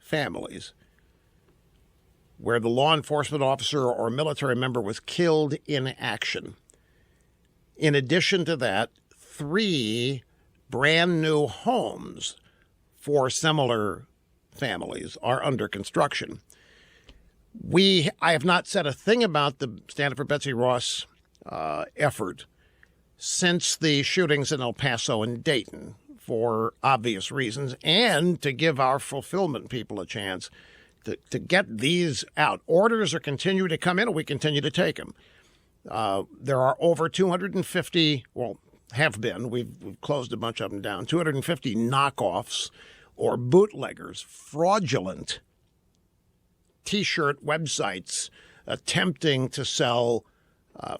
families where the law enforcement officer or military member was killed in action. In addition to that, 3 brand new homes for similar families are under construction. I have not said a thing about the Stand Up for Betsy Ross effort since the shootings in El Paso and Dayton, for obvious reasons, and to give our fulfillment people a chance to get these out. Orders are continuing to come in, and we continue to take them. There are over 250, well, have been, we've closed a bunch of them down, 250 knockoffs or bootleggers, fraudulent T-shirt websites attempting to sell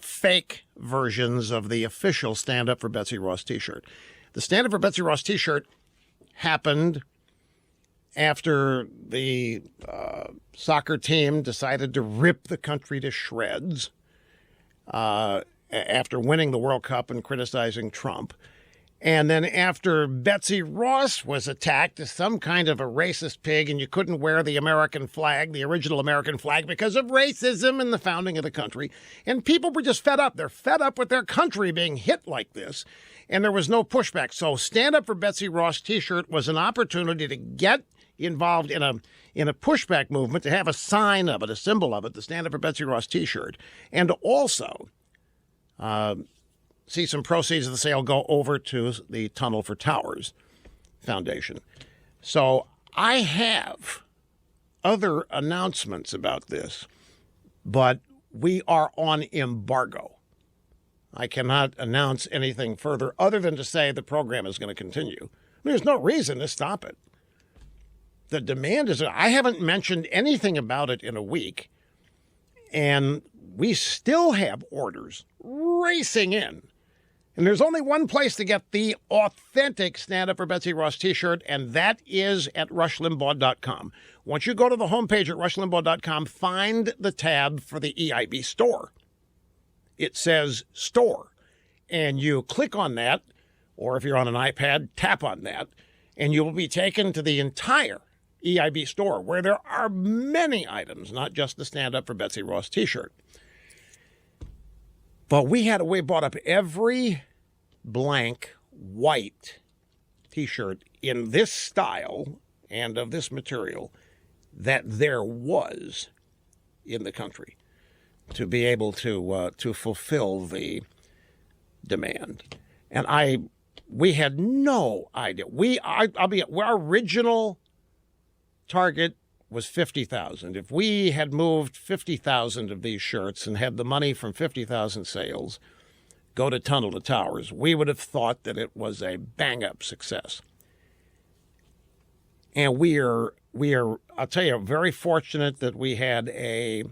fake versions of the official Stand Up for Betsy Ross T-shirt. The Stand Up for Betsy Ross T-shirt happened after the soccer team decided to rip the country to shreds after winning the World Cup and criticizing Trump. And then after Betsy Ross was attacked as some kind of a racist pig and you couldn't wear the American flag, the original American flag, because of racism and the founding of the country. And people were just fed up. They're fed up with their country being hit like this. And there was no pushback. So Stand Up for Betsy Ross T-shirt was an opportunity to get involved in a pushback movement, to have a sign of it, a symbol of it, the Stand Up for Betsy Ross T-shirt, and also see some proceeds of the sale go over to the Tunnel for Towers Foundation. So I have other announcements about this, but we are on embargo. I cannot announce anything further other than to say the program is going to continue. There's no reason to stop it. The demand is, I haven't mentioned anything about it in a week, and we still have orders racing in. And there's only one place to get the authentic Stand Up for Betsy Ross T-shirt, and that is at rushlimbaugh.com. Once you go to the homepage at rushlimbaugh.com, find the tab for the EIB store. It says store, and you click on that, or if you're on an iPad, tap on that, and you will be taken to the entire EIB store, where there are many items, not just the Stand Up for Betsy Ross T-shirt. But we bought up every blank white T-shirt in this style and of this material that there was in the country to be able to fulfill the demand. And we had no idea. Our original target was 50,000. If we had moved 50,000 of these shirts and had the money from 50,000 sales go to Tunnel to Towers, we would have thought that it was a bang-up success. And we are, I'll tell you, very fortunate that we had a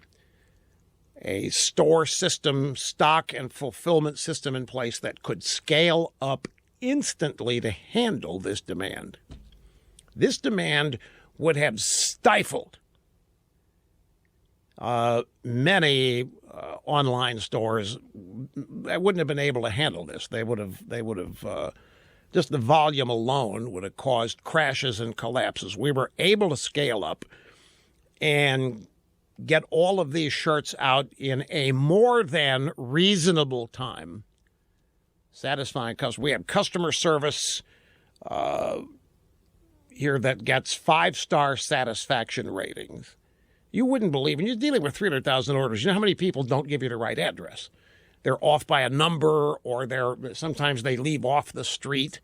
store system, stock and fulfillment system in place that could scale up instantly to handle this demand. This demand would have stifled many online stores that wouldn't have been able to handle this. They would have just the volume alone would have caused crashes and collapses. We were able to scale up and get all of these shirts out in a more than reasonable time, satisfying customers. We have customer service here that gets 5-star satisfaction ratings. You wouldn't believe, and you're dealing with 300,000 orders. You know how many people don't give you the right address? They're off by a number, or sometimes they leave off the street,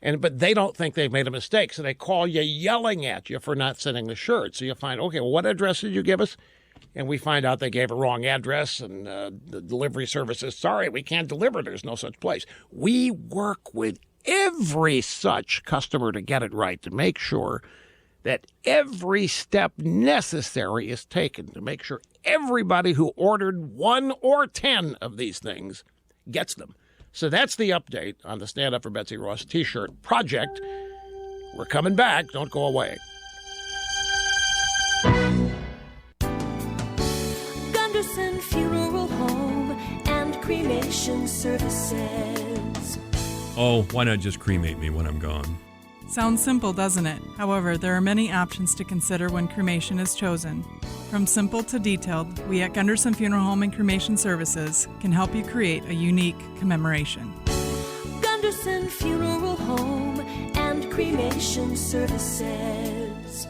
but they don't think they've made a mistake, so they call you yelling at you for not sending the shirt. So you find, okay, well, what address did you give us? And we find out they gave a wrong address, and the delivery service says, sorry, we can't deliver. There's no such place. We work with every such customer to get it right, to make sure that every step necessary is taken to make sure everybody who ordered 1 or 10 of these things gets them. So that's the update on the Stand Up for Betsy Ross T-shirt project. We're coming back. Don't go away. Gunderson Funeral Home and Cremation Services. Oh, why not just cremate me when I'm gone? Sounds simple, doesn't it? However, there are many options to consider when cremation is chosen. From simple to detailed, we at Gunderson Funeral Home and Cremation Services can help you create a unique commemoration. Gunderson Funeral Home and Cremation Services.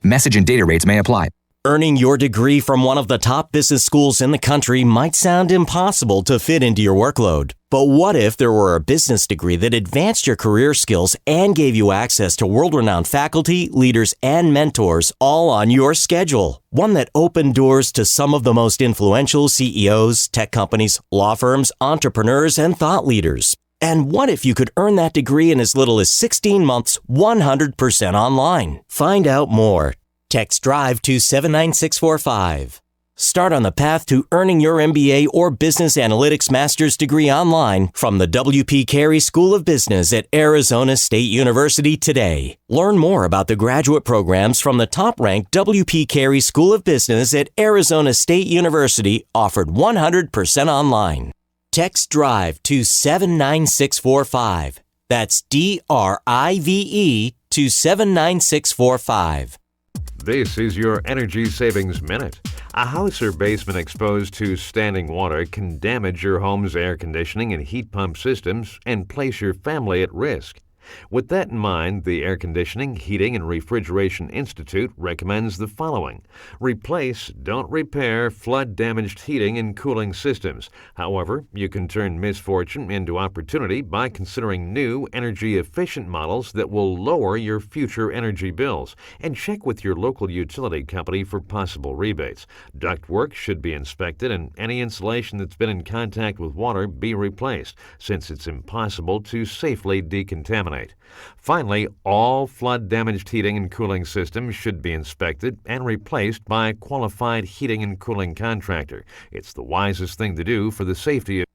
Message and data rates may apply. Earning your degree from one of the top business schools in the country might sound impossible to fit into your workload. But what if there were a business degree that advanced your career skills and gave you access to world-renowned faculty, leaders, and mentors all on your schedule? One that opened doors to some of the most influential CEOs, tech companies, law firms, entrepreneurs, and thought leaders. And what if you could earn that degree in as little as 16 months, 100% online? Find out more. Text DRIVE to 79645. Start on the path to earning your MBA or Business Analytics Master's degree online from the W.P. Carey School of Business at Arizona State University today. Learn more about the graduate programs from the top-ranked W.P. Carey School of Business at Arizona State University, offered 100% online. Text DRIVE to 79645. That's DRIVE to 79645. This is your Energy Savings Minute. A house or basement exposed to standing water can damage your home's air conditioning and heat pump systems and place your family at risk. With that in mind, the Air Conditioning, Heating, and Refrigeration Institute recommends the following. Replace, don't repair, flood-damaged heating and cooling systems. However, you can turn misfortune into opportunity by considering new, energy-efficient models that will lower your future energy bills. And check with your local utility company for possible rebates. Ductwork should be inspected and any insulation that's been in contact with water be replaced, since it's impossible to safely decontaminate. Finally, all flood-damaged heating and cooling systems should be inspected and replaced by a qualified heating and cooling contractor. It's the wisest thing to do for the safety of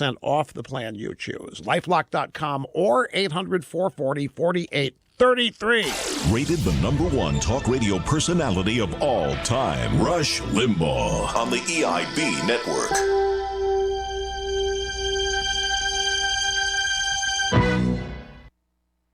20% off the plan you choose. LifeLock.com or 800-440-4833. Rated the #1 talk radio personality of all time, Rush Limbaugh, on the EIB network.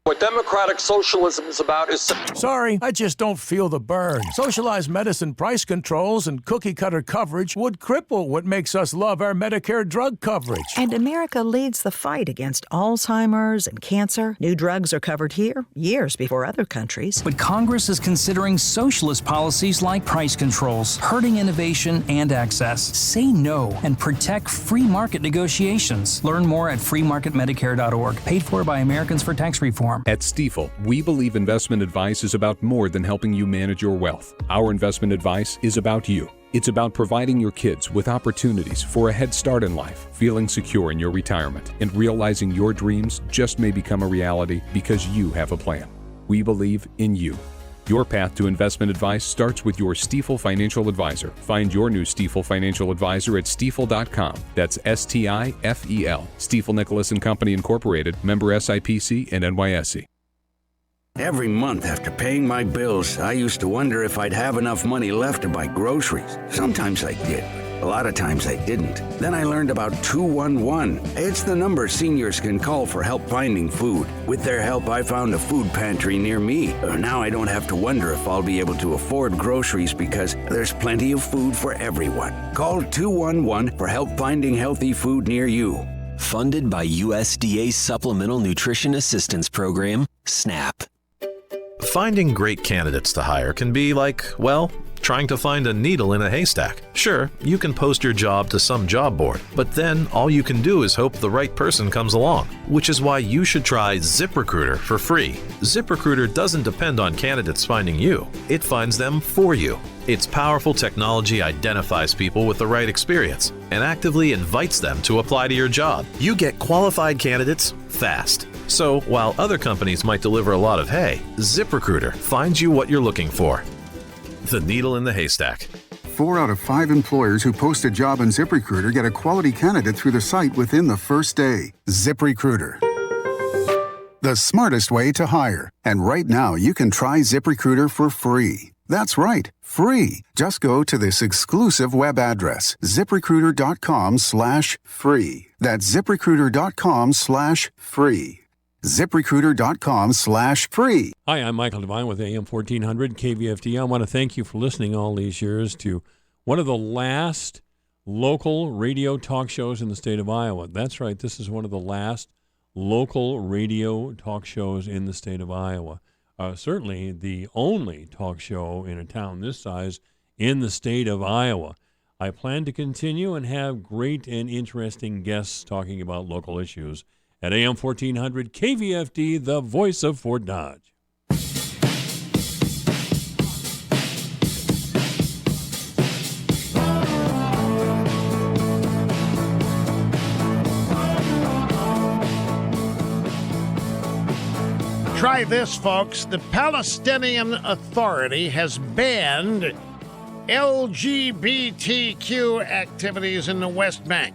What democratic socialism is about is... Sorry, I just don't feel the burn. Socialized medicine price controls and cookie-cutter coverage would cripple what makes us love our Medicare drug coverage. And America leads the fight against Alzheimer's and cancer. New drugs are covered here years before other countries. But Congress is considering socialist policies like price controls, hurting innovation and access. Say no and protect free market negotiations. Learn more at freemarketmedicare.org. Paid for by Americans for Tax Reform. At Stifel, we believe investment advice is about more than helping you manage your wealth. Our investment advice is about you. It's about providing your kids with opportunities for a head start in life, feeling secure in your retirement, and realizing your dreams just may become a reality because you have a plan. We believe in you. Your path to investment advice starts with your Stifel Financial Advisor. Find your new Stifel Financial Advisor at stifel.com. That's STIFEL. Stifel Nicholas & Company Incorporated, member SIPC and NYSE. Every month after paying my bills, I used to wonder if I'd have enough money left to buy groceries. Sometimes I did. A lot of times I didn't. Then I learned about 211. It's the number seniors can call for help finding food. With their help, I found a food pantry near me. Now I don't have to wonder if I'll be able to afford groceries because there's plenty of food for everyone. Call 211 for help finding healthy food near you. Funded by USDA's Supplemental Nutrition Assistance Program, SNAP. Finding great candidates to hire can be like, well, trying to find a needle in a haystack. Sure, you can post your job to some job board, but then all you can do is hope the right person comes along, which is why you should try ZipRecruiter for free. ZipRecruiter doesn't depend on candidates finding you. It finds them for you. Its powerful technology identifies people with the right experience and actively invites them to apply to your job. You get qualified candidates fast. So while other companies might deliver a lot of hay, ZipRecruiter finds you what you're looking for. The needle in the haystack. 4 out of 5 employers who post a job on ZipRecruiter get a quality candidate through the site within the first day. ZipRecruiter, the smartest way to hire. And right now, you can try ZipRecruiter for free. That's right, free. Just go to this exclusive web address, ZipRecruiter.com/free. That's ZipRecruiter.com/free. ZipRecruiter.com/free. Hi, I'm Michael Devine with AM 1400 KVFD. I want to thank you for listening all these years to one of the last local radio talk shows in the state of Iowa. That's right, this is one of the last local radio talk shows in the state of Iowa. Certainly the only talk show in a town this size in the state of Iowa. I plan to continue and have great and interesting guests talking about local issues at AM 1400 KVFD, the voice of Fort Dodge. Try this, folks. The Palestinian Authority has banned LGBTQ activities in the West Bank.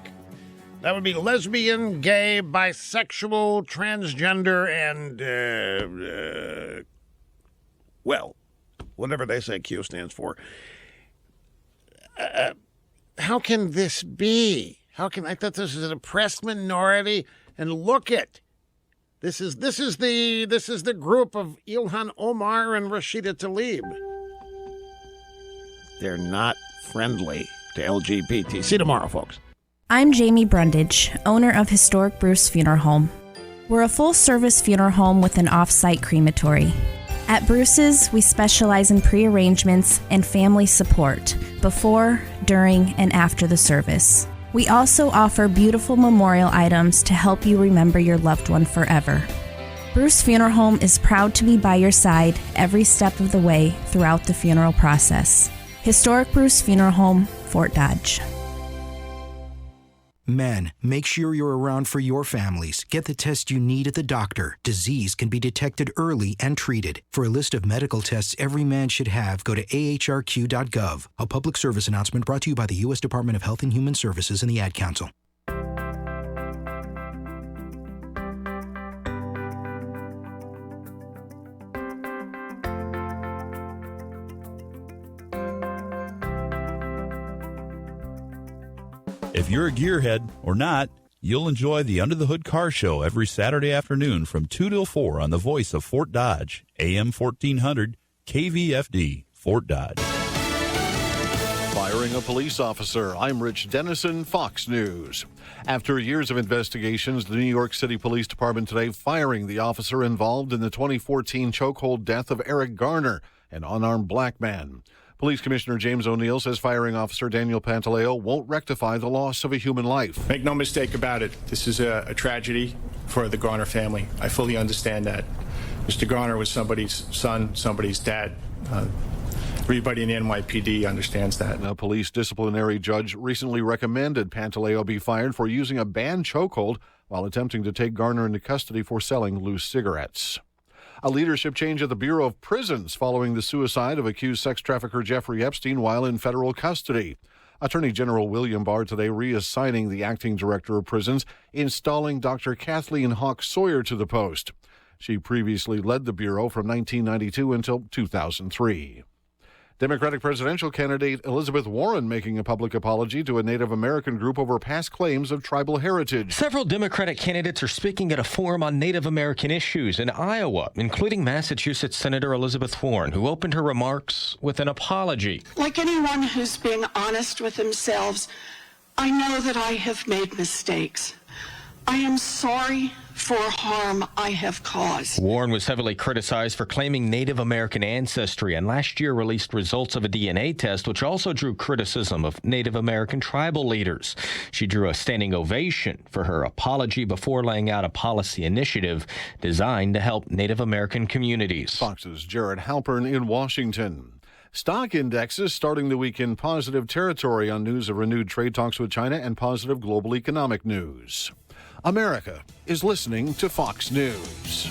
That would be lesbian, gay, bisexual, transgender, and, well, whatever they say Q stands for. How can this be? I thought this is an oppressed minority, and look it. This is the group of Ilhan Omar and Rashida Tlaib. They're not friendly to LGBT. See you tomorrow, folks. I'm Jamie Brundage, owner of Historic Bruce Funeral Home. We're a full-service funeral home with an off-site crematory. At Bruce's, we specialize in pre-arrangements and family support before, during, and after the service. We also offer beautiful memorial items to help you remember your loved one forever. Bruce Funeral Home is proud to be by your side every step of the way throughout the funeral process. Historic Bruce Funeral Home, Fort Dodge. Men, make sure you're around for your families. Get the test you need at the doctor. Disease can be detected early and treated. For a list of medical tests every man should have, go to ahrq.gov. A public service announcement brought to you by the U.S. Department of Health and Human Services and the Ad Council. If you're a gearhead or not, you'll enjoy the Under the Hood Car Show every Saturday afternoon from 2 till 4 on the voice of Fort Dodge, AM 1400, KVFD, Fort Dodge. Firing a police officer. I'm Rich Dennison, Fox News. After years of investigations, the New York City Police Department today firing the officer involved in the 2014 chokehold death of Eric Garner, an unarmed black man. Police Commissioner James O'Neill says firing Officer Daniel Pantaleo won't rectify the loss of a human life. Make no mistake about it. This is a tragedy for the Garner family. I fully understand that. Mr. Garner was somebody's son, somebody's dad. Everybody in the NYPD understands that. A police disciplinary judge recently recommended Pantaleo be fired for using a banned chokehold while attempting to take Garner into custody for selling loose cigarettes. A leadership change at the Bureau of Prisons following the suicide of accused sex trafficker Jeffrey Epstein while in federal custody. Attorney General William Barr today reassigning the acting director of prisons, installing Dr. Kathleen Hawk Sawyer to the post. She previously led the Bureau from 1992 until 2003. Democratic presidential candidate Elizabeth Warren making a public apology to a Native American group over past claims of tribal heritage. Several Democratic candidates are speaking at a forum on Native American issues in Iowa, including Massachusetts Senator Elizabeth Warren, who opened her remarks with an apology. Like anyone who's being honest with themselves, I know that I have made mistakes. I am sorry for harm I have caused. Warren was heavily criticized for claiming Native American ancestry and last year released results of a DNA test, which also drew criticism of Native American tribal leaders. She drew a standing ovation for her apology before laying out a policy initiative designed to help Native American communities. Fox's Jared Halpern in Washington. Stock indexes starting the week in positive territory on news of renewed trade talks with China and positive global economic news. America is listening to Fox News.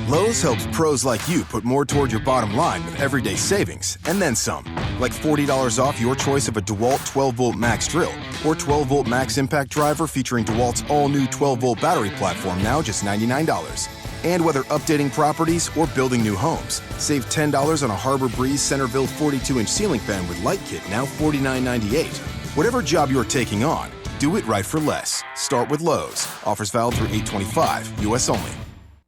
Lowe's helps pros like you put more toward your bottom line with everyday savings, and then some. Like $40 off your choice of a DeWalt 12-volt max drill or 12-volt max impact driver featuring DeWalt's all-new 12-volt battery platform, now just $99. And whether updating properties or building new homes, save $10 on a Harbor Breeze Centerville 42-inch ceiling fan with light kit, now $49.98. Whatever job you're taking on, do it right for less. Start with Lowe's. Offers valid through 8/25, U.S. only.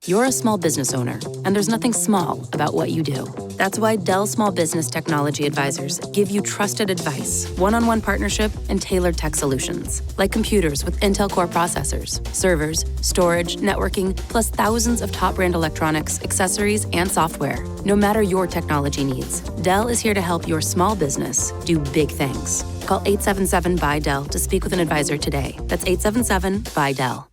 You're a small business owner, and there's nothing small about what you do. That's why Dell Small Business Technology Advisors give you trusted advice, one-on-one partnership, and tailored tech solutions, like computers with Intel Core processors, servers, storage, networking, plus thousands of top-brand electronics, accessories, and software. No matter your technology needs, Dell is here to help your small business do big things. Call 877-BUY-DELL to speak with an advisor today. That's 877-BUY-DELL.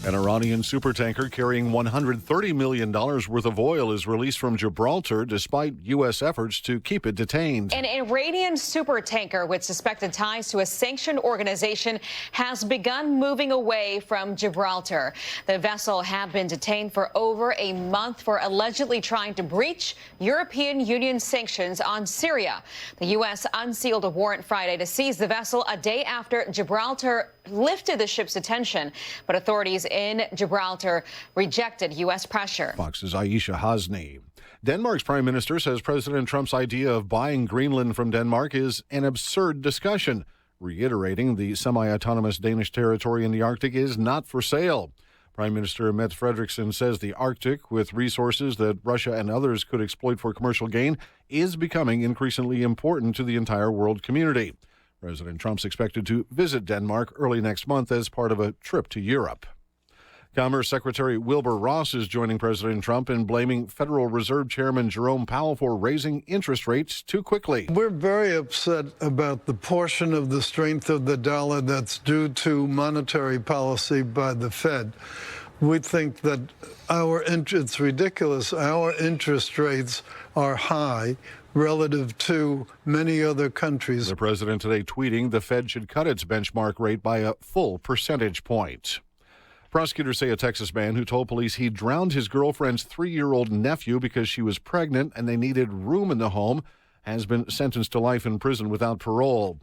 An Iranian supertanker carrying $130 million worth of oil is released from Gibraltar despite U.S. efforts to keep it detained. An Iranian supertanker with suspected ties to a sanctioned organization has begun moving away from Gibraltar. The vessel had been detained for over a month for allegedly trying to breach European Union sanctions on Syria. The U.S. unsealed a warrant Friday to seize the vessel a day after Gibraltar lifted the ship's detention, but authorities in Gibraltar rejected U.S. pressure. Fox's Aisha Hasni. Denmark's prime minister says President Trump's idea of buying Greenland from Denmark is an absurd discussion, reiterating the semi-autonomous Danish territory in the Arctic is not for sale. Prime Minister Mette Frederiksen says the Arctic, with resources that Russia and others could exploit for commercial gain, is becoming increasingly important to the entire world community. President Trump's expected to visit Denmark early next month as part of a trip to Europe. Commerce Secretary Wilbur Ross is joining President Trump in blaming Federal Reserve Chairman Jerome Powell for raising interest rates too quickly. We're very upset about the portion of the strength of the dollar that's due to monetary policy by the Fed. We think that it's ridiculous. Our interest rates are high relative to many other countries. The president today tweeting the Fed should cut its benchmark rate by a full percentage point. Prosecutors say a Texas man who told police he drowned his girlfriend's 3-year-old nephew because she was pregnant and they needed room in the home has been sentenced to life in prison without parole.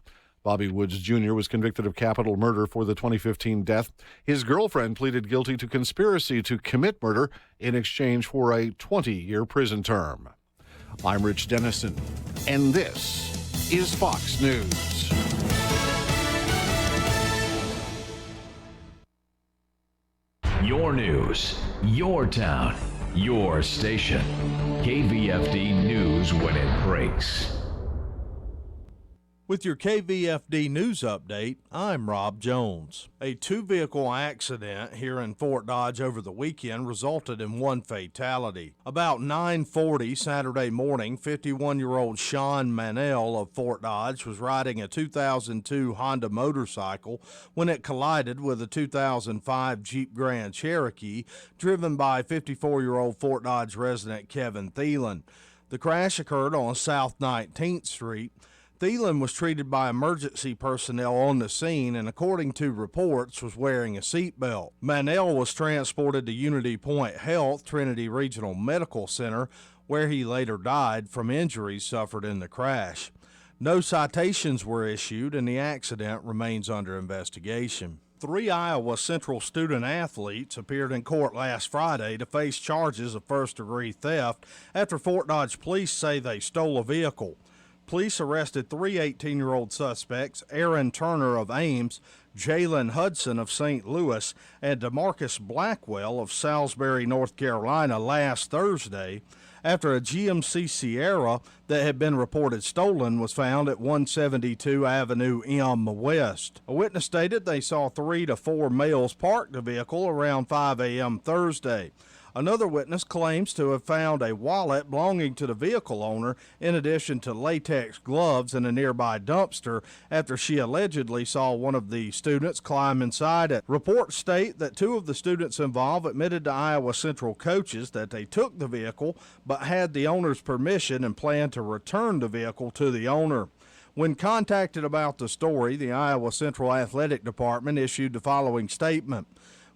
Bobby Woods Jr. was convicted of capital murder for the 2015 death. His girlfriend pleaded guilty to conspiracy to commit murder in exchange for a 20-year prison term. I'm Rich Dennison, and this is Fox News. Your news, your town, your station. KVFD News when it breaks. With your KVFD News Update, I'm Rob Jones. A two-vehicle accident here in Fort Dodge over the weekend resulted in one fatality. About 9:40 Saturday morning, 51-year-old Sean Manel of Fort Dodge was riding a 2002 Honda motorcycle when it collided with a 2005 Jeep Grand Cherokee driven by 54-year-old Fort Dodge resident Kevin Thielen. The crash occurred on South 19th Street. Thielen was treated by emergency personnel on the scene and, according to reports, was wearing a seatbelt. Manel was transported to Unity Point Health, Trinity Regional Medical Center, where he later died from injuries suffered in the crash. No citations were issued, and the accident remains under investigation. 3 Iowa Central student athletes appeared in court last Friday to face charges of first-degree theft after Fort Dodge police say they stole a vehicle. Police arrested 3 18-year-old suspects, Aaron Turner of Ames, Jalen Hudson of St. Louis, and DeMarcus Blackwell of Salisbury, North Carolina, last Thursday after a GMC Sierra that had been reported stolen was found at 172 Avenue M West. A witness stated they saw 3 to 4 males park the vehicle around 5 a.m. Thursday. Another witness claims to have found a wallet belonging to the vehicle owner in addition to latex gloves in a nearby dumpster after she allegedly saw one of the students climb inside it. Reports state that 2 of the students involved admitted to Iowa Central coaches that they took the vehicle but had the owner's permission and planned to return the vehicle to the owner. When contacted about the story, the Iowa Central Athletic Department issued the following statement.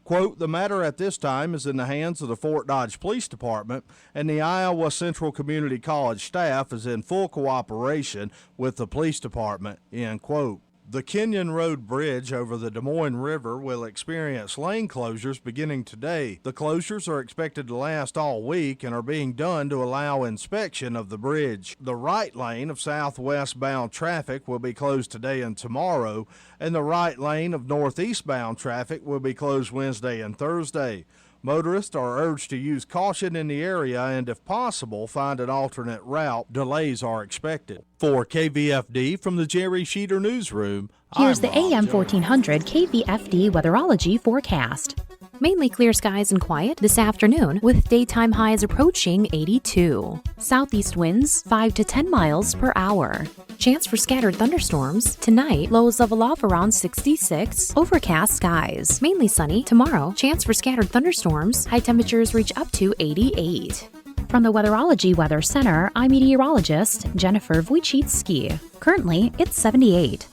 Quote, the matter at this time is in the hands of the Fort Dodge Police Department, and the Iowa Central Community College staff is in full cooperation with the police department, end quote. The Kenyon Road Bridge over the Des Moines River will experience lane closures beginning today. The closures are expected to last all week and are being done to allow inspection of the bridge. The right lane of southwest-bound traffic will be closed today and tomorrow, and the right lane of northeastbound traffic will be closed Wednesday and Thursday. Motorists are urged to use caution in the area and, if possible, find an alternate route. Delays are expected. For KVFD from the Jerry Sheeter Newsroom, here's the AM 1400 KVFD weatherology forecast. Mainly clear skies and quiet this afternoon with daytime highs approaching 82. Southeast winds 5 to 10 miles per hour. Chance for scattered thunderstorms tonight, lows level off around 66. Overcast skies, mainly sunny tomorrow. Chance for scattered thunderstorms, high temperatures reach up to 88. From the Weatherology Weather Center, I'm meteorologist Jennifer Wojcicki. Currently, it's 78.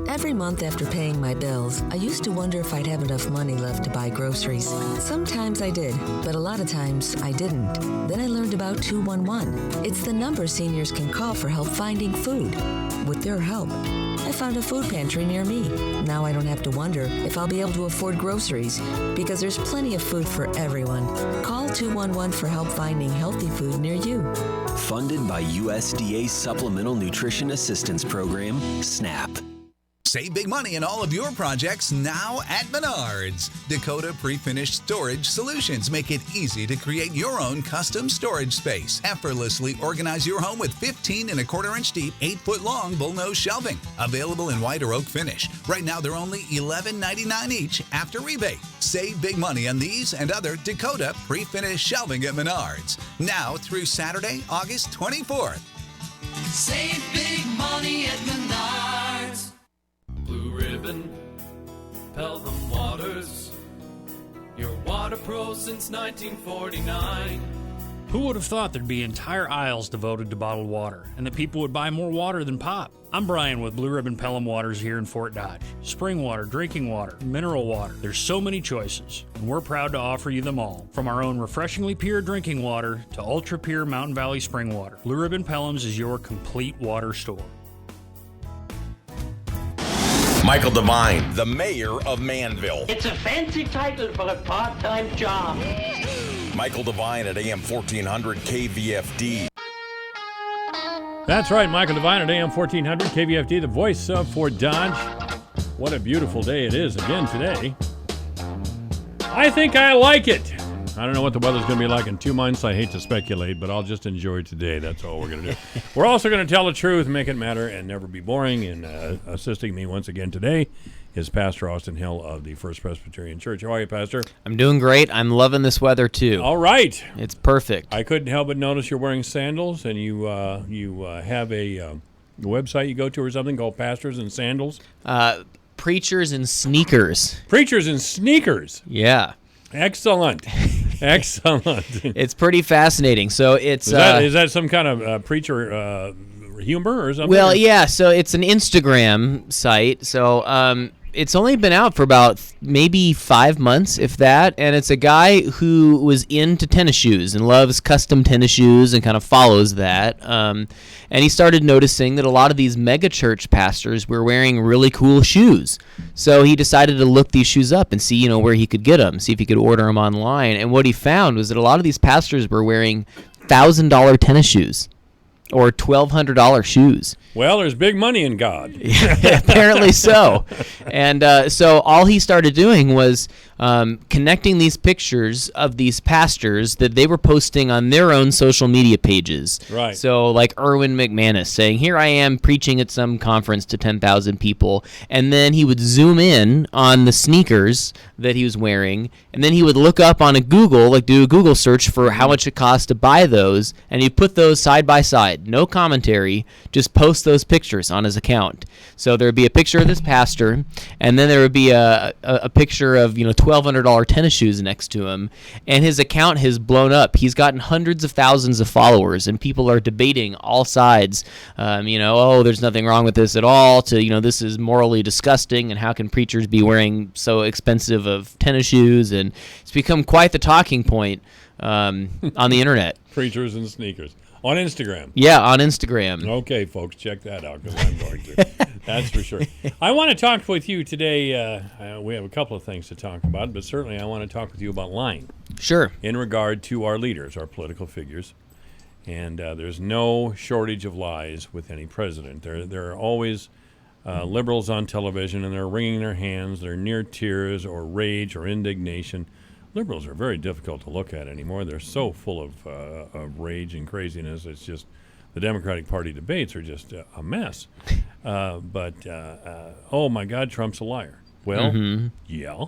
Every month after paying my bills, I used to wonder if I'd have enough money left to buy groceries. Sometimes I did, but a lot of times I didn't. Then I learned about 211. It's the number seniors can call for help finding food. With their help, I found a food pantry near me. Now I don't have to wonder if I'll be able to afford groceries because there's plenty of food for everyone. Call 211 for help finding healthy food near you. Funded by USDA's Supplemental Nutrition Assistance Program, SNAP. Save big money in all of your projects now at Menards. Dakota Pre-Finished Storage Solutions make it easy to create your own custom storage space. Effortlessly organize your home with 15 1/4 inch deep, 8-foot long bullnose shelving. Available in white or oak finish. Right now they're only $11.99 each after rebate. Save big money on these and other Dakota Pre-Finished shelving at Menards. Now through Saturday, August 24th. Save big money at Menards. Blue Ribbon, Pelham Waters, your water pro since 1949. Who would have thought there'd be entire aisles devoted to bottled water, and that people would buy more water than pop? I'm Brian with Blue Ribbon Pelham Waters here in Fort Dodge. Spring water, drinking water, mineral water. There's so many choices, and we're proud to offer you them all. From our own refreshingly pure drinking water to ultra-pure Mountain Valley spring water, Blue Ribbon Pelham's is your complete water store. Michael Devine, the mayor of Manville. It's a fancy title for a part-time job. Michael Devine at AM 1400 KVFD. That's right, Michael Devine at AM 1400 KVFD, the voice of Fort Dodge. What a beautiful day it is again today. I think I like it. I don't know what the weather's going to be like in 2 months. I hate to speculate, but I'll just enjoy today. That's all we're going to do. We're also going to tell the truth, make it matter, and never be boring. And assisting me once again today is Pastor Austin Hill of the First Presbyterian Church. How are you, Pastor? I'm doing great. I'm loving this weather, too. All right. It's perfect. I couldn't help but notice you're wearing sandals, and you have a website you go to or something called Pastors and Sandals? Preachers and Sneakers. Preachers and Sneakers. Yeah. Excellent. Excellent. It's pretty fascinating. So it's is that some kind of preacher humor or something? Well, yeah. So it's an Instagram site. So it's only been out for about maybe 5 months, if that. And it's a guy who was into tennis shoes and loves custom tennis shoes and kind of follows that. And he started noticing that a lot of these mega church pastors were wearing really cool shoes. So he decided to look these shoes up and see, where he could get them, see if he could order them online. And what he found was that a lot of these pastors were wearing $1,000 tennis shoes or $1,200 shoes. Well, there's big money in God. Apparently so. And so all he started doing was connecting these pictures of these pastors that they were posting on their own social media pages. Right. So like Erwin McManus saying, here I am preaching at some conference to 10,000 people. And then he would zoom in on the sneakers that he was wearing. And then he would look up on a Google, like do a Google search for how much it costs to buy those. And he'd put those side by side. No commentary, just post those pictures on his account. So there would be a picture of this pastor, and then there would be a picture of $1,200 tennis shoes next to him, and his account has blown up. He's gotten hundreds of thousands of followers, and people are debating all sides. There's nothing wrong with this at all. To this is morally disgusting, and how can preachers be wearing so expensive of tennis shoes? And it's become quite the talking point on the internet. Preachers and sneakers. On Instagram. Yeah, on Instagram. Okay, folks, check that out because I'm going to. That's for sure. I want to talk with you today. We have a couple of things to talk about, but certainly I want to talk with you about lying. Sure. In regard to our leaders, our political figures. And there's no shortage of lies with any president. There are always liberals on television, and they're wringing their hands. They're near tears or rage or indignation. Liberals are very difficult to look at anymore. They're so full of rage and craziness. It's just the Democratic Party debates are just a mess. But oh my God, Trump's a liar. Well, yeah.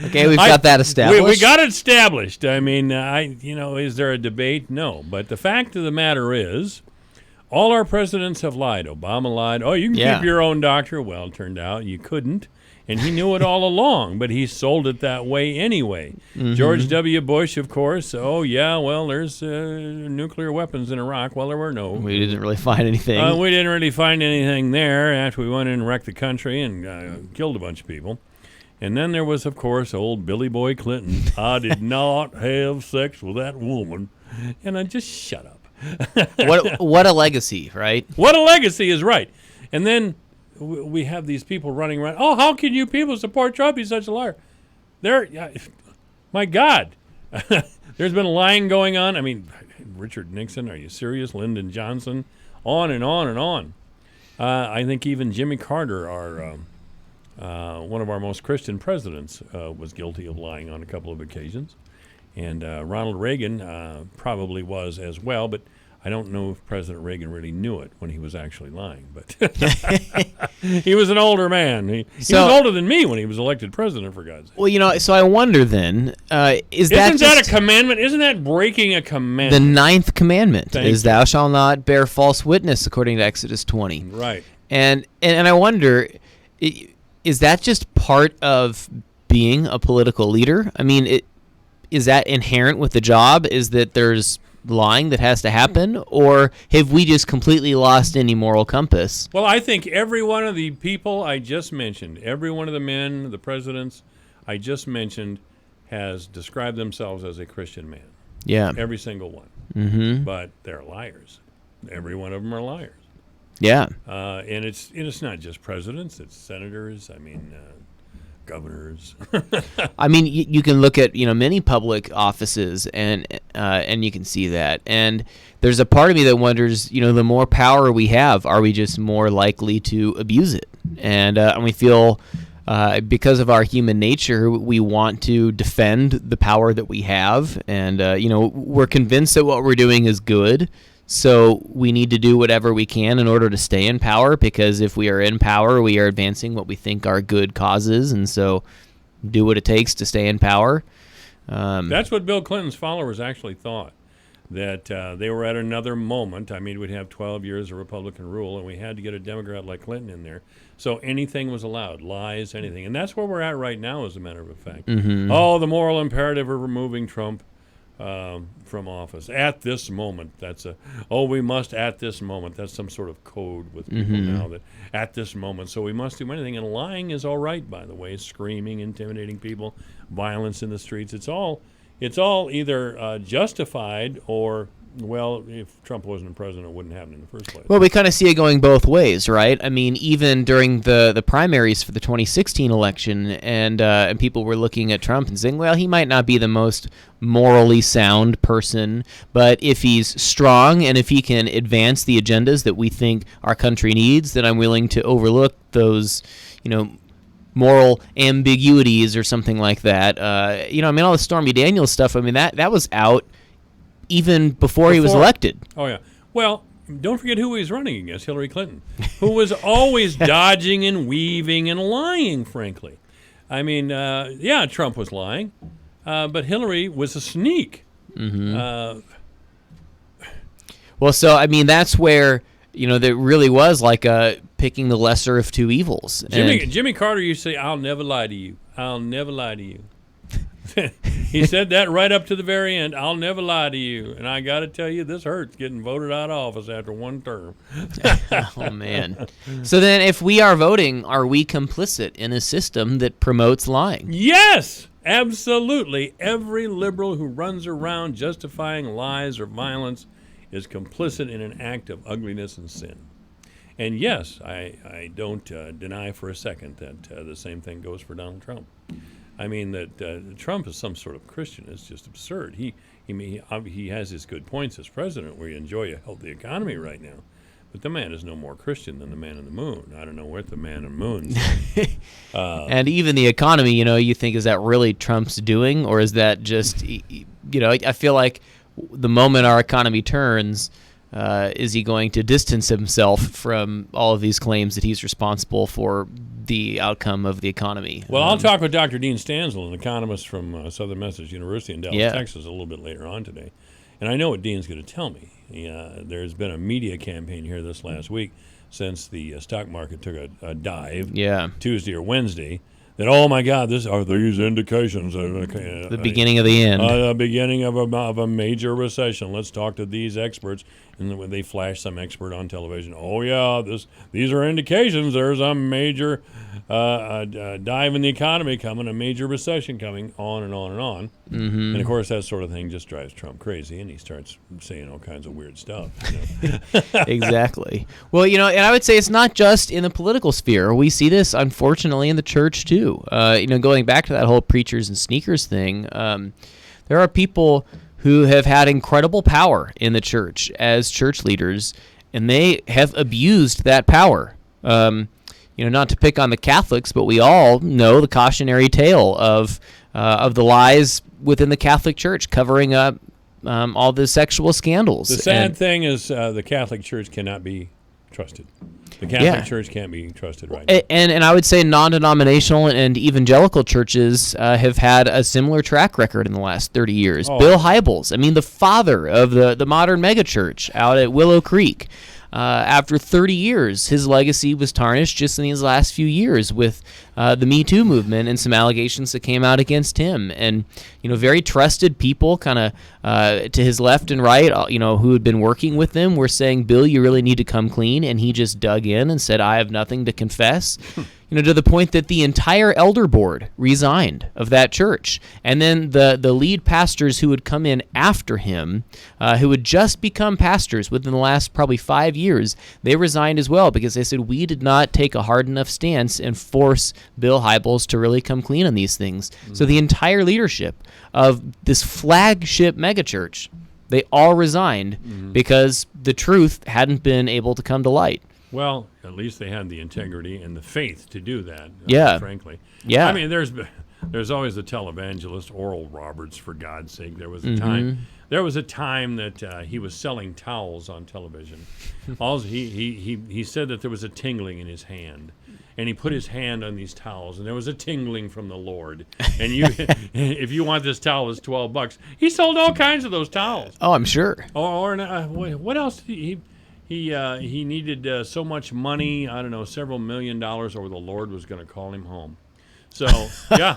Okay, we've got that established. We got it established. I mean, is there a debate? No. But the fact of the matter is, all our presidents have lied. Obama lied. Oh, you can keep your own doctor. Well, it turned out you couldn't. And he knew it all along, but he sold it that way anyway. George W. Bush, of course, there's nuclear weapons in Iraq. Well, there were no. We didn't really find anything. We didn't really find anything there after we went in and wrecked the country and killed a bunch of people. And then there was, of course, old Billy Boy Clinton. I did not have sex with that woman. And I just shut up. What a legacy, right? What a legacy is right. And then we have these people running around. Oh, how can you people support Trump? He's such a liar. My God. There's been lying going on. I mean, Richard Nixon, are you serious? Lyndon Johnson, on and on and on. I think even Jimmy Carter, one of our most Christian presidents, was guilty of lying on a couple of occasions. And Ronald Reagan probably was as well, but I don't know if President Reagan really knew it when he was actually lying, but he was an older man. He was older than me when he was elected president, for God's sake. Well, so I wonder then, isn't that a commandment? Isn't that breaking a commandment? The 9th commandment is thou shalt not bear false witness, according to Exodus 20. Right. And I wonder, is that just part of being a political leader? I mean, is that inherent with the job? Is that there's lying that has to happen, or have we just completely lost any moral compass? Well, I think every one of the people I just mentioned, every one of the men, the presidents I just mentioned, has described themselves as a Christian man. Yeah. Every single one. Mm-hmm. But they're liars. Every one of them are liars. Yeah. And it's not just presidents; it's senators. I mean, governors. I mean, you can look at many public offices and you can see that. And there's a part of me that wonders, the more power we have, are we just more likely to abuse it? And we feel because of our human nature, we want to defend the power that we have, and we're convinced that what we're doing is good. So we need to do whatever we can in order to stay in power, because if we are in power, we are advancing what we think are good causes, and so do what it takes to stay in power. That's what Bill Clinton's followers actually thought, that they were at another moment. I mean, we'd have 12 years of Republican rule, and we had to get a Democrat like Clinton in there. So anything was allowed, lies, anything. And that's where we're at right now, as a matter of fact. Mm-hmm. Oh, the moral imperative of removing Trump from office at this moment. We must at this moment. That's some sort of code with people now, that at this moment. So we must do anything. And lying is all right, by the way. Screaming, intimidating people, violence in the streets. It's all either justified or, well, if Trump wasn't president, it wouldn't happen in the first place. Well, we kind of see it going both ways, right? I mean, even during the primaries for the 2016 election, and people were looking at Trump and saying, well, he might not be the most morally sound person, but if he's strong and if he can advance the agendas that we think our country needs, then I'm willing to overlook those, moral ambiguities or something like that. All the Stormy Daniels stuff, that was out even before he was elected. Oh, yeah. Well, don't forget who he was running against, Hillary Clinton, who was always dodging and weaving and lying, frankly. I mean, Trump was lying, but Hillary was a sneak. Mm-hmm. That's where, there really was like picking the lesser of two evils. Jimmy Carter used to say, I'll never lie to you. I'll never lie to you. He said that right up to the very end. I'll never lie to you. And I got to tell you, this hurts getting voted out of office after one term. Oh, man. So then if we are voting, are we complicit in a system that promotes lying? Yes, absolutely. Every liberal who runs around justifying lies or violence is complicit in an act of ugliness and sin. And yes, I don't deny for a second that the same thing goes for Donald Trump. I mean, that Trump is some sort of Christian is just absurd. He has his good points as president. We enjoy a healthy economy right now. But the man is no more Christian than the man in the moon. I don't know what the man in the moon is. And even the economy, you think, is that really Trump's doing? Or is that just, I feel like the moment our economy turns, is he going to distance himself from all of these claims that he's responsible for the outcome of the economy? Well, I'll talk with Dr. Dean Stansel, an economist from Southern Methodist University in Dallas, Texas, a little bit later on today. And I know what Dean's going to tell me. There's been a media campaign here this last week since the stock market took a dive Tuesday or Wednesday. That, oh my God, these indications. The beginning of the end. The beginning of a major recession. Let's talk to these experts. And then when they flash some expert on television, oh yeah, these are indications there's a major dive in the economy coming, a major recession coming, on and on and on. Mm-hmm. And of course, that sort of thing just drives Trump crazy, and he starts saying all kinds of weird stuff. Exactly. Well, and I would say it's not just in the political sphere. We see this, unfortunately, in the church too. Going back to that whole preachers and sneakers thing, there are people who have had incredible power in the church as church leaders, and they have abused that power. Not to pick on the Catholics, but we all know the cautionary tale of the lies within the Catholic Church covering up all the sexual scandals. The sad thing is the Catholic Church cannot be trusted. The Catholic Church can't be trusted right now. And I would say non-denominational and evangelical churches have had a similar track record in the last 30 years. Oh. Bill Hybels, the father of the modern megachurch out at Willow Creek. After 30 years, his legacy was tarnished just in these last few years with the Me Too movement and some allegations that came out against him. And, very trusted people kind of to his left and right, who had been working with him were saying, Bill, you really need to come clean. And he just dug in and said, I have nothing to confess. to the point that the entire elder board resigned of that church. And then the lead pastors who would come in after him, who had just become pastors within the last probably 5 years, they resigned as well because they said, we did not take a hard enough stance and force Bill Hybels to really come clean on these things. So the entire leadership of this flagship megachurch, they all resigned because the truth hadn't been able to come to light. Well, at least they had the integrity and the faith to do that. Yeah. Frankly. Yeah. I mean, there's always the televangelist Oral Roberts. For God's sake, there was a time. There was a time that he was selling towels on television. Also, he said that there was a tingling in his hand, and he put his hand on these towels, and there was a tingling from the Lord. And if you want this towel, it's $12. He sold all kinds of those towels. Oh, I'm sure. Or what else? He needed so much money, I don't know, several $1 million, or the Lord was going to call him home. So, yeah,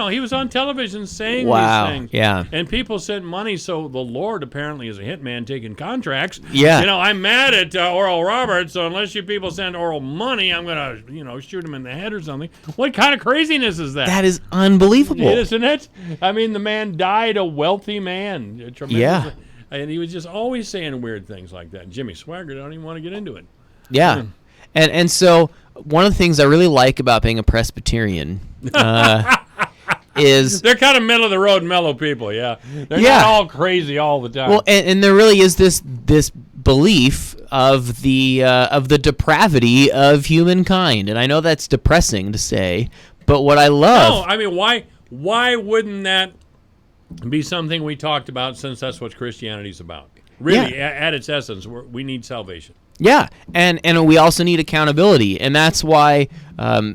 he was on television saying these things. Yeah. And people sent money, so the Lord apparently is a hitman taking contracts. Yeah. I'm mad at Oral Roberts, so unless you people send Oral money, I'm going to, shoot him in the head or something. What kind of craziness is that? That is unbelievable. Isn't it? I mean, the man died a wealthy man. Yeah. And he was just always saying weird things like that. Jimmy Swaggart, I don't even want to get into it. Yeah. And so one of the things I really like about being a Presbyterian is... They're kind of middle-of-the-road mellow people, yeah. They're not all crazy all the time. Well, and there really is this belief of the depravity of humankind. And I know that's depressing to say, but what I love... No, I mean, why wouldn't that be something we talked about, since that's what Christianity's about? Really, at its essence, we need salvation. Yeah, and we also need accountability, and that's why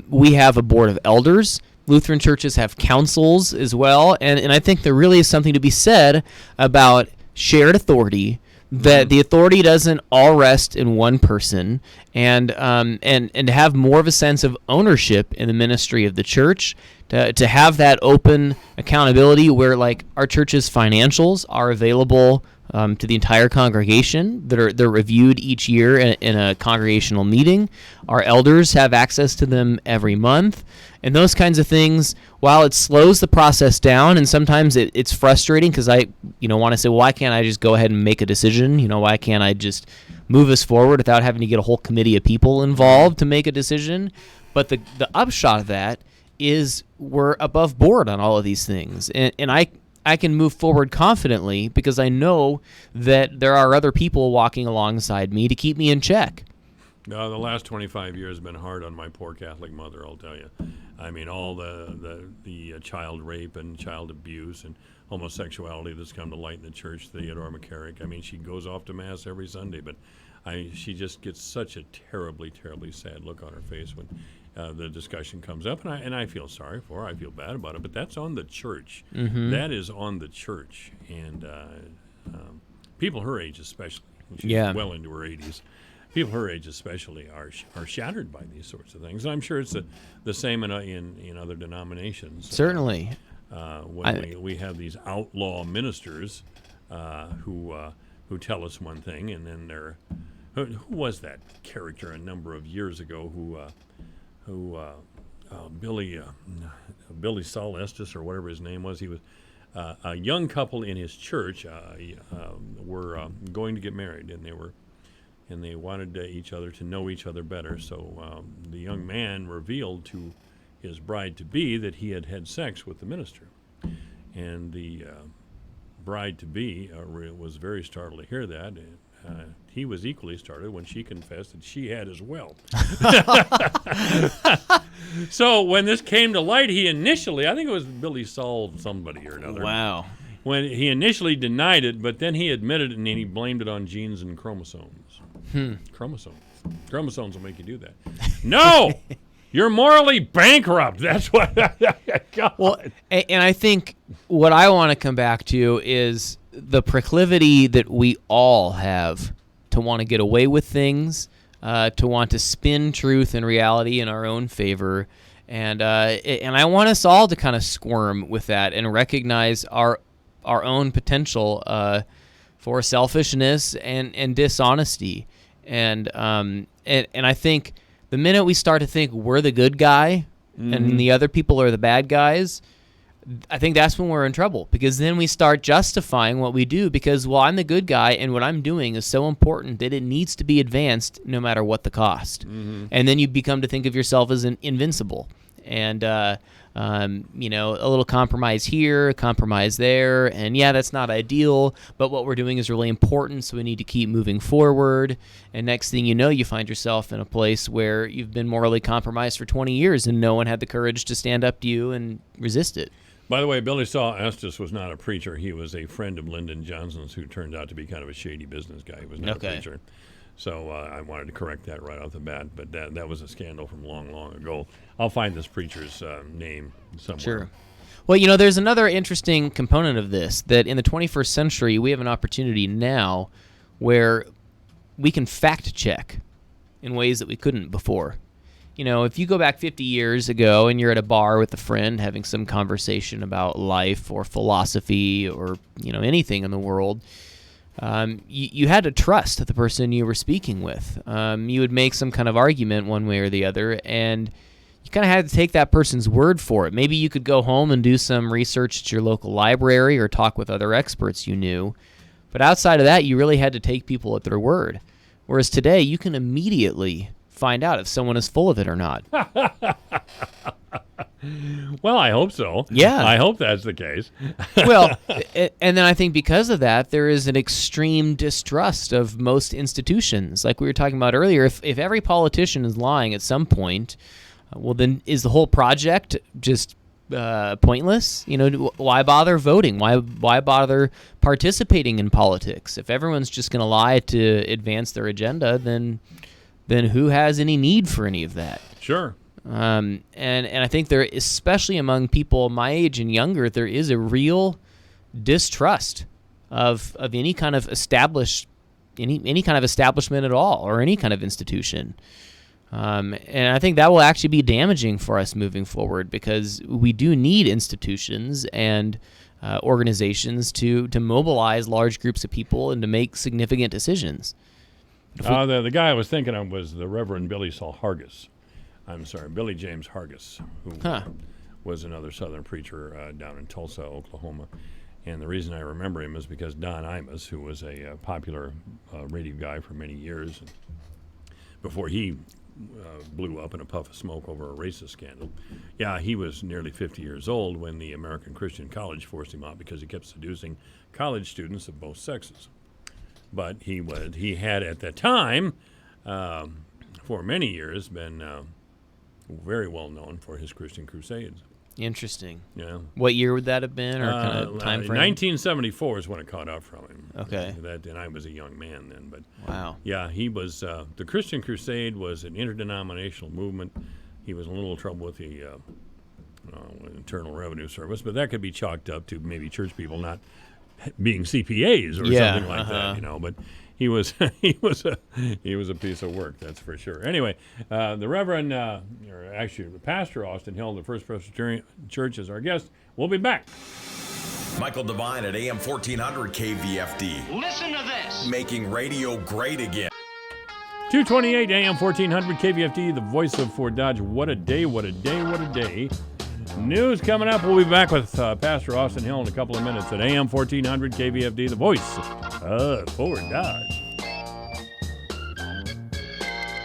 we have a board of elders. Lutheran churches have councils as well, and I think there really is something to be said about shared authority, that the authority doesn't all rest in one person, and to have more of a sense of ownership in the ministry of the church, to have that open accountability where, like, our church's financials are available to the entire congregation, they're reviewed each year in a congregational meeting. Our elders have access to them every month, and those kinds of things. While it slows the process down, and sometimes it's frustrating because I want to say, well, why can't I just go ahead and make a decision? Why can't I just move us forward without having to get a whole committee of people involved to make a decision? But the upshot of that is we're above board on all of these things, and I can move forward confidently because I know that there are other people walking alongside me to keep me in check. The last 25 years have been hard on my poor Catholic mother, I'll tell you. I mean, all the child rape and child abuse and homosexuality that's come to light in the church, Theodore McCarrick. I mean, she goes off to Mass every Sunday, but she just gets such a terribly, terribly sad look on her face when the discussion comes up, and I feel sorry for her. I feel bad about it, but that's on the church. Mm-hmm. That is on the church, and people her age especially, she's well into her 80s, people her age especially are shattered by these sorts of things. And I'm sure it's the same in other denominations. Certainly. When we have these outlaw ministers who tell us one thing, and then they're... Who was that character a number of years ago who Billy Saul Estes or whatever his name was, he was a young couple in his church were going to get married, and they wanted each other to know each other better. So the young man revealed to his bride-to-be that he had had sex with the minister, and the bride-to-be was very startled to hear that. He was equally startled when she confessed that she had as well. So when this came to light, he initially, I think it was Billy Saul somebody or another. Wow. When he initially denied it, but then he admitted it, and he blamed it on genes and chromosomes. Chromosomes will make you do that. No! You're morally bankrupt. That's what... God. Well, and I think what I want to come back to is the proclivity that we all have to want to get away with things, to want to spin truth and reality in our own favor, and I want us all to kind of squirm with that and recognize our own potential for selfishness and dishonesty, and I think The minute we start to think we're the good guy and the other people are the bad guys, I think that's when we're in trouble, because then we start justifying what we do because, well, I'm the good guy and what I'm doing is so important that it needs to be advanced no matter what the cost. And then you become to think of yourself as invincible. And, you know, a little compromise here, a compromise there. And yeah, that's not ideal, but what we're doing is really important, so we need to keep moving forward. And next thing you know, you find yourself in a place where you've been morally compromised for 20 years and no one had the courage to stand up to you and resist it. By the way, Billy Saul Estes was not a preacher. He was a friend of Lyndon Johnson's who turned out to be kind of a shady business guy. He was not a preacher. So I wanted to correct that right off the bat. But that was a scandal from long, long ago. I'll find this preacher's name somewhere. Sure. Well, you know, there's another interesting component of this, that in the 21st century, we have an opportunity now where we can fact check in ways that we couldn't before. You know, if you go back 50 years ago and you're at a bar with a friend having some conversation about life or philosophy or, you know, anything in the world, you had to trust the person you were speaking with. You would make some kind of argument one way or the other, and you kind of had to take that person's word for it. Maybe you could go home and do some research at your local library or talk with other experts you knew. But outside of that, you really had to take people at their word. Whereas today, you can immediately find out if someone is full of it or not. Well, I hope so. Yeah. I hope that's the case. Well, and then I think because of that, there is an extreme distrust of most institutions. Like we were talking about earlier, if every politician is lying at some point, well, then is the whole project just pointless? You know, why bother voting? Why bother participating in politics? If everyone's just going to lie to advance their agenda, then who has any need for any of that? Sure. And I think there, especially among people my age and younger, there is a real distrust of any kind of any kind of establishment at all, or any kind of institution. And I think that will actually be damaging for us moving forward, because we do need institutions and organizations to mobilize large groups of people and to make significant decisions. The guy I was thinking of was the Reverend Billy James Hargis, who was another Southern preacher down in Tulsa, Oklahoma. And the reason I remember him is because Don Imus, who was a popular radio guy for many years, before he blew up in a puff of smoke over a racist scandal. Yeah, he was nearly 50 years old when the American Christian College forced him out because he kept seducing college students of both sexes. But he had at that time, for many years, been very well known for his Christian crusades. Interesting. Yeah. What year would that have been, or kind of time frame? 1974 is when it caught up from him. Okay. And I was a young man then, but wow. Yeah, he was. The Christian Crusade was an interdenominational movement. He was in a little trouble with the Internal Revenue Service, but that could be chalked up to maybe church people not being CPAs or something like that, you know. But he was he was a piece of work, that's for sure. Anyway, the Reverend, or actually Pastor Austin Hill, the First Presbyterian Church, is our guest. We'll be back. Michael Devine at AM 1400 KVFD. Listen to this. Making radio great again. 228 AM 1400 KVFD, the voice of Fort Dodge. What a day, what a day, what a day. News coming up. We'll be back with Pastor Austin Hill in a couple of minutes at AM 1400 KVFD, the voice of Fort Dodge.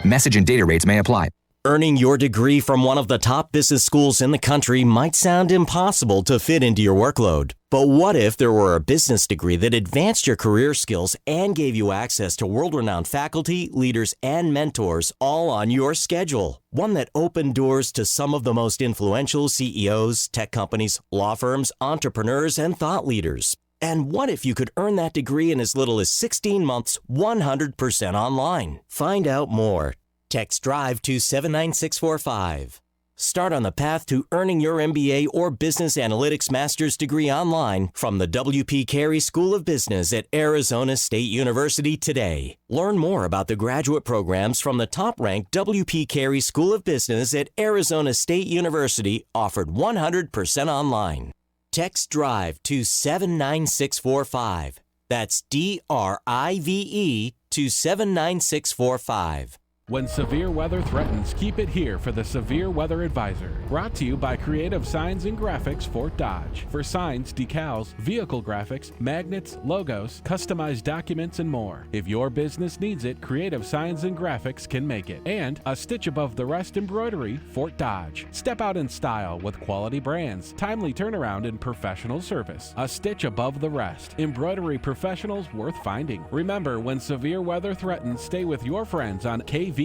Message and data rates may apply. Earning your degree from one of the top business schools in the country might sound impossible to fit into your workload. But what if there were a business degree that advanced your career skills and gave you access to world-renowned faculty, leaders, and mentors all on your schedule? One that opened doors to some of the most influential CEOs, tech companies, law firms, entrepreneurs, and thought leaders. And what if you could earn that degree in as little as 16 months, 100% online? Find out more. Text DRIVE to 79645. Start on the path to earning your MBA or Business Analytics Master's degree online from the W.P. Carey School of Business at Arizona State University today. Learn more about the graduate programs from the top-ranked W.P. Carey School of Business at Arizona State University, offered 100% online. Text DRIVE to 79645. That's DRIVE to 79645. When severe weather threatens, keep it here for the Severe Weather Advisor. Brought to you by Creative Signs and Graphics, Fort Dodge. For signs, decals, vehicle graphics, magnets, logos, customized documents, and more. If your business needs it, Creative Signs and Graphics can make it. And a stitch above the rest embroidery, Fort Dodge. Step out in style with quality brands, timely turnaround, and professional service. A stitch above the rest. Embroidery professionals worth finding. Remember, when severe weather threatens, stay with your friends on KVFD.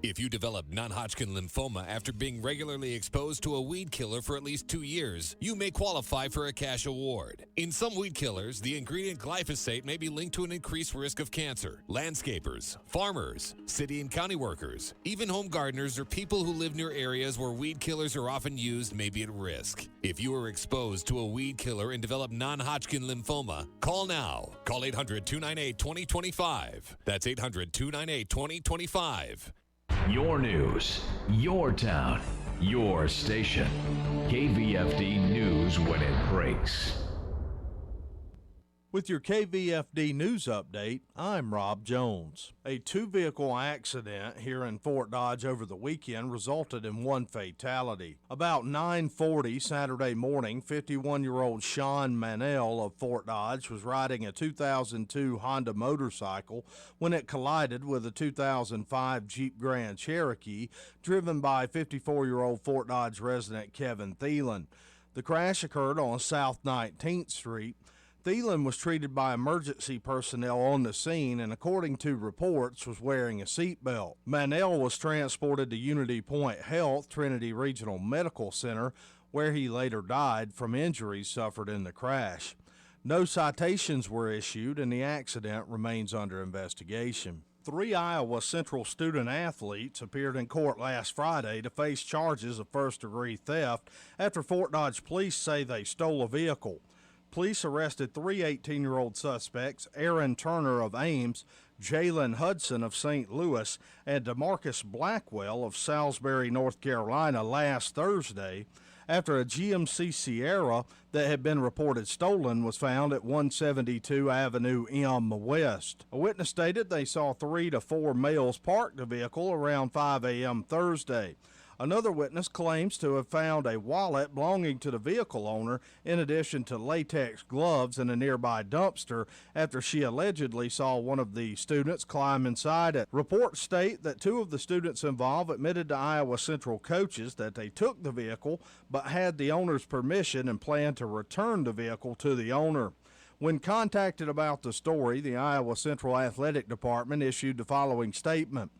If you develop non-Hodgkin lymphoma after being regularly exposed to a weed killer for at least 2 years, you may qualify for a cash award. In some weed killers, the ingredient glyphosate may be linked to an increased risk of cancer. Landscapers, farmers, city and county workers, even home gardeners or people who live near areas where weed killers are often used may be at risk. If you are exposed to a weed killer and develop non-Hodgkin lymphoma, call now. Call 800-298-2025. That's 800-298-2025. Your news, your town, your station. KVFD News when it breaks. With your KVFD News Update, I'm Rob Jones. A two-vehicle accident here in Fort Dodge over the weekend resulted in one fatality. About 9:40 Saturday morning, 51-year-old Sean Manell of Fort Dodge was riding a 2002 Honda motorcycle when it collided with a 2005 Jeep Grand Cherokee driven by 54-year-old Fort Dodge resident Kevin Thielen. The crash occurred on South 19th Street. Thielen was treated by emergency personnel on the scene and, according to reports, was wearing a seatbelt. Manell was transported to Unity Point Health, Trinity Regional Medical Center, where he later died from injuries suffered in the crash. No citations were issued, and the accident remains under investigation. 3 Iowa Central student athletes appeared in court last Friday to face charges of first-degree theft after Fort Dodge police say they stole a vehicle. Police arrested 3 18-year-old suspects, Aaron Turner of Ames, Jalen Hudson of St. Louis, and DeMarcus Blackwell of Salisbury, North Carolina last Thursday after a GMC Sierra that had been reported stolen was found at 172 Avenue M West. A witness stated they saw 3 to 4 males park the vehicle around 5 a.m. Thursday. Another witness claims to have found a wallet belonging to the vehicle owner in addition to latex gloves in a nearby dumpster after she allegedly saw one of the students climb inside it. Reports state that 2 of the students involved admitted to Iowa Central coaches that they took the vehicle but had the owner's permission and planned to return the vehicle to the owner. When contacted about the story, the Iowa Central Athletic Department issued the following statement.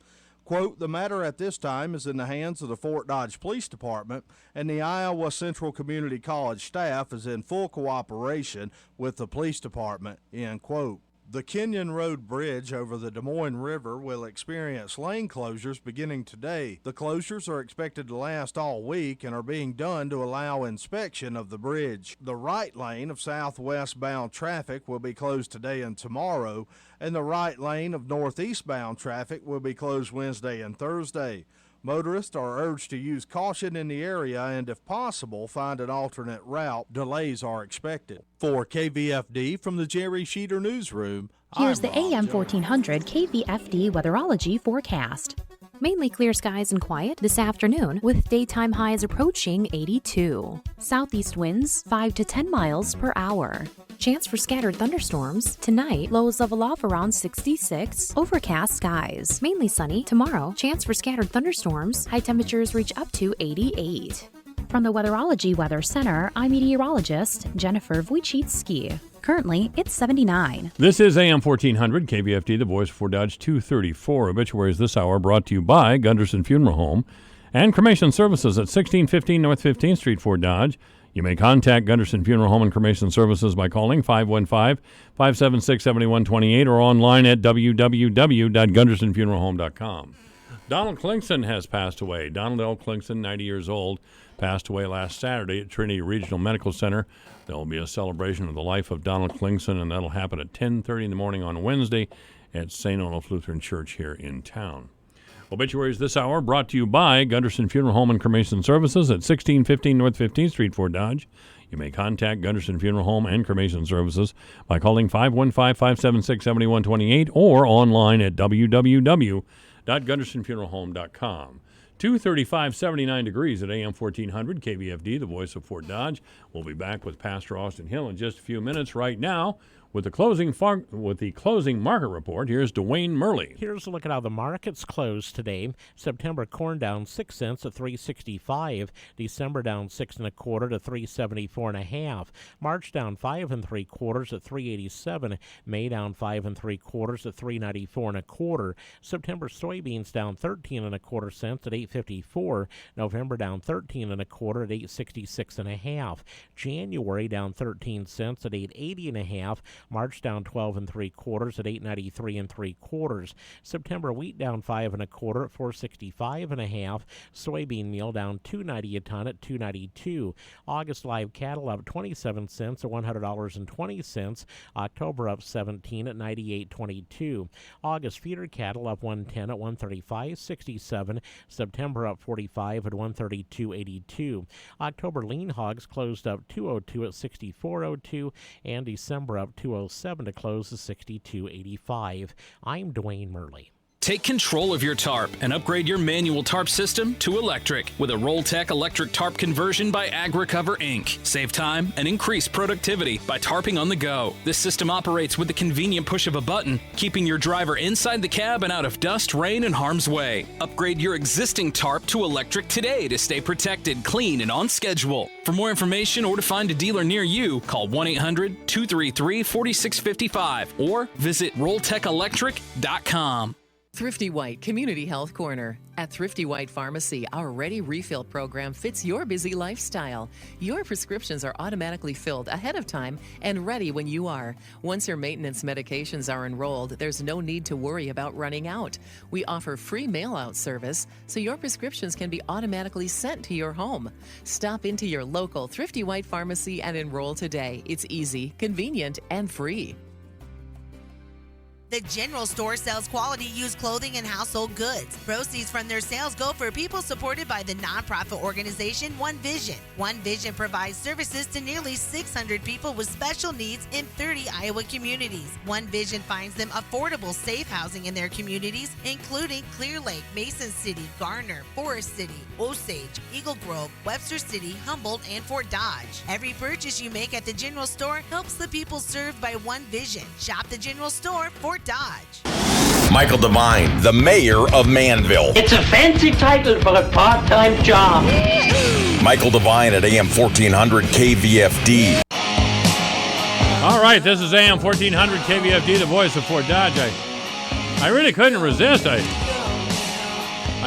Quote, the matter at this time is in the hands of the Fort Dodge Police Department, and the Iowa Central Community College staff is in full cooperation with the police department, end quote. The Kenyon Road Bridge over the Des Moines River will experience lane closures beginning today. The closures are expected to last all week and are being done to allow inspection of the bridge. The right lane of southwest-bound traffic will be closed today and tomorrow, and the right lane of northeast-bound traffic will be closed Wednesday and Thursday. Motorists are urged to use caution in the area and, if possible, find an alternate route. Delays are expected. For KVFD from the Jerry Sheeter Newsroom, here's I'm the Rob AM Jones. 1400 KVFD weatherology forecast. Mainly clear skies and quiet this afternoon, with daytime highs approaching 82. Southeast winds 5 to 10 miles per hour. Chance for scattered thunderstorms tonight. Lows level off around 66. Overcast skies. Mainly sunny tomorrow. Chance for scattered thunderstorms. High temperatures reach up to 88. From the Weatherology Weather Center, I'm meteorologist Jennifer Wojcicki. Currently, it's 79. This is AM 1400, KVFD, the voice for Dodge 234. Obituaries this hour brought to you by Gunderson Funeral Home and Cremation Services at 1615 North 15th Street, Fort Dodge. You may contact Gunderson Funeral Home and Cremation Services by calling 515-576-7128 or online at www.gundersonfuneralhome.com. Donald Klinkson has passed away. Donald L. Klinkson, 90 years old, passed away last Saturday at Trinity Regional Medical Center. There will be a celebration of the life of Donald Klinkson, and that'll happen at 10:30 in the morning on Wednesday at St. Olaf Lutheran Church here in town. Obituaries this hour brought to you by Gunderson Funeral Home and Cremation Services at 1615 North 15th Street, Fort Dodge. You may contact Gunderson Funeral Home and Cremation Services by calling 515-576-7128 or online at www.gundersonfuneralhome.com. www.gundersonfuneralhome.com. 235, 79 degrees at AM 1400, KVFD, the voice of Fort Dodge. We'll be back with Pastor Austin Hill in just a few minutes. Right now, with the closing market report, here's Dwayne Murley. Here's a look at how the markets closed today. September corn down 6 cents at $3.65. December down 6 1/4 to $3.74 1/2. March down 5 3/4 at $3.87. May down 5 3/4 at $3.94 1/4. September soybeans down 13 1/4 cents at $8.54. November down 13 1/4 at $8.66 1/2. January down 13 cents at $8.80 1/2. March down 12 3/4 at $8.93 3/4. September wheat down 5 1/4 at $4.65 1/2. Soybean meal down $2.90 a ton at $2.92. August live cattle up 27 cents at $100.20. October up 17 at $98.22. August feeder cattle up 110 at $135.67. September up 45 at $132.82. October lean hogs closed up 202 at $64.02, and December up 207 to close to $62.85. I'm Dwayne Murley. Take control of your tarp and upgrade your manual tarp system to electric with a Rolltech electric tarp conversion by AgriCover Inc. Save time and increase productivity by tarping on the go. This system operates with the convenient push of a button, keeping your driver inside the cab and out of dust, rain, and harm's way. Upgrade your existing tarp to electric today to stay protected, clean, and on schedule. For more information or to find a dealer near you, call 1-800-233-4655 or visit rolltechelectric.com. Thrifty White Community Health Corner. At Thrifty White Pharmacy, our Ready Refill program fits your busy lifestyle. Your prescriptions are automatically filled ahead of time and ready when you are. Once your maintenance medications are enrolled, there's no need to worry about running out. We offer free mail-out service, so your prescriptions can be automatically sent to your home. Stop into your local Thrifty White Pharmacy and enroll today. It's easy, convenient, and free. The General Store sells quality used clothing and household goods. Proceeds from their sales go for people supported by the nonprofit organization One Vision. One Vision provides services to nearly 600 people with special needs in 30 Iowa communities. One Vision finds them affordable, safe housing in their communities, including Clear Lake, Mason City, Garner, Forest City, Osage, Eagle Grove, Webster City, Humboldt, and Fort Dodge. Every purchase you make at the General Store helps the people served by One Vision. Shop the General Store, Fort Dodge. Michael Devine, the mayor of Manville. It's a fancy title for a part-time job. Michael Devine at AM 1400 KVFD. All right, this is AM 1400 KVFD, the voice of Fort Dodge. I really couldn't resist. I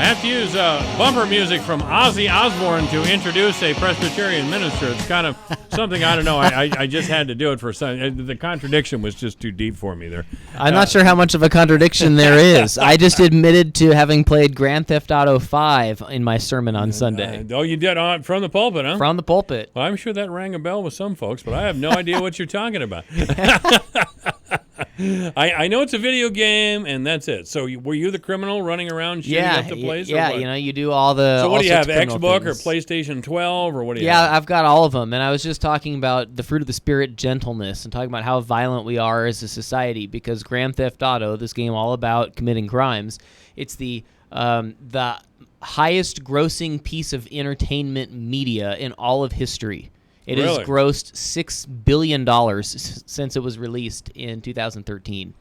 have to use bumper music from Ozzy Osbourne to introduce a Presbyterian minister. It's kind of something, I don't know. I just had to do it for some. The contradiction was just too deep for me there. I'm not sure how much of a contradiction there is. I just admitted to having played Grand Theft Auto 5 in my sermon on Sunday. Oh, you did? From the pulpit, huh? From the pulpit. Well, I'm sure that rang a bell with some folks, but I have no idea what you're talking about. I know it's a video game, and that's it. So were you the criminal running around shooting up the place? Yeah, you do all the. So what do you have, Xbox or PlayStation 12, or what do you have? Yeah, I've got all of them, and I was just talking about the fruit of the spirit, gentleness, and talking about how violent we are as a society, because Grand Theft Auto, this game all about committing crimes, it's the highest grossing piece of entertainment media in all of history. It has grossed $6 billion since it was released in 2013.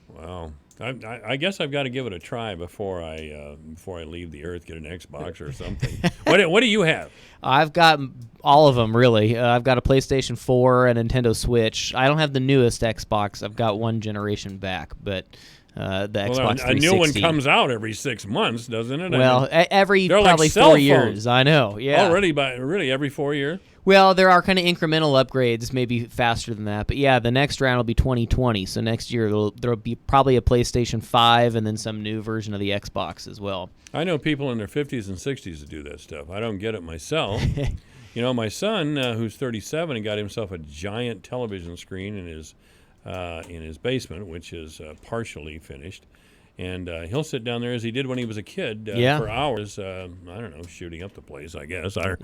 Wow. I guess I've got to give it a try before I leave the earth, get an Xbox or something. What do you have? I've got all of them, really. I've got a PlayStation 4, a Nintendo Switch. I don't have the newest Xbox. I've got one generation back, but the Xbox 360. A new one comes out every 6 months, doesn't it? Well, every probably 4 years. I know, yeah. Really every 4 years? Well, there are kind of incremental upgrades, maybe faster than that. But yeah, the next round will be 2020. So next year there'll be probably a PlayStation 5 and then some new version of the Xbox as well. I know people in their 50s and 60s that do that stuff. I don't get it myself. My son, who's 37, and got himself a giant television screen in his basement, which is partially finished. And he'll sit down there as he did when he was a kid for hours, I don't know, shooting up the place, I guess, or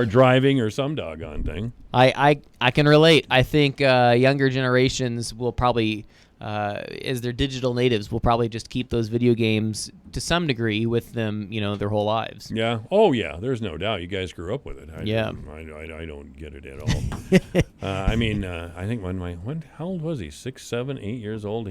driving or some doggone thing. I can relate. I think younger generations will probably as their digital natives, will probably just keep those video games to some degree with them, their whole lives. Yeah. Oh, yeah. There's no doubt. You guys grew up with it. I don't get it at all. I think how old was he? 6, 7, 8 years old.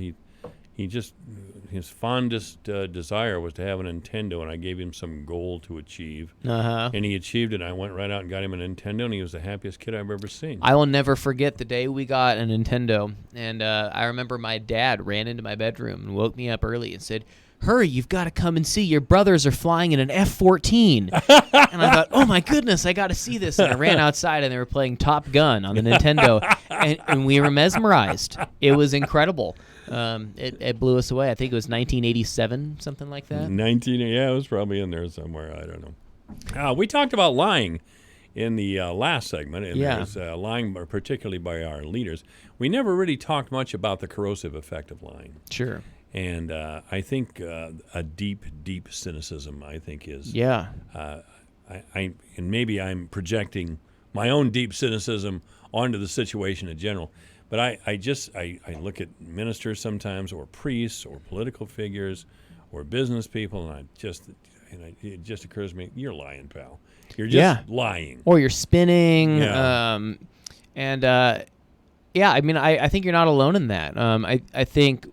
His fondest desire was to have a Nintendo, and I gave him some goal to achieve. And he achieved it. I went right out and got him a Nintendo, and he was the happiest kid I've ever seen. I will never forget the day we got a Nintendo, and I remember my dad ran into my bedroom and woke me up early and said, "Hurry, you've got to come and see. Your brothers are flying in an F-14. And I thought, oh, my goodness, I got to see this. And I ran outside, and they were playing Top Gun on the Nintendo, and we were mesmerized. It was incredible. It blew us away. I think it was 1987, something like that. It was probably in there somewhere. I don't know. We talked about lying in the last segment, and there's lying particularly by our leaders. We never really talked much about the corrosive effect of lying. Sure. And I think a deep, deep cynicism, I think, is... Yeah. And maybe I'm projecting my own deep cynicism onto the situation in general. But I look at ministers sometimes, or priests, or political figures, or business people, and it just occurs to me, you're lying, pal. You're just lying. Or you're spinning. Yeah. I think you're not alone in that. I think...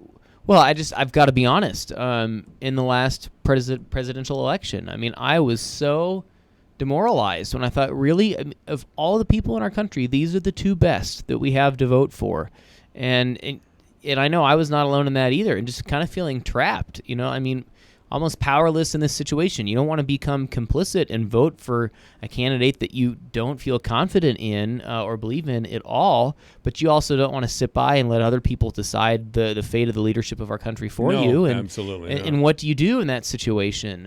Well, I've got to be honest. In the last presidential election, I was so demoralized when I thought, really, of all the people in our country, these are the two best that we have to vote for, and I know I was not alone in that either, and just kind of feeling trapped. Almost powerless in this situation. You don't want to become complicit and vote for a candidate that you don't feel confident in or believe in at all, but you also don't want to sit by and let other people decide the fate of the leadership of our country for you. And, absolutely. And what do you do in that situation?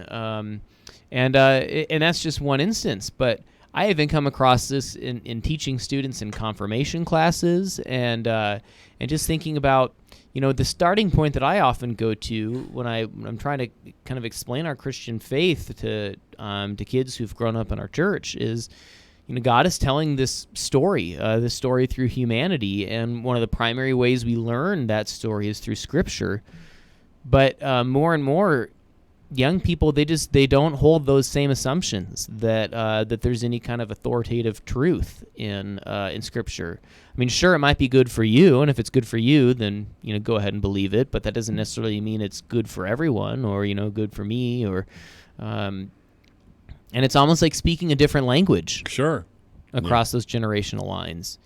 And that's just one instance, but I even come across this in teaching students in confirmation classes, and just thinking about, the starting point that I often go to when I'm trying to kind of explain our Christian faith to kids who've grown up in our church is, God is telling this story through humanity, and one of the primary ways we learn that story is through Scripture. But more and more, young people, they don't hold those same assumptions that there's any kind of authoritative truth in Scripture. Sure, it might be good for you, and if it's good for you, then go ahead and believe it. But that doesn't necessarily mean it's good for everyone, or good for me, or and it's almost like speaking a different language. Sure. Across those generational lines.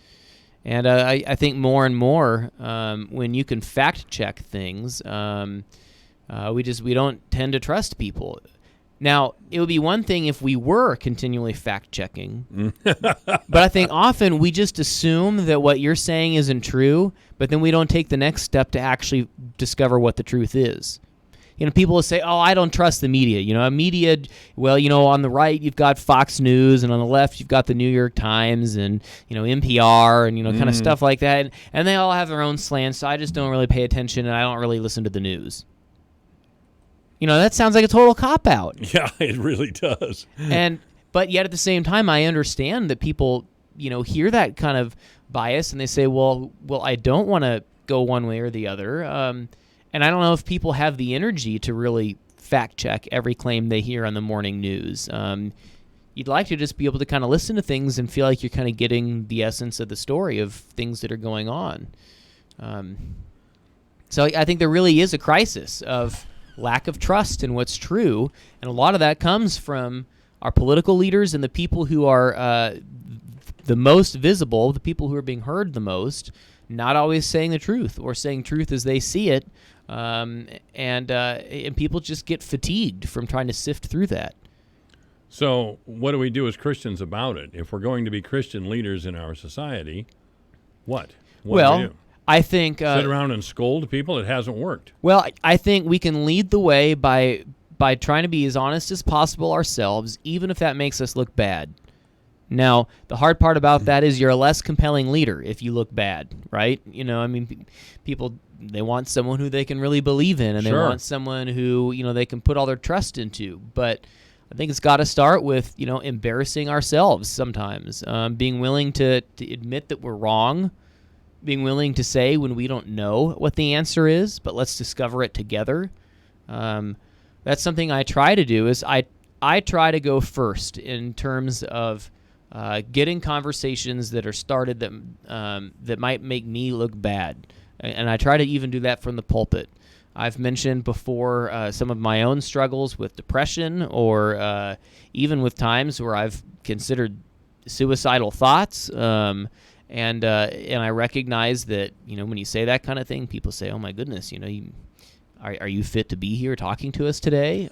And I think more and more, when you can fact check things, we don't tend to trust people. Now, it would be one thing if we were continually fact-checking, but I think often we just assume that what you're saying isn't true, but then we don't take the next step to actually discover what the truth is. People will say, oh, I don't trust the media. Media, well, on the right, you've got Fox News, and on the left, you've got the New York Times and, NPR and, kind of stuff like that. And they all have their own slants, so I just don't really pay attention, and I don't really listen to the news. That sounds like a total cop-out. Yeah, it really does. But yet at the same time, I understand that people, hear that kind of bias, and they say, well, I don't want to go one way or the other. And I don't know if people have the energy to really fact-check every claim they hear on the morning news. You'd like to just be able to kind of listen to things and feel like you're kind of getting the essence of the story of things that are going on. So I think there really is a crisis of lack of trust in what's true, and a lot of that comes from our political leaders and the people who are the most visible, the people who are being heard the most, not always saying the truth or saying truth as they see it, and people just get fatigued from trying to sift through that. So what do we do as Christians about it? If we're going to be Christian leaders in our society, what do we do? I think... sit around and scold people? It hasn't worked. Well, I think we can lead the way by trying to be as honest as possible ourselves, even if that makes us look bad. Now, the hard part about that is you're a less compelling leader if you look bad, right? People, they want someone who they can really believe in, and they want someone who, they can put all their trust into. But I think it's got to start with, embarrassing ourselves sometimes, being willing to admit that we're wrong, being willing to say when we don't know what the answer is, but let's discover it together. That's something I try to do. Is I try to go first in terms of getting conversations that are started that might make me look bad, and I try to even do that from the pulpit. I've mentioned before some of my own struggles with depression, or even with times where I've considered suicidal thoughts. And I recognize that, when you say that kind of thing, people say, "Oh my goodness, are you fit to be here talking to us today?"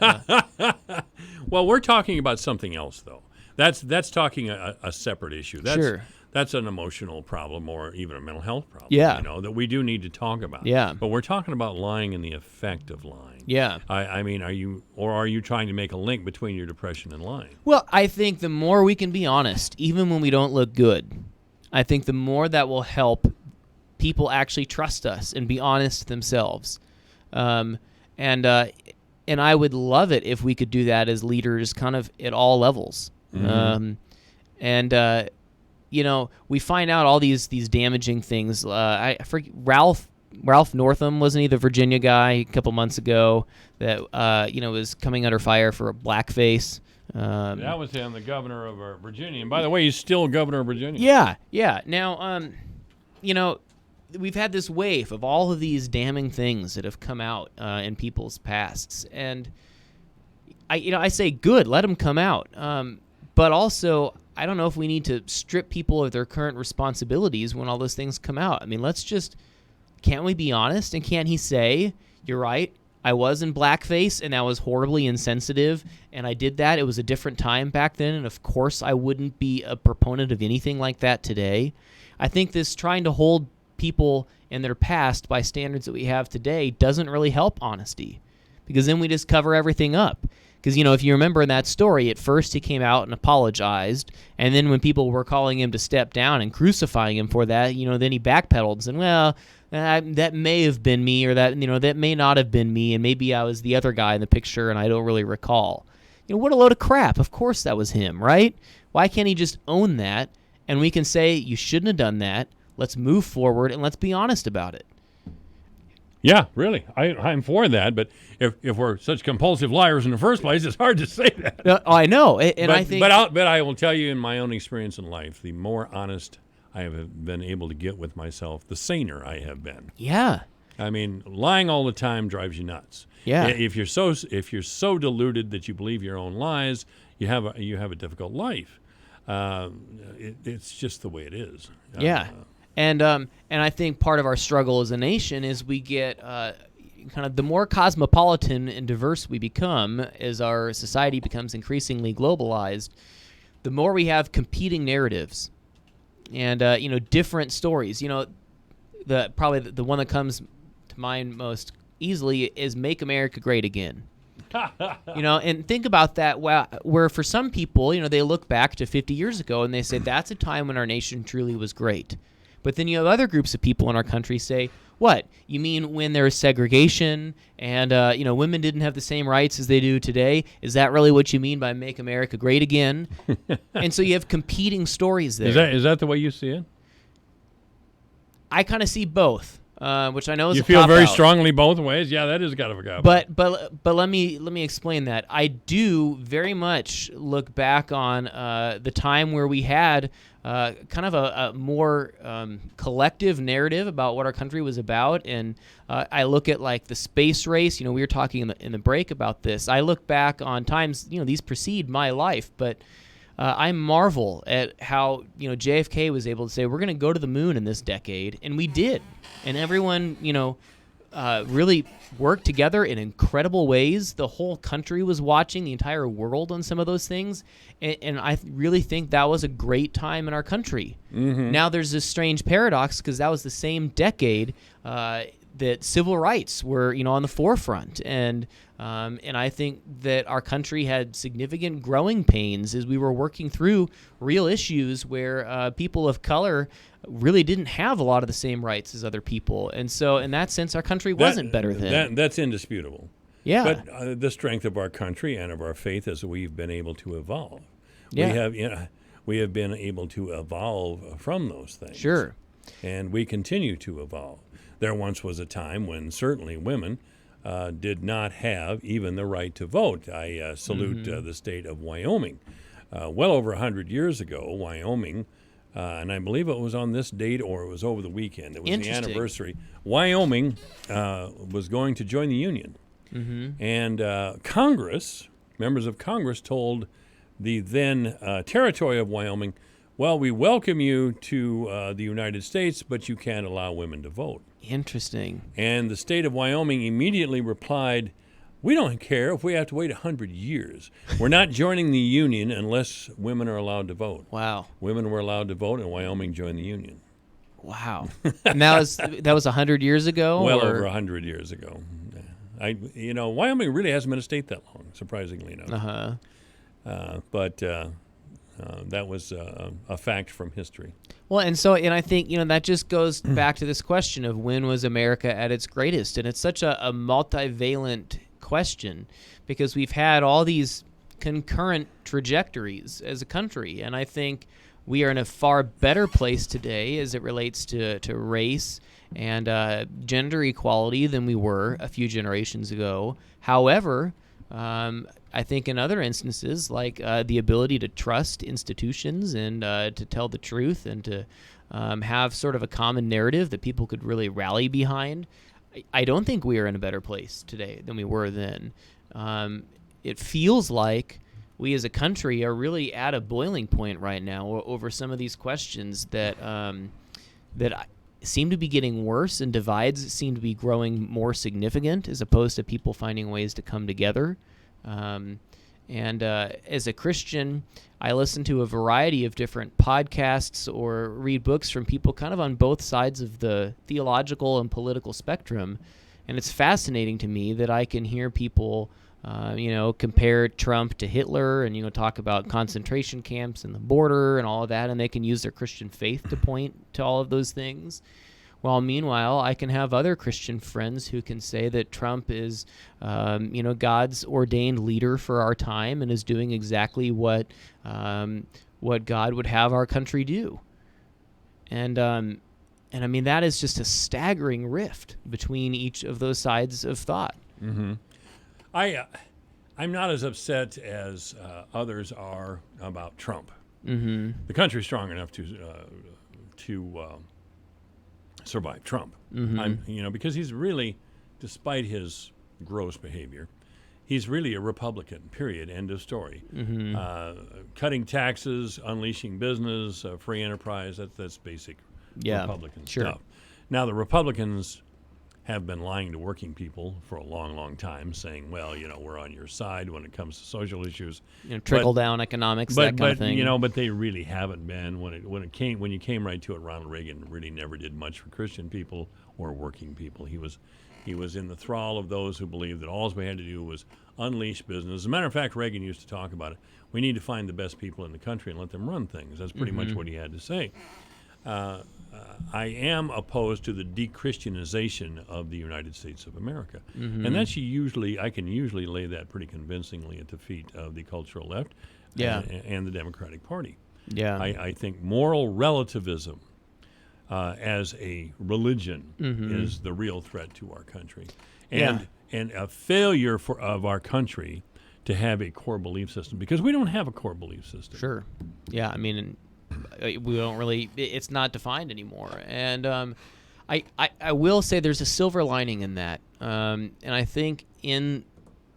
Well, we're talking about something else, though. That's talking a separate issue. Sure. That's an emotional problem or even a mental health problem. Yeah. That we do need to talk about. Yeah. But we're talking about lying and the effect of lying. Yeah. I mean, are you trying to make a link between your depression and lying? Well, I think the more we can be honest, even when we don't look good, I think the more that will help people actually trust us and be honest themselves. And I would love it if we could do that as leaders kind of at all levels. Mm-hmm. We find out all these damaging things. I forget, Ralph Northam, wasn't he the Virginia guy a couple months ago that was coming under fire for a blackface? That was him, the governor of Virginia. And by the way, he's still governor of Virginia. Yeah. Now, we've had this wave of all of these damning things that have come out in people's pasts, and I say good, let them come out. But also, I don't know if we need to strip people of their current responsibilities when all those things come out. I mean, can't we be honest? And can't he say, "You're right, I was in blackface, and that was horribly insensitive, and I did that. It was a different time back then, and of course I wouldn't be a proponent of anything like that today." I think this trying to hold people in their past by standards that we have today doesn't really help honesty, because then we just cover everything up. Because, if you remember in that story, at first he came out and apologized, and then when people were calling him to step down and crucifying him for that, then he backpedaled and said, "Well, that may have been me, or that may not have been me, and maybe I was the other guy in the picture and I don't really recall." What a load of crap. Of course that was him, right? Why can't he just own that, and we can say, "You shouldn't have done that. Let's move forward, and let's be honest about it." Yeah, really. I'm for that, but if we're such compulsive liars in the first place, it's hard to say that. I know, and I think... But I will tell you, in my own experience in life, the more honest I have been able to get with myself, the saner I have been. Yeah. I mean, lying all the time drives you nuts. Yeah. If you're so deluded that you believe your own lies, you have a difficult life. It's just the way it is. Yeah. And I think part of our struggle as a nation is we get kind of the more cosmopolitan and diverse we become as our society becomes increasingly globalized, the more we have competing narratives and different stories. Probably the one that comes to mind most easily is "Make America Great Again." And think about that. Where for some people, they look back to 50 years ago and they say that's a time when our nation truly was great. But then you have other groups of people in our country say, "What? You mean when there was segregation and women didn't have the same rights as they do today? Is that really what you mean by make America great again?" And so you have competing stories there. Is that the way you see it? I kind of see both, which I know is you a feel very cop-out. Strongly both ways. Yeah, that is kind of a cop. But let me explain that. I do very much look back on the time where we had kind of a more collective narrative about what our country was about, and I look at like the space race. We were talking in the break about this. I look back on times. These precede my life, but I marvel at how JFK was able to say we're going to go to the moon in this decade, and we did, and everyone really worked together in incredible ways. The whole country was watching, the entire world on some of those things, and I really think that was a great time in our country. Mm-hmm. Now there's this strange paradox because that was the same decade that civil rights were on the forefront, and I think that our country had significant growing pains as we were working through real issues where people of color really didn't have a lot of the same rights as other people. And so in that sense, our country wasn't better then. That's indisputable. Yeah. But the strength of our country and of our faith is we've been able to evolve. Yeah. We have been able to evolve from those things. Sure. And we continue to evolve. There once was a time when certainly women did not have even the right to vote. I salute the state of Wyoming. Well over 100 years ago, Wyoming, and I believe it was on this date or it was over the weekend. It was the anniversary. Wyoming was going to join the Union. And Congress, members of Congress, told the then territory of Wyoming, well, we welcome you to the United States, but you can't allow women to vote. Interesting. And the state of Wyoming immediately replied, we don't care if we have to wait 100 years. We're not joining the Union unless women are allowed to vote. Wow. Women were allowed to vote, and Wyoming joined the Union. Wow. And that was 100 years ago? Well over 100 years ago. Wyoming really hasn't been a state that long, surprisingly enough. But that was a fact from history. Well, and I think, that just goes back to this question of when was America at its greatest? And it's such a multivalent question because we've had all these concurrent trajectories as a country. And I think we are in a far better place today as it relates to race and gender equality than we were a few generations ago. However, I think in other instances, like the ability to trust institutions and to tell the truth and to have sort of a common narrative that people could really rally behind, I don't think we are in a better place today than we were then. It feels like we as a country are really at a boiling point right now over some of these questions that seem to be getting worse, and divides seem to be growing more significant as opposed to people finding ways to come together. And as a Christian, I listen to a variety of different podcasts or read books from people kind of on both sides of the theological and political spectrum. And it's fascinating to me that I can hear people, compare Trump to Hitler and, talk about concentration camps and the border and all of that, and they can use their Christian faith to point to all of those things. While meanwhile, I can have other Christian friends who can say that Trump is, God's ordained leader for our time and is doing exactly what God would have our country do. And I mean, that is just a staggering rift between each of those sides of thought. Mm-hmm. I'm not as upset as others are about Trump. Mm-hmm. The country's strong enough to survive Trump. Mm-hmm. Because he's really, despite his gross behavior, he's really a Republican, period, end of story. Mm-hmm. Cutting taxes, unleashing business, free enterprise, that's basic Republican stuff. Now, the Republicans have been lying to working people for a long, long time, saying, well, we're on your side when it comes to social issues. Trickle-down economics, that kind of thing. But they really haven't been. When you came right to it, Ronald Reagan really never did much for Christian people or working people. He was in the thrall of those who believed that all we had to do was unleash business. As a matter of fact, Reagan used to talk about it. We need to find the best people in the country and let them run things. That's pretty much what he had to say. I am opposed to the de-Christianization of the United States of America. Mm-hmm. And I can usually lay that pretty convincingly at the feet of the cultural left and the Democratic Party. Yeah. I think moral relativism as a religion is the real threat to our country. And a failure of our country to have a core belief system, because we don't have a core belief system. Sure. Yeah, I mean, we don't really, it's not defined anymore. And I will say there's a silver lining in that. And I think in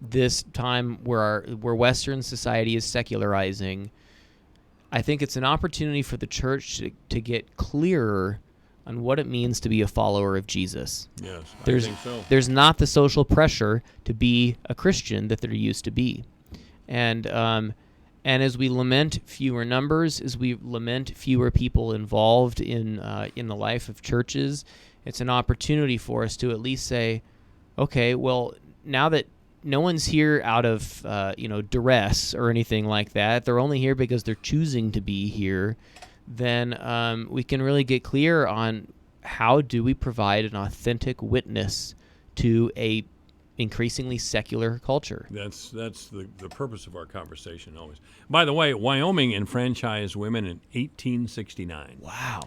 this time where Western society is secularizing, I think it's an opportunity for the church to get clearer on what it means to be a follower of Jesus. Yes, I think so. There's not the social pressure to be a Christian that there used to be. And as we lament fewer numbers, as we lament fewer people involved in the life of churches, it's an opportunity for us to at least say, okay, well, now that no one's here out of duress or anything like that, they're only here because they're choosing to be here, then we can really get clear on how do we provide an authentic witness to a increasingly secular culture. That's the purpose of our conversation always. By the way, Wyoming enfranchised women in 1869. Wow.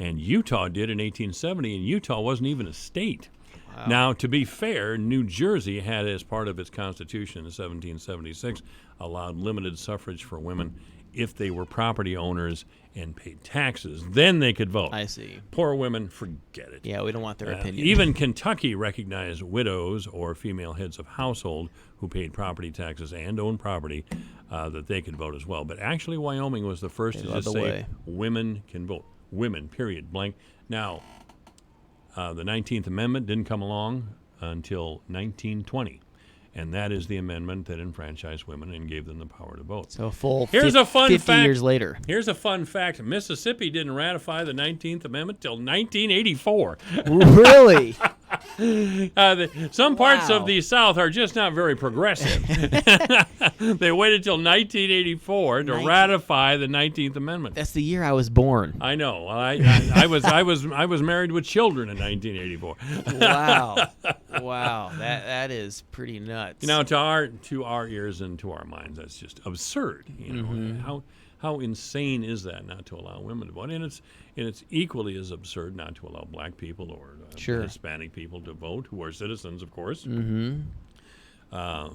And Utah did in 1870, and Utah wasn't even a state. Wow. Now, to be fair, New Jersey had, as part of its constitution in 1776, allowed limited suffrage for women if they were property owners and paid taxes. Then they could vote. I see. Poor women, forget it. Yeah, we don't want their opinion. Even Kentucky recognized widows or female heads of household who paid property taxes and owned property that they could vote as well. But actually, Wyoming was the first to just say women can vote. Women, period, blank. Now, the 19th Amendment didn't come along until 1920. And that is the amendment that enfranchised women and gave them the power to vote. So a full Here's a fun 50 fact. years later. Here's a fun fact. Mississippi didn't ratify the 19th Amendment till 1984. Really? Some parts of the South are just not very progressive. They waited till 1984 to ratify the 19th Amendment. That's the year I was born. I know. I was married with children in 1984. Wow. That is pretty nuts. You know, to our ears and to our minds, that's just absurd. You know, how insane is that not to allow women to vote? And it's equally as absurd not to allow black people or Hispanic people to vote, who are citizens, of course. Well,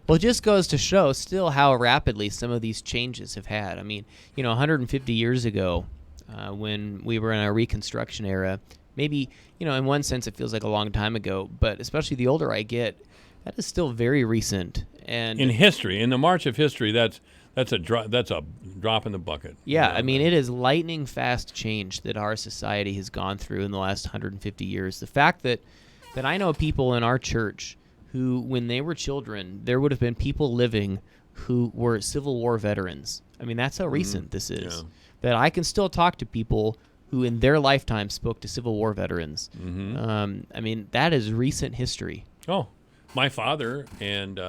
it just goes to show still how rapidly some of these changes have had. I mean, 150 years ago, when we were in our Reconstruction era, maybe, in one sense it feels like a long time ago, but especially the older I get, that is still very recent. And in history, in the march of history, that's a drop in the bucket. Yeah, I mean, it is lightning fast change that our society has gone through in the last 150 years. The fact that I know people in our church who, when they were children, there would have been people living who were Civil War veterans. I mean, that's how recent this is. Yeah. That I can still talk to people who in their lifetime spoke to Civil War veterans. I mean, that is recent history. Oh, my father and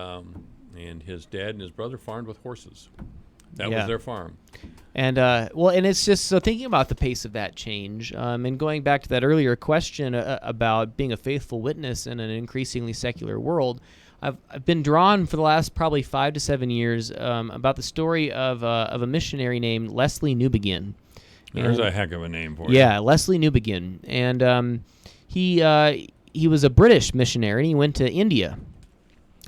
his dad and his brother farmed with horses. That was their farm. And and it's just so thinking about the pace of that change, and going back to that earlier question about being a faithful witness in an increasingly secular world, I've been drawn for the last probably 5 to 7 years about the story of a missionary named Leslie Newbegin. There's a heck of a name for it. Yeah, Leslie Newbegin, and he was a British missionary, and he went to India.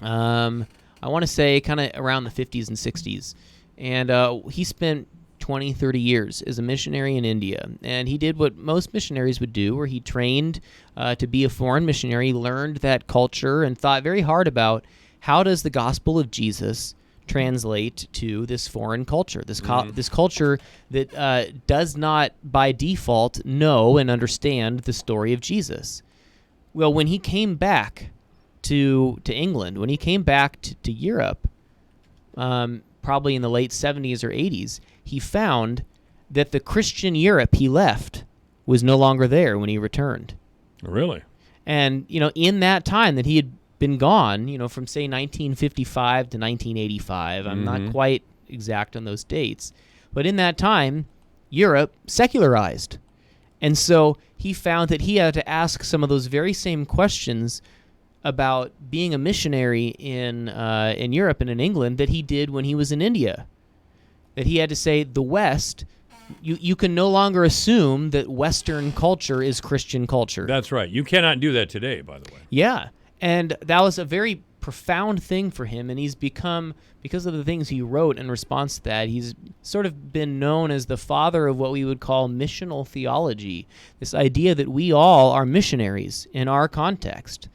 I want to say kind of around the 50s and 60s. And he spent 20, 30 years as a missionary in India. And he did what most missionaries would do, where he trained to be a foreign missionary, learned that culture, and thought very hard about how does the gospel of Jesus translate to this foreign culture, this culture that does not by default know and understand the story of Jesus. Well, when he came back to England, when he came back to Europe, probably in the late 70s or 80s, he found that the Christian Europe he left was no longer there when he returned. Really? And, in that time that he had been gone, from, say, 1955 to 1985, I'm not quite exact on those dates, but in that time, Europe secularized. And so he found that he had to ask some of those very same questions about being a missionary in Europe and in England that he did when he was in India. That he had to say, the West, you can no longer assume that Western culture is Christian culture. That's right. You cannot do that today, by the way. Yeah, and that was a very profound thing for him, and he's become, because of the things he wrote in response to that, he's sort of been known as the father of what we would call missional theology, this idea that we all are missionaries in our context.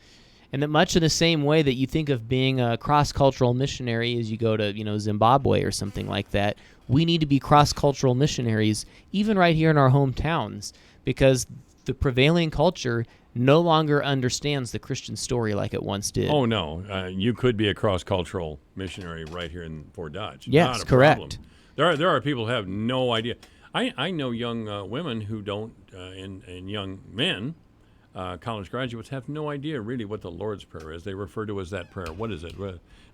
And that much in the same way that you think of being a cross-cultural missionary as you go to, Zimbabwe or something like that, we need to be cross-cultural missionaries even right here in our hometowns, because the prevailing culture no longer understands the Christian story like it once did. Oh, no. You could be a cross-cultural missionary right here in Fort Dodge. Yes, Not a correct. Problem. There are people who have no idea. I know young women who don't, and young men, college graduates, have no idea really what the Lord's Prayer is. They refer to it as that prayer. What is it?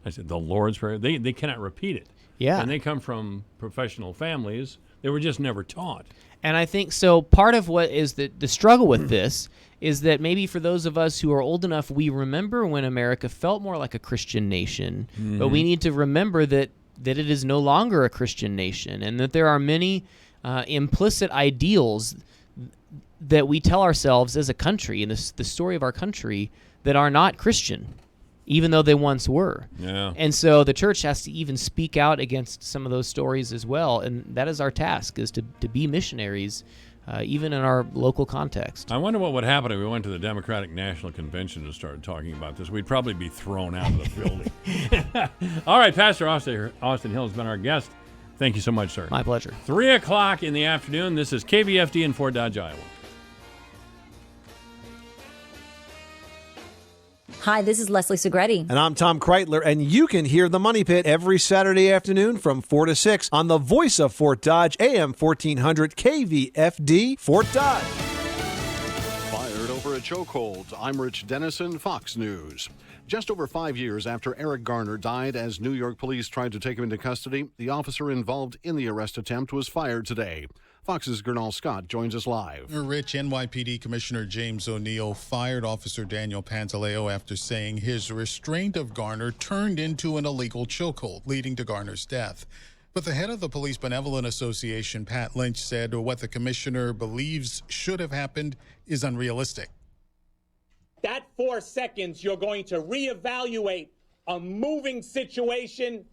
I said, the Lord's Prayer. They cannot repeat it. Yeah. And they come from professional families. They were just never taught. And I think so part of what is the struggle with this is that maybe for those of us who are old enough, we remember when America felt more like a Christian nation, but we need to remember that it is no longer a Christian nation, and that there are many implicit ideals that we tell ourselves as a country, and the story of our country, that are not Christian, even though they once were. Yeah. And so the church has to even speak out against some of those stories as well, and that is our task, is to be missionaries, even in our local context. I wonder what would happen if we went to the Democratic National Convention and started talking about this. We'd probably be thrown out of the building. All right, Pastor Austin Hill has been our guest. Thank you so much, sir. My pleasure. 3 o'clock in the afternoon. This is KVFD in Fort Dodge, Iowa. Hi, this is Leslie Segretti. And I'm Tom Kreitler, and you can hear The Money Pit every Saturday afternoon from 4 to 6 on the voice of Fort Dodge, AM 1400 KVFD, Fort Dodge. Fired over a chokehold. I'm Rich Dennison, Fox News. Just over 5 years after Eric Garner died as New York police tried to take him into custody, the officer involved in the arrest attempt was fired today. Fox's Gernal Scott joins us live. Rich, NYPD Commissioner James O'Neill fired Officer Daniel Pantaleo after saying his restraint of Garner turned into an illegal chokehold, leading to Garner's death. But the head of the Police Benevolent Association, Pat Lynch, said what the commissioner believes should have happened is unrealistic. That 4 seconds you're going to reevaluate a moving situation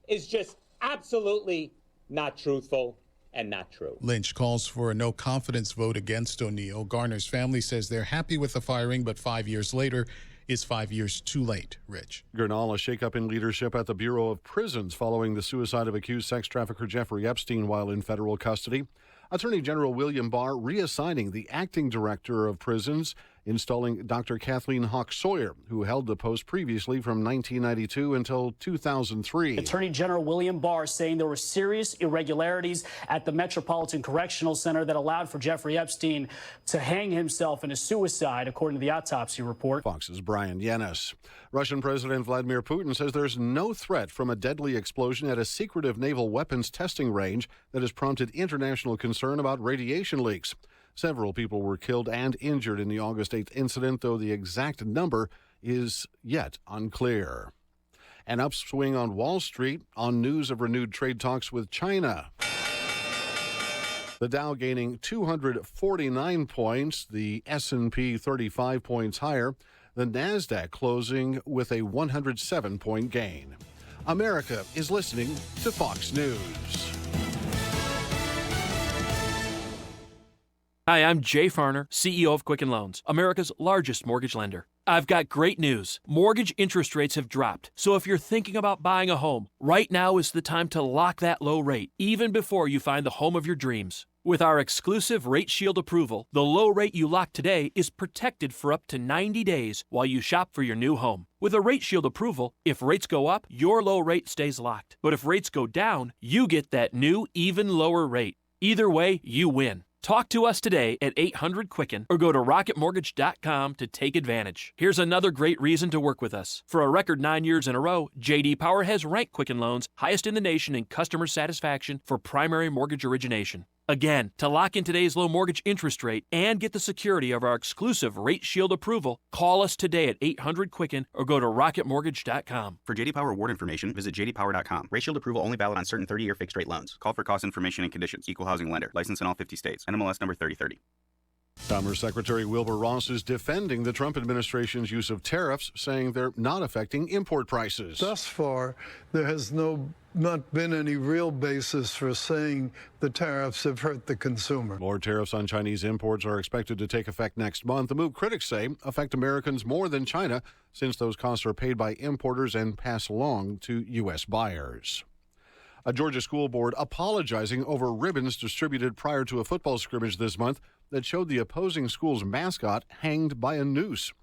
is just absolutely not truthful and not true. Lynch calls for a no-confidence vote against O'Neill. Garner's family says they're happy with the firing, but 5 years later is 5 years too late. Rich. Gernal, a shakeup in leadership at the Bureau of Prisons following the suicide of accused sex trafficker Jeffrey Epstein while in federal custody. Attorney General William Barr reassigning the acting director of prisons, installing Dr. Kathleen Hawk Sawyer, who held the post previously from 1992 until 2003. Attorney General William Barr saying there were serious irregularities at the Metropolitan Correctional Center that allowed for Jeffrey Epstein to hang himself in a suicide, according to the autopsy report. Fox's Brian Yanis. Russian President Vladimir Putin says there's no threat from a deadly explosion at a secretive naval weapons testing range that has prompted international concern about radiation leaks. Several people were killed and injured in the August 8th incident, though the exact number is yet unclear. An upswing on Wall Street on news of renewed trade talks with China. The Dow gaining 249 points, the S&P 35 points higher, the NASDAQ closing with a 107-point gain. America is listening to Fox News. Hi, I'm Jay Farner, CEO of Quicken Loans, America's largest mortgage lender. I've got great news. Mortgage interest rates have dropped. So if you're thinking about buying a home, right now is the time to lock that low rate, even before you find the home of your dreams. With our exclusive Rate Shield approval, the low rate you lock today is protected for up to 90 days while you shop for your new home. With a Rate Shield approval, if rates go up, your low rate stays locked. But if rates go down, you get that new, even lower rate. Either way, you win. Talk to us today at 800-QUICKEN or go to rocketmortgage.com to take advantage. Here's another great reason to work with us. For a record 9 years in a row, J.D. Power has ranked Quicken Loans highest in the nation in customer satisfaction for primary mortgage origination. Again, to lock in today's low mortgage interest rate and get the security of our exclusive Rate Shield approval, call us today at 800-QUICKEN or go to rocketmortgage.com. For J.D. Power award information, visit jdpower.com. Rate Shield approval only valid on certain 30-year fixed-rate loans. Call for cost information and conditions. Equal housing lender. License in all 50 states. NMLS number 3030. Commerce Secretary Wilbur Ross is defending the Trump administration's use of tariffs, saying they're not affecting import prices. Thus far, there has not been any real basis for saying the tariffs have hurt the consumer. More tariffs on Chinese imports are expected to take effect next month. The move, critics say, affect Americans more than China, since those costs are paid by importers and pass along to U.S. buyers. A Georgia school board apologizing over ribbons distributed prior to a football scrimmage this month that showed the opposing school's mascot hanged by a noose.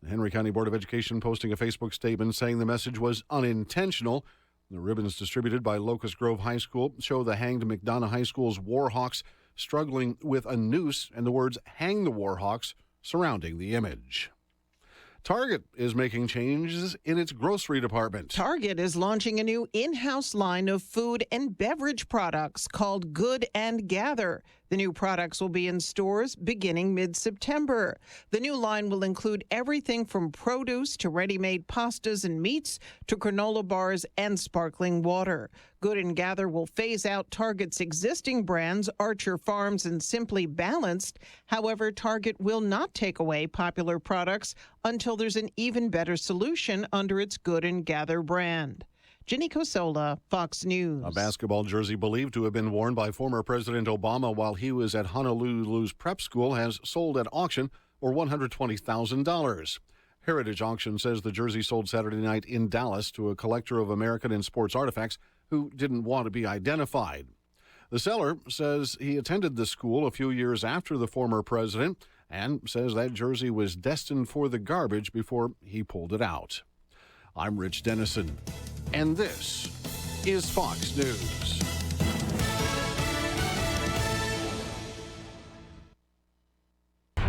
The Henry County Board of Education posting a Facebook statement saying the message was unintentional. The ribbons distributed by Locust Grove High School show the hanged McDonough High School's Warhawks struggling with a noose and the words "Hang the Warhawks" surrounding the image. Target is making changes in its grocery department. Target is launching a new in-house line of food and beverage products called Good and Gather. The new products will be in stores beginning mid-September. The new line will include everything from produce to ready-made pastas and meats to granola bars and sparkling water. Good and Gather will phase out Target's existing brands, Archer Farms and Simply Balanced. However, Target will not take away popular products until there's an even better solution under its Good and Gather brand. Ginny Cosola, Fox News. A basketball jersey believed to have been worn by former President Obama while he was at Honolulu's prep school has sold at auction for $120,000. Heritage Auction says the jersey sold Saturday night in Dallas to a collector of American and sports artifacts who didn't want to be identified. The seller says he attended the school a few years after the former president and says that jersey was destined for the garbage before he pulled it out. I'm Rich Dennison, and this is Fox News.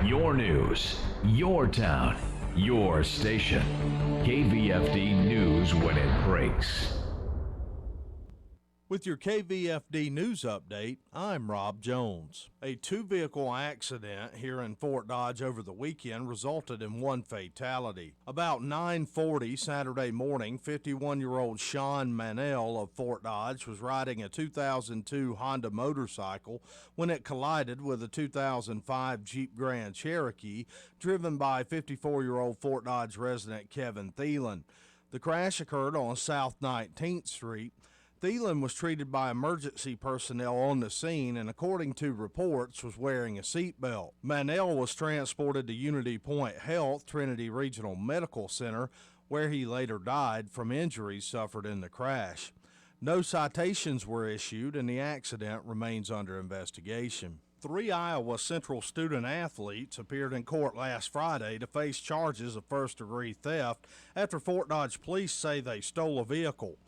Your news, your town, your station. KVFD News when it breaks. With your KVFD News Update, I'm Rob Jones. A two-vehicle accident here in Fort Dodge over the weekend resulted in one fatality. About 9:40 Saturday morning, 51-year-old Sean Manel of Fort Dodge was riding a 2002 Honda motorcycle when it collided with a 2005 Jeep Grand Cherokee driven by 54-year-old Fort Dodge resident Kevin Thielen. The crash occurred on South 19th Street. Thielen was treated by emergency personnel on the scene and, according to reports, was wearing a seatbelt. Manel was transported to Unity Point Health, Trinity Regional Medical Center, where he later died from injuries suffered in the crash. No citations were issued, and the accident remains under investigation. 3 Iowa Central student athletes appeared in court last Friday to face charges of first-degree theft after Fort Dodge police say they stole a vehicle.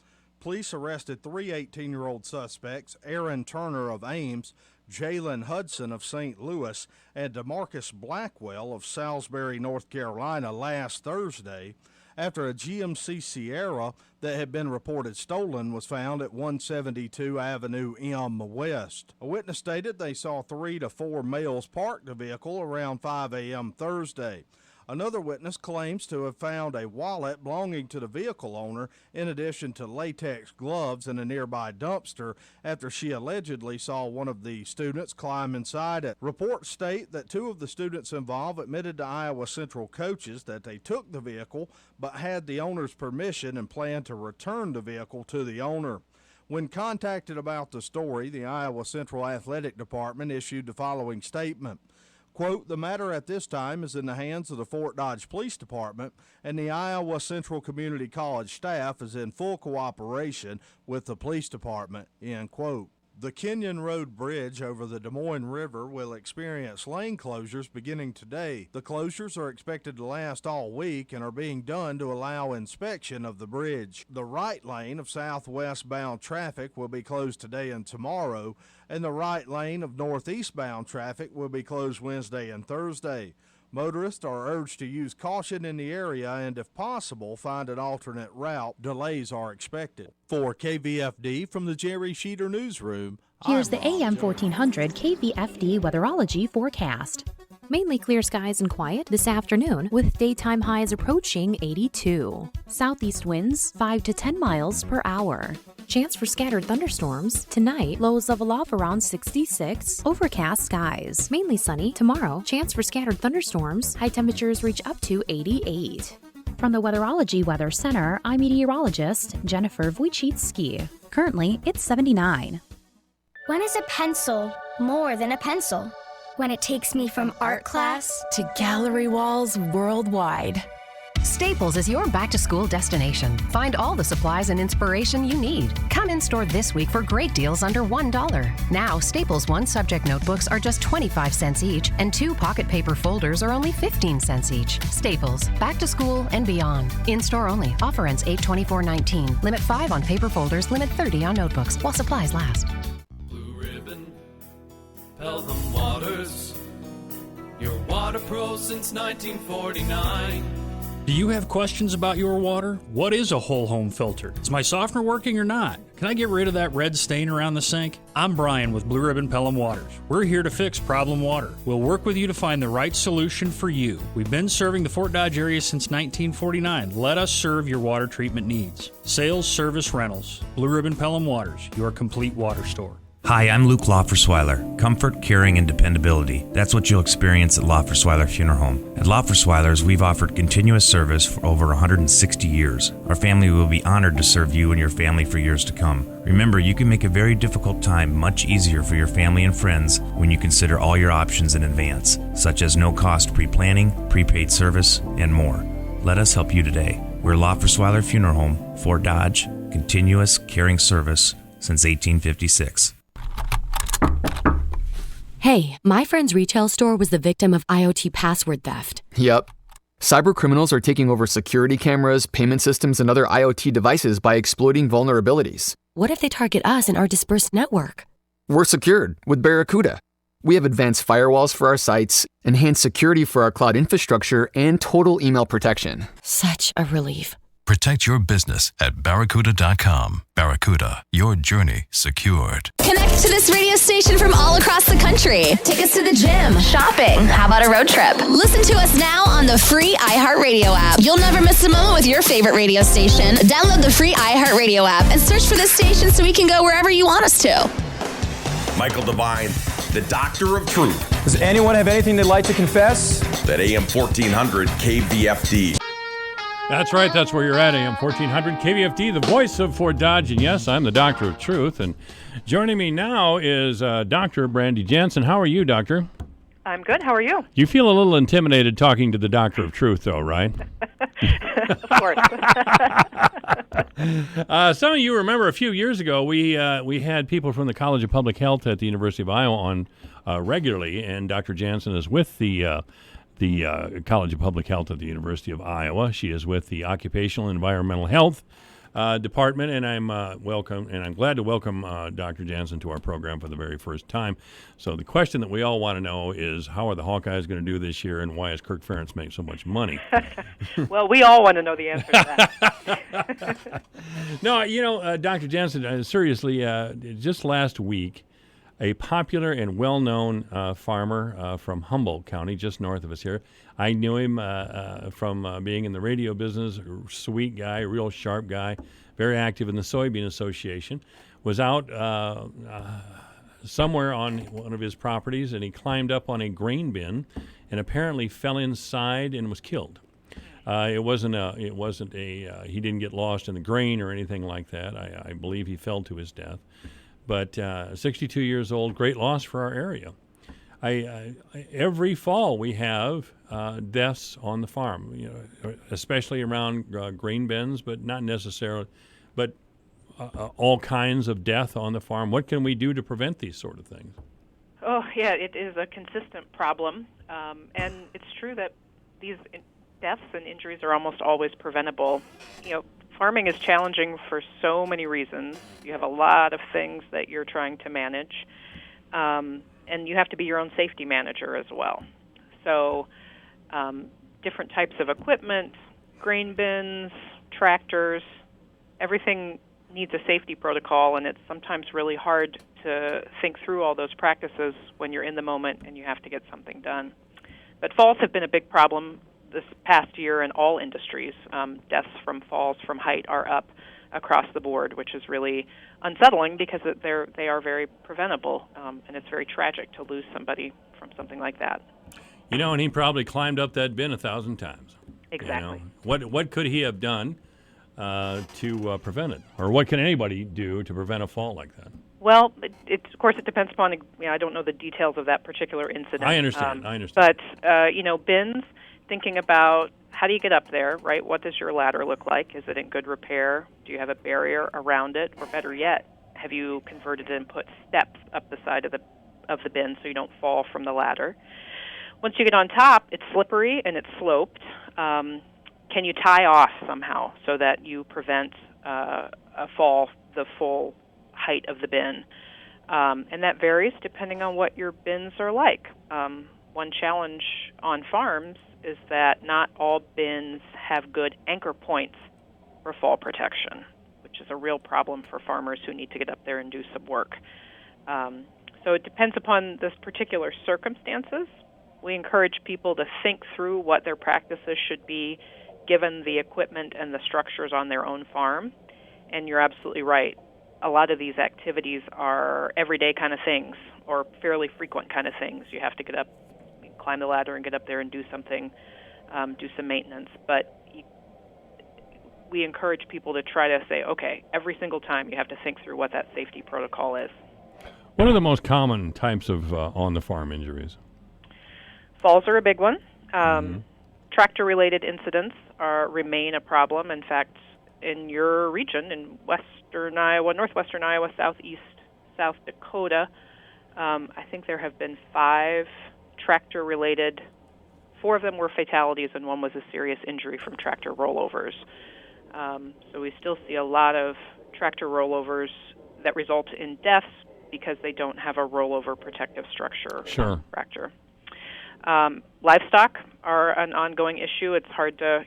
Police arrested 3 18-year-old suspects, Aaron Turner of Ames, Jalen Hudson of St. Louis, and DeMarcus Blackwell of Salisbury, North Carolina, last Thursday after a GMC Sierra that had been reported stolen was found at 172 Avenue M West. A witness stated they saw 3 to 4 males park the vehicle around 5 a.m. Thursday. Another witness claims to have found a wallet belonging to the vehicle owner in addition to latex gloves in a nearby dumpster after she allegedly saw one of the students climb inside it. Reports state that 2 of the students involved admitted to Iowa Central coaches that they took the vehicle but had the owner's permission and planned to return the vehicle to the owner. When contacted about the story, the Iowa Central Athletic Department issued the following statement. Quote, the matter at this time is in the hands of the Fort Dodge Police Department, and the Iowa Central Community College staff is in full cooperation with the police department, end quote. The Kenyon Road Bridge over the Des Moines River will experience lane closures beginning today. The closures are expected to last all week and are being done to allow inspection of the bridge. The right lane of southwest-bound traffic will be closed today and tomorrow, and the right lane of northeastbound traffic will be closed Wednesday and Thursday. Motorists are urged to use caution in the area and, if possible, find an alternate route. Delays are expected. For KVFD from the Jerry Sheeter Newsroom, Here's the AM 1400 KVFD weatherology forecast. Mainly clear skies and quiet this afternoon with daytime highs approaching 82. Southeast winds 5 to 10 miles per hour. Chance for scattered thunderstorms tonight, lows level off around 66. Overcast skies, mainly sunny tomorrow. Chance for scattered thunderstorms, high temperatures reach up to 88. From the Weatherology Weather Center, I'm meteorologist Jennifer Wojcicki. Currently, it's 79. When is a pencil more than a pencil? When it takes me from art class to gallery walls worldwide. Staples is your back-to-school destination. Find all the supplies and inspiration you need. Come in store this week for great deals under $1. Now, Staples 1-subject notebooks are just 25 cents each, and 2 pocket paper folders are only 15 cents each. Staples, back to school and beyond. In-store only. Offer ends 8/24/19. Limit 5 on paper folders, limit 30 on notebooks, while supplies last. Blue Ribbon, Pelham Waters, your water pro since 1949. Do you have questions about your water? What is a whole home filter? Is my softener working or not? Can I get rid of that red stain around the sink? I'm Brian with Blue Ribbon Pelham Waters. We're here to fix problem water. We'll work with you to find the right solution for you. We've been serving the Fort Dodge area since 1949. Let us serve your water treatment needs. Sales, service, rentals. Blue Ribbon Pelham Waters, your complete water store. Hi, I'm Luke Loffersweiler. Comfort, caring, and dependability. That's what you'll experience at Loffersweiler Funeral Home. At Loffersweiler's, we've offered continuous service for over 160 years. Our family will be honored to serve you and your family for years to come. Remember, you can make a very difficult time much easier for your family and friends when you consider all your options in advance, such as no-cost pre-planning, prepaid service, and more. Let us help you today. We're Loffersweiler Funeral Home, Fort Dodge, continuous caring service since 1856. Hey, my friend's retail store was the victim of IoT password theft. Yep. Cyber criminals are taking over security cameras, payment systems, and other IoT devices by exploiting vulnerabilities. What if they target us and our dispersed network? We're secured with Barracuda. We have advanced firewalls for our sites, enhanced security for our cloud infrastructure, and total email protection. Such a relief. Protect your business at Barracuda.com. Barracuda, your journey secured. Connect to this radio station from all across the country. Take us to the gym, shopping. How about a road trip? Listen to us now on the free iHeartRadio app. You'll never miss a moment with your favorite radio station. Download the free iHeartRadio app and search for this station so we can go wherever you want us to. Michael Devine, the Doctor of Truth. Does anyone have anything they'd like to confess? At AM 1400 KVFD. That's right. That's where you're at, AM 1400 KVFD, the voice of Fort Dodge. And yes, I'm the Doctor of Truth. And joining me now is Dr. Brandy Jansen. How are you, Doctor? I'm good. How are you? You feel a little intimidated talking to the Doctor of Truth, though, right? Of course. Some of you remember a few years ago, we had people from the College of Public Health at the University of Iowa on regularly, and Dr. Jansen is with the College of Public Health at the University of Iowa. She is with the Occupational and Environmental Health Department, and I'm glad to welcome Dr. Jansen to our program for the very first time. So the question that we all want to know is, how are the Hawkeyes going to do this year, and why is Kirk Ferentz make so much money? Well, we all want to know the answer to that. No, Dr. Jansen, seriously, just last week, a popular and well-known farmer from Humboldt County, just north of us here. I knew him from being in the radio business. Sweet guy, real sharp guy, very active in the Soybean Association. Was out somewhere on one of his properties, and he climbed up on a grain bin, and apparently fell inside and was killed. He didn't get lost in the grain or anything like that. I believe he fell to his death. But 62 years old, great loss for our area. Every fall we have deaths on the farm, especially around grain bins, but not necessarily, but all kinds of death on the farm. What can we do to prevent these sort of things? Oh, yeah, it is a consistent problem. And it's true that these deaths and injuries are almost always preventable. Farming is challenging for so many reasons. You have a lot of things that you're trying to manage, and you have to be your own safety manager as well. So different types of equipment, grain bins, tractors, everything needs a safety protocol, and it's sometimes really hard to think through all those practices when you're in the moment and you have to get something done. But falls have been a big problem this past year in all industries. Deaths from falls from height are up across the board, which is really unsettling because they are very preventable, and it's very tragic to lose somebody from something like that. And he probably climbed up that bin 1,000 times. Exactly. What could he have done to prevent it, or what can anybody do to prevent a fall like that? Well, of course, it depends upon. I don't know the details of that particular incident. I understand. But bins. Thinking about how do you get up there, right? What does your ladder look like? Is it in good repair? Do you have a barrier around it? Or better yet, have you converted and put steps up the side of the bin so you don't fall from the ladder? Once you get on top, it's slippery and it's sloped. Can you tie off somehow so that you prevent a fall the full height of the bin? And that varies depending on what your bins are like. One challenge on farms is that not all bins have good anchor points for fall protection, which which is a real problem for farmers who need to get up there and do some work. So it depends upon the particular circumstances. We encourage people to think through what their practices should be given the equipment and the structures on their own farm. And you're absolutely right. A lot of these activities are everyday kind of things or fairly frequent kind of things. You have to get up, climb the ladder and get up there and do something, do some maintenance. But we encourage people to try to say, okay, every single time you have to think through what that safety protocol is. What are the most common types of on-the-farm injuries? Falls are a big one. Tractor-related incidents remain a problem. In fact, in your region, in western Iowa, northwestern Iowa, southeast South Dakota, I think there have been 5 tractor-related. 4 of them were fatalities, and 1 was a serious injury from tractor rollovers. So we still see a lot of tractor rollovers that result in deaths because they don't have a rollover protective structure. Sure. Tractor. Livestock are an ongoing issue. It's hard to,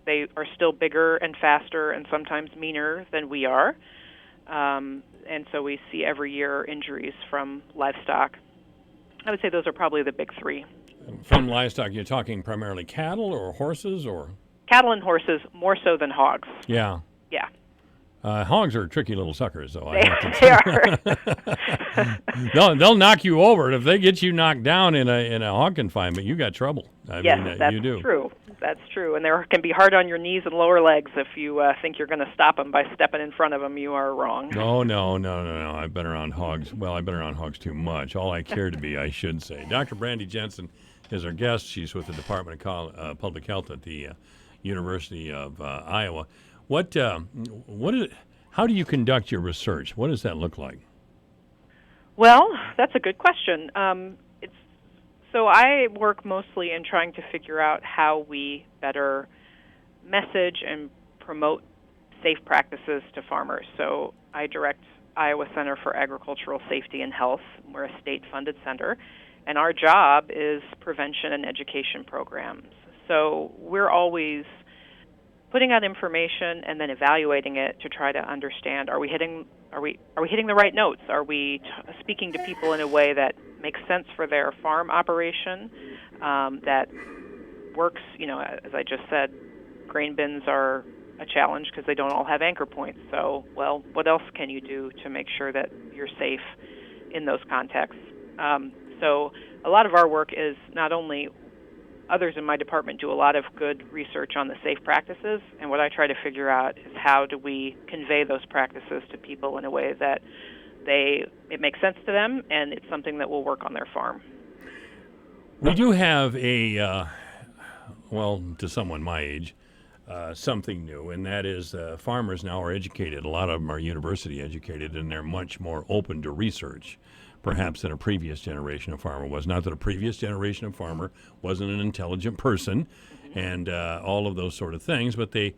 they are still bigger and faster and sometimes meaner than we are. And so we see every year injuries from livestock. I would say those are probably the big 3. From livestock, you're talking primarily cattle or horses or? Cattle and horses more so than hogs. Yeah. Yeah. Hogs are tricky little suckers, though. They are. They'll knock you over. If they get you knocked down in a hog confinement, you got trouble. That's you do. True. That's true. And they can be hard on your knees and lower legs if you think you're going to stop them by stepping in front of them. You are wrong. No. I've been around hogs. Well, I've been around hogs too much. All I care to be, I should say. Dr. Brandy Jensen is our guest. She's with the Department of Public Health at the University of Iowa. What is it? How do you conduct your research? What does that look like? Well, that's a good question. So I work mostly in trying to figure out how we better message and promote safe practices to farmers. So I direct Iowa Center for Agricultural Safety and Health. We're a state-funded center, and our job is prevention and education programs. So we're always putting out information and then evaluating it to try to understand, are we hitting the right notes? Are we speaking to people in a way that makes sense for their farm operation, that works? As I just said, grain bins are a challenge because they don't all have anchor points. So, what else can you do to make sure that you're safe in those contexts? So a lot of our work is not only others in my department do a lot of good research on the safe practices, and what I try to figure out is how do we convey those practices to people in a way that it makes sense to them and it's something that will work on their farm. We do have to someone my age, something new, and that is farmers now are educated. A lot of them are university educated, and they're much more open to research, perhaps, than a previous generation of farmer was. Not that a previous generation of farmer wasn't an intelligent person and all of those sort of things, but they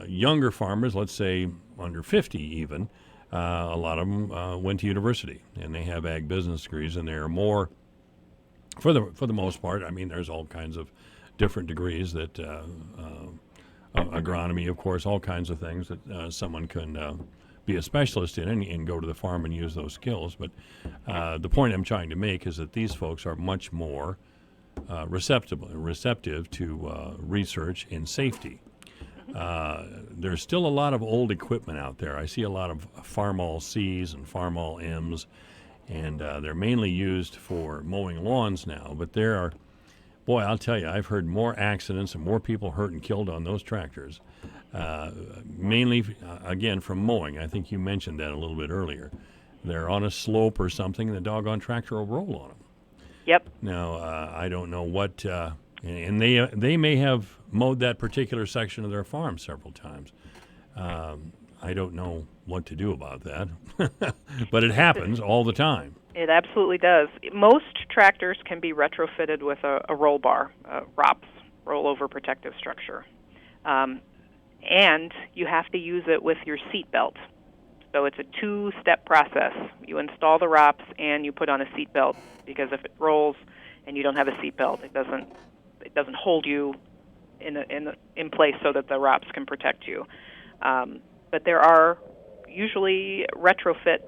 younger farmers, let's say under 50 even, a lot of them went to university, and they have ag business degrees, and they're more, for the most part, I mean, there's all kinds of different degrees that agronomy, of course, all kinds of things that someone can be a specialist in and go to the farm and use those skills. But the point I'm trying to make is that these folks are much more receptive to research and safety. There's still a lot of old equipment out there. I see a lot of Farmall C's and Farmall M's, and they're mainly used for mowing lawns now. But there are, boy, I'll tell you, I've heard more accidents and more people hurt and killed on those tractors. Mainly, again, from mowing. I think you mentioned that a little bit earlier. They're on a slope or something, and the doggone tractor will roll on them. Yep. Now, I don't know what, and they may have mowed that particular section of their farm several times. I don't know what to do about that, but it happens all the time. It absolutely does. Most tractors can be retrofitted with a roll bar, ROPS, rollover protective structure. And you have to use it with your seat belt. So it's a 2-step process. You install the ROPS and you put on a seat belt, because if it rolls and you don't have a seat belt, it doesn't hold you in place so that the ROPS can protect you. but there are usually retrofit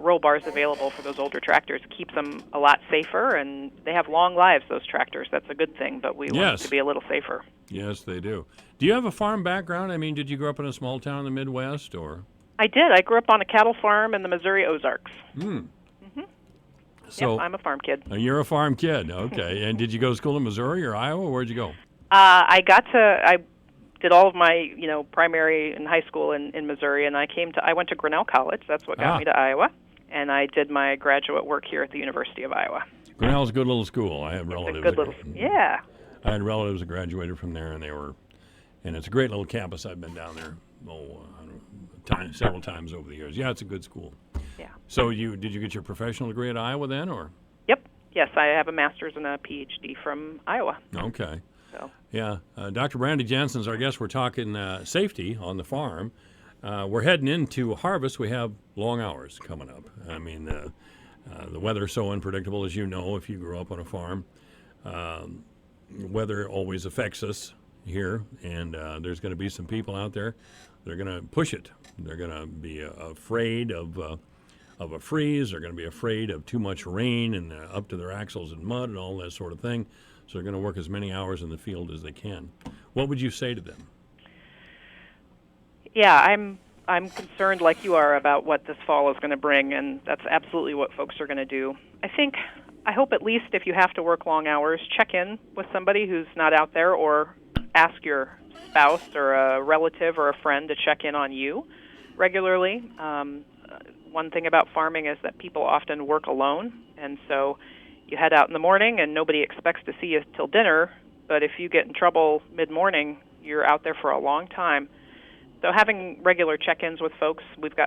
roll bars available for those older tractors. Keeps them a lot safer, and they have long lives, those tractors. That's a good thing, but we want them to be a little safer. Yes, they do. Do you have a farm background? I mean, did you grow up in a small town in the Midwest, or? I did. I grew up on a cattle farm in the Missouri Ozarks. So yep, I'm a farm kid. You're a farm kid, okay. And did you go to school in Missouri or Iowa? Where'd you go? I did all of my, primary and high school in Missouri, and I went to Grinnell College. That's what got me to Iowa, and I did my graduate work here at the University of Iowa. Grinnell's a good little school. I have relatives. Yeah. I had relatives that graduated from there, and it's a great little campus. I've been down there several times over the years. Yeah, it's a good school. Yeah. So did you get your professional degree at Iowa then, or? Yep. Yes, I have a master's and a PhD from Iowa. Okay. So. Yeah. Dr. Brandy Jensen's our guest. We're talking safety on the farm. We're heading into harvest. We have long hours coming up. I mean, the weather's so unpredictable, as you know, if you grew up on a farm. Weather always affects us here, and there's going to be some people out there. They're going to push it. They're going to be afraid of a freeze. They're going to be afraid of too much rain and up to their axles in mud and all that sort of thing. So they're going to work as many hours in the field as they can. What would you say to them? Yeah, I'm concerned like you are about what this fall is going to bring, and that's absolutely what folks are going to do. I hope at least if you have to work long hours, check in with somebody who's not out there, or ask your spouse or a relative or a friend to check in on you regularly. One thing about farming is that people often work alone, and so you head out in the morning and nobody expects to see you till dinner, but if you get in trouble mid-morning, you're out there for a long time. So having regular check-ins with folks,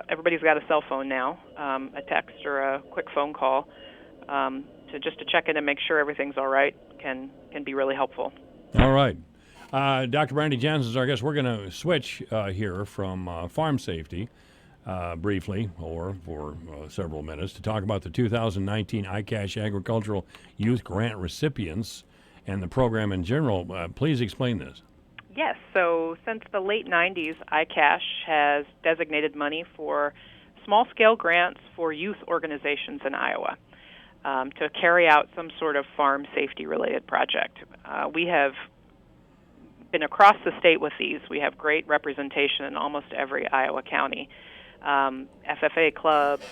everybody's got a cell phone now, a text or a quick phone call, to check in and make sure everything's all right can be really helpful. All right. Dr. Brandy Jensen is our guest. We're going to switch here from farm safety briefly, or for several minutes, to talk about the 2019 ICASH Agricultural Youth Grant recipients and the program in general. Please explain this. Yes. So since the late 90s, ICASH has designated money for small-scale grants for youth organizations in Iowa to carry out some sort of farm safety-related project. We have been across the state with these. We have great representation in almost every Iowa county. FFA clubs,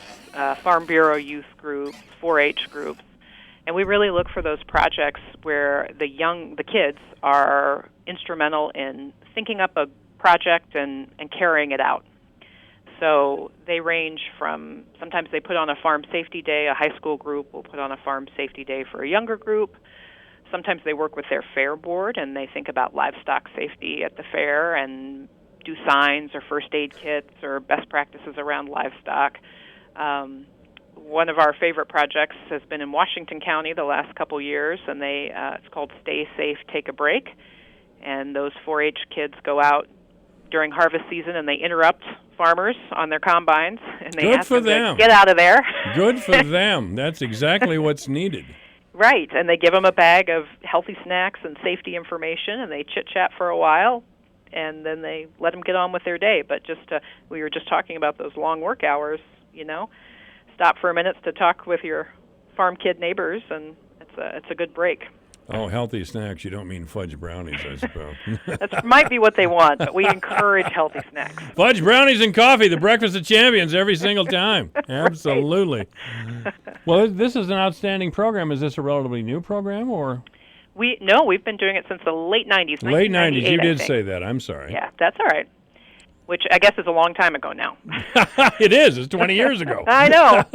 Farm Bureau youth groups, 4-H groups, and we really look for those projects where the kids are instrumental in thinking up a project and carrying it out. So they range from, sometimes they put on a farm safety day, a high school group will put on a farm safety day for a younger group. Sometimes they work with their fair board and they think about livestock safety at the fair and do signs or first aid kits or best practices around livestock. One of our favorite projects has been in Washington County the last couple years, and it's called Stay Safe, Take a Break. And those 4-H kids go out during harvest season and they interrupt farmers on their combines, and they ask them to get out of there. Good for them. That's exactly what's needed. Right, and they give them a bag of healthy snacks and safety information, and they chit-chat for a while, and then they let them get on with their day. But we were just talking about those long work hours, stop for a minute to talk with your farm kid neighbors, and it's a good break. Oh, healthy snacks. You don't mean fudge brownies, I suppose. That might be what they want, but we encourage healthy snacks. Fudge brownies and coffee, the breakfast of champions every single time. Absolutely. Well, this is an outstanding program. Is this a relatively new program, or? No, we've been doing it since the late 90s. Late 90s. You did say that. I'm sorry. Yeah, that's all right. Which I guess is a long time ago now. It is. It's 20 years ago. I know.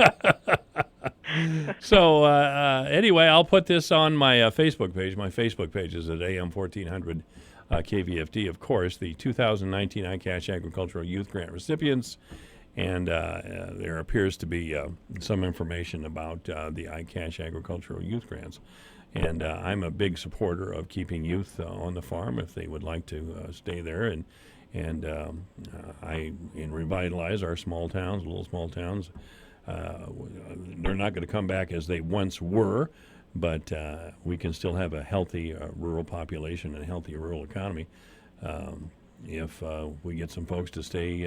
So anyway, I'll put this on my Facebook page. My Facebook page is at AM 1400 KVFD. Of course, the 2019 ICASH Agricultural Youth Grant recipients, and there appears to be some information about the ICASH Agricultural Youth Grants. And I'm a big supporter of keeping youth on the farm if they would like to stay there and revitalize our small towns, little small towns. They're not going to come back as they once were, but we can still have a healthy rural population and a healthy rural economy. if we get some folks to stay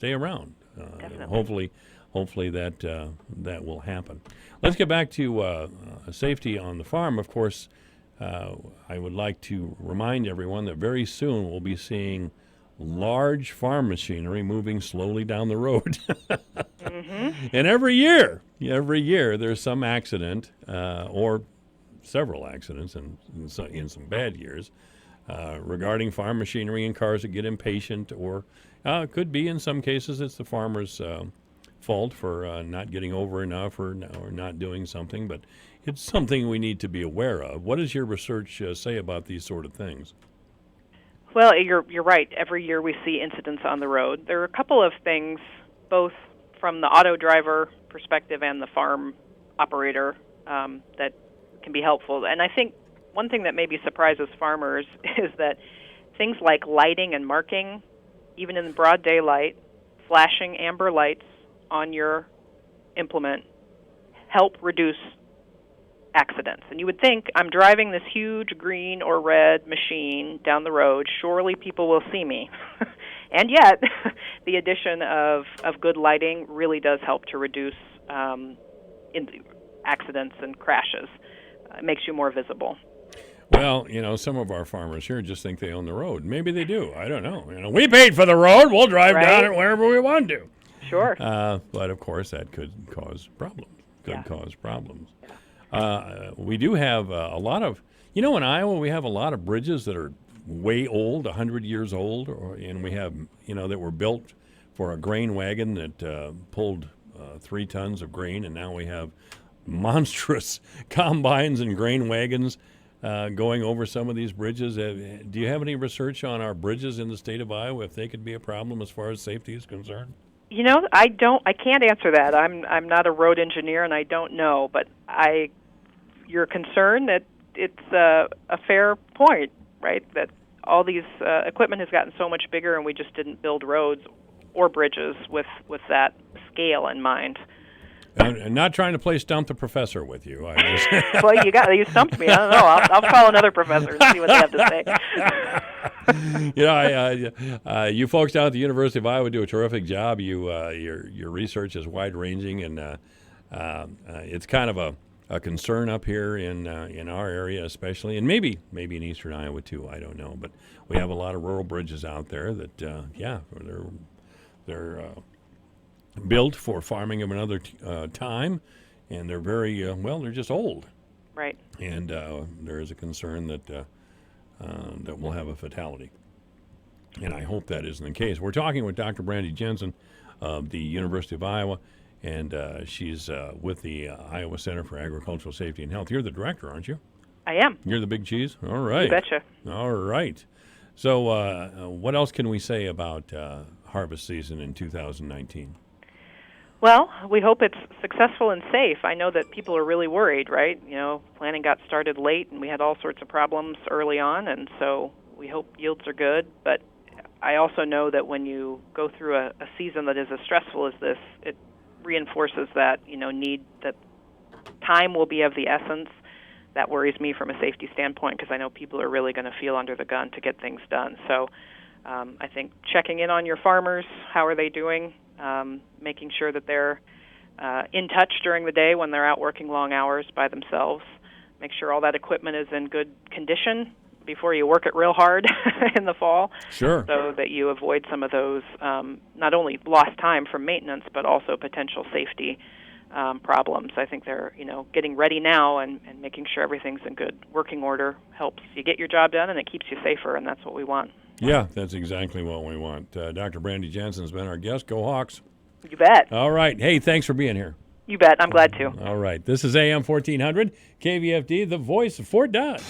around. Definitely. Hopefully that will happen. Let's get back to safety on the farm. Of course, I would like to remind everyone that very soon we'll be seeing large farm machinery moving slowly down the road. And every year there's some accident or several accidents in some bad years regarding farm machinery and cars that get impatient, or it could be in some cases it's the farmer's fault for not getting over enough or not doing something, but it's something we need to be aware of. What does your research say about these sort of things? Well, you're right. Every year we see incidents on the road. There are a couple of things, both from the auto driver perspective and the farm operator, that can be helpful. And I think one thing that maybe surprises farmers is that things like lighting and marking, even in broad daylight, flashing amber lights on your implement, help reduce accidents. And you would think, I'm driving this huge green or red machine down the road, surely people will see me. And yet, the addition of good lighting really does help to reduce accidents and crashes. It makes you more visible. Well, some of our farmers here just think they own the road. Maybe they do. I don't know. We paid for the road. We'll drive down it wherever we want to. Sure. But, of course, that could cause problems. We do have a lot of, in Iowa we have a lot of bridges that are way old, 100 years old, and we have, that were built for a grain wagon that pulled 3 tons of grain, and now we have monstrous combines and grain wagons going over some of these bridges. Do you have any research on our bridges in the state of Iowa, if they could be a problem as far as safety is concerned? I can't answer that. I'm not a road engineer, and I don't know. But you're concerned that it's a fair point, right? That all these equipment has gotten so much bigger, and we just didn't build roads or bridges with that scale in mind. I'm not trying to play Stump the Professor with you. Well, you stumped me. I don't know. I'll call another professor and see what they have to say. You folks down at the University of Iowa do a terrific job. Your research is wide ranging, and it's kind of a concern up here in our area, especially, and maybe in eastern Iowa too. I don't know, but we have a lot of rural bridges out there that they're built for farming of another time, and they're very they're just old. Right. And there is a concern that we'll have a fatality, and I hope that isn't the case. We're talking with Dr. Brandy Jensen of the University of Iowa, and she's with the Iowa Center for Agricultural Safety and Health. You're the director, aren't you? I am. You're the big cheese? All right. You betcha. All right. So what else can we say about harvest season in 2019? Well, we hope it's successful and safe. I know that people are really worried, right? Planting got started late, and we had all sorts of problems early on, and so we hope yields are good. But I also know that when you go through a season that is as stressful as this, it reinforces that, need that time will be of the essence. That worries me from a safety standpoint, because I know people are really going to feel under the gun to get things done. So I think checking in on your farmers, how are they doing? Making sure that they're in touch during the day when they're out working long hours by themselves. Make sure all that equipment is in good condition before you work it real hard in the fall. Sure. So that you avoid some of those not only lost time from maintenance, but also potential safety problems. I think they're getting ready now and making sure everything's in good working order helps you get your job done, and it keeps you safer, and that's what we want. Yeah, that's exactly what we want. Dr. Brandy Jensen's been our guest. Go Hawks. You bet. All right. Hey, thanks for being here. You bet. I'm glad to. All right. This is AM 1400, KVFD, the voice of Fort Dodge.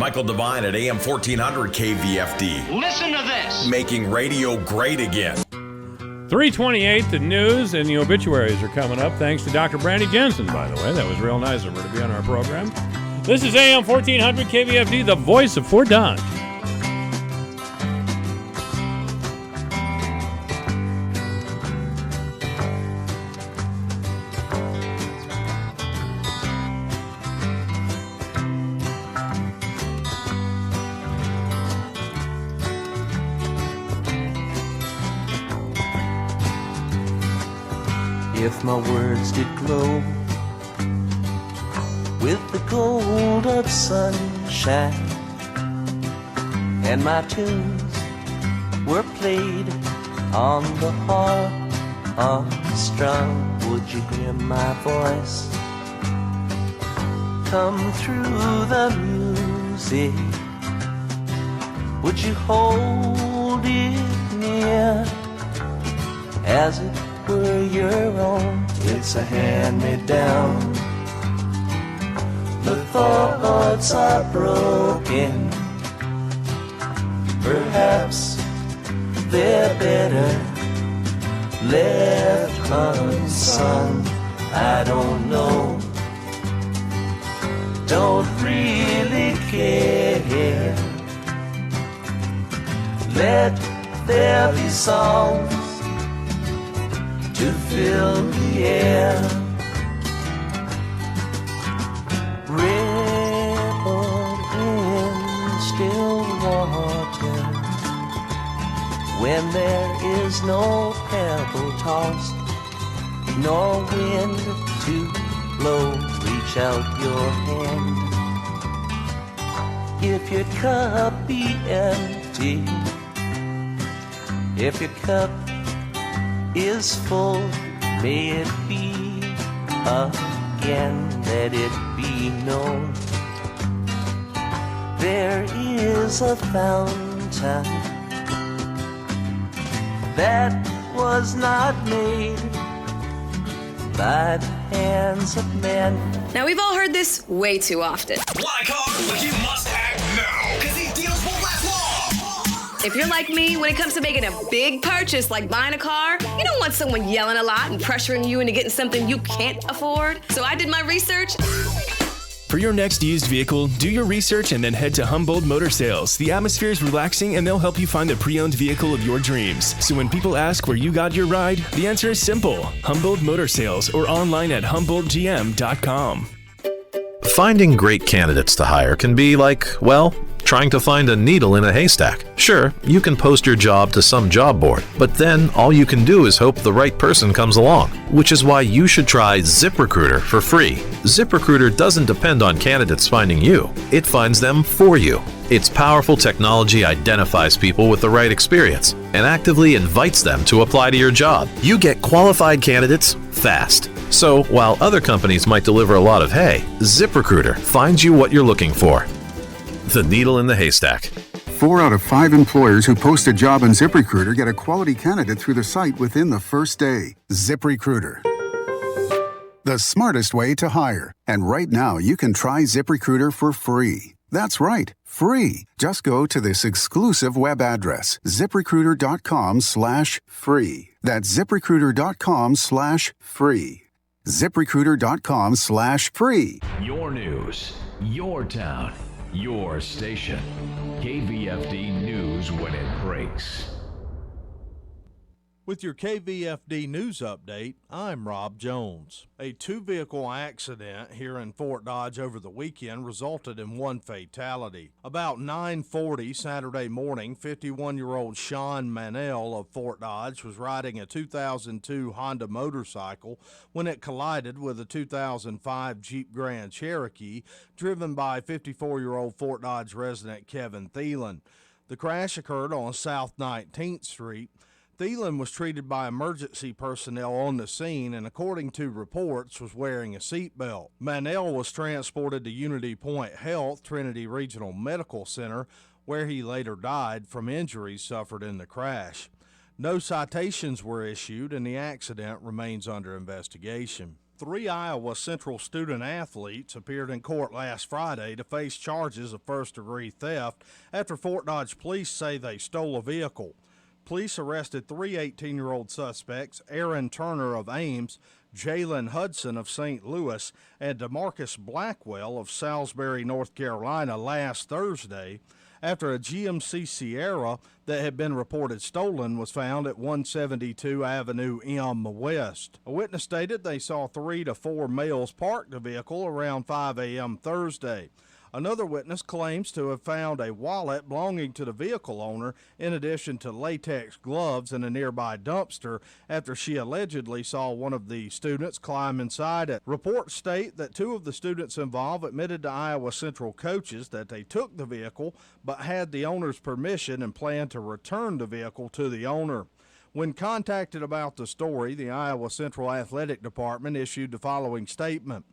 Michael Devine at AM 1400 KVFD. Listen to this. Making radio great again. 328, the news and the obituaries are coming up. Thanks to Dr. Brandy Jensen, by the way. That was real nice of her to be on our program. This is AM 1400 KVFD, the voice of Fort Dodge. if my words did glow with the gold of sunshine, and my tunes were played on the harp unstrung, would you hear my voice come through the music? Would you hold it near as it were your own? It's a hand-me-down. The thoughts are broken. Perhaps they're better left unsung. I don't know. Don't really care. Let there be songs to fill the air. Rippled in still water, when there is no pebble tossed, nor wind to blow, reach out your hand. If your cup be empty, if your cup is full, may it be again, let it be known. There is a fountain that was not made by the hands of men. Now, we've all heard this way too often. Want a car? But you must act now, because these deals won't last long. If you're like me, when it comes to making a big purchase like buying a car, you don't want someone yelling a lot and pressuring you into getting something you can't afford. So I did my research. For your next used vehicle, do your research and then head to Humboldt Motor Sales. The atmosphere is relaxing and they'll help you find the pre-owned vehicle of your dreams. So when people ask where you got your ride, the answer is simple. Humboldt Motor Sales, or online at HumboldtGM.com. Finding great candidates to hire can be like, well, trying to find a needle in a haystack. Sure, you can post your job to some job board, but then all you can do is hope the right person comes along, which is why you should try ZipRecruiter for free. ZipRecruiter doesn't depend on candidates finding you, it finds them for you. Its powerful technology identifies people with the right experience and actively invites them to apply to your job. You get qualified candidates fast. So while other companies might deliver a lot of hay, ZipRecruiter finds you what you're looking for. The needle in the haystack. 4 out of 5 employers who post a job on ZipRecruiter get a quality candidate through the site within the first day. ZipRecruiter, the smartest way to hire. And right now, you can try ZipRecruiter for free. That's right, free. Just go to this exclusive web address, ZipRecruiter.com/free. That's ZipRecruiter.com/free. ZipRecruiter.com/free. Your news, your town, your station. KVFD News when it breaks. With your KVFD News Update, I'm Rob Jones. A two-vehicle accident here in Fort Dodge over the weekend resulted in one fatality. About 9:40 Saturday morning, 51-year-old Sean Manell of Fort Dodge was riding a 2002 Honda motorcycle when it collided with a 2005 Jeep Grand Cherokee driven by 54-year-old Fort Dodge resident Kevin Thielen. The crash occurred on South 19th Street. Thielen was treated by emergency personnel on the scene and, according to reports, was wearing a seatbelt. Manell was transported to Unity Point Health, Trinity Regional Medical Center, where he later died from injuries suffered in the crash. No citations were issued, and the accident remains under investigation. 3 Iowa Central student athletes appeared in court last Friday to face charges of first-degree theft after Fort Dodge police say they stole a vehicle. Police arrested 3 18-year-old suspects, Aaron Turner of Ames, Jalen Hudson of St. Louis, and DeMarcus Blackwell of Salisbury, North Carolina, last Thursday after a GMC Sierra that had been reported stolen was found at 172 Avenue M West. A witness stated they saw 3 to 4 males park the vehicle around 5 a.m. Thursday. Another witness claims to have found a wallet belonging to the vehicle owner in addition to latex gloves in a nearby dumpster after she allegedly saw one of the students climb inside it. Reports state that 2 of the students involved admitted to Iowa Central coaches that they took the vehicle but had the owner's permission and planned to return the vehicle to the owner. When contacted about the story, the Iowa Central Athletic Department issued the following statement.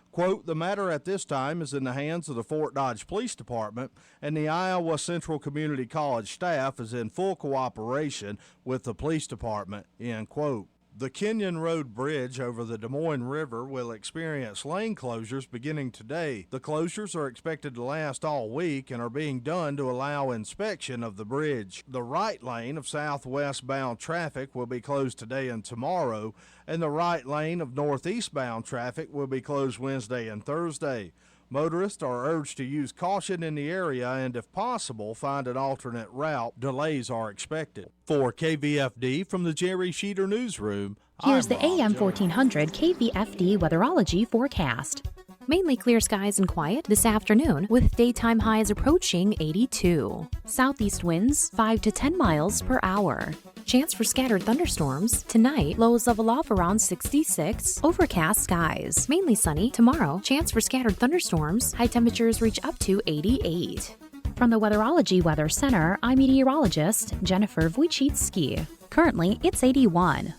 Quote, the matter at this time is in the hands of the Fort Dodge Police Department, and the Iowa Central Community College staff is in full cooperation with the police department, end quote. The Kenyon Road Bridge over the Des Moines River will experience lane closures beginning today. The closures are expected to last all week and are being done to allow inspection of the bridge. The right lane of southwest-bound traffic will be closed today and tomorrow, and the right lane of northeastbound traffic will be closed Wednesday and Thursday. Motorists are urged to use caution in the area and, if possible, find an alternate route. Delays are expected. For KVFD from the Jerry Sheeter Newsroom, here's the AM 1400 KVFD weatherology forecast. Mainly clear skies and quiet this afternoon, with daytime highs approaching 82. Southeast winds 5 to 10 miles per hour. Chance for scattered thunderstorms. Tonight, lows level off around 66. Overcast skies. Mainly sunny. Tomorrow, chance for scattered thunderstorms. High temperatures reach up to 88. From the Weatherology Weather Center, I'm meteorologist Jennifer Wojcicki. Currently, it's 81.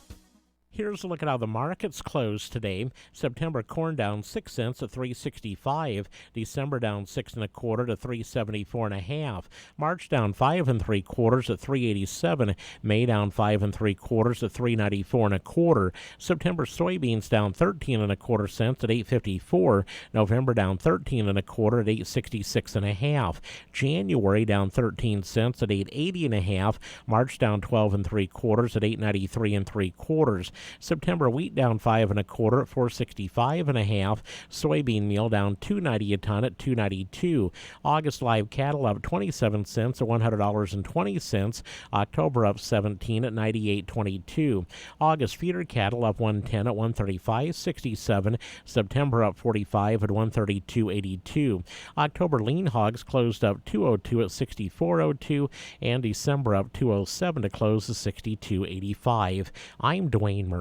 Here's a look at how the markets closed today. September corn down 6 cents at $3.65. December down 6 1/4 to $3.74 1/2. March down 5 3/4 at $3.87. May down 5 3/4 at $3.94 1/4. September soybeans down 13 1/4 cents at $8.54. November down 13 1/4 at $8.66 1/2. January down 13 cents at $8.80 1/2. March down 12 3/4 at $8.93 3/4. September wheat down 5 1/4 at $4.65 1/2. Soybean meal down $2.90 a ton at $2.92. August live cattle up 27 cents at $100.20. October up 17 at $98.22. August feeder cattle up 110 at $135.67. September up 45 at $132.82. October lean hogs closed up 202 at $64.02, and December up 207 to close at $62.85. I'm Dwayne Murley.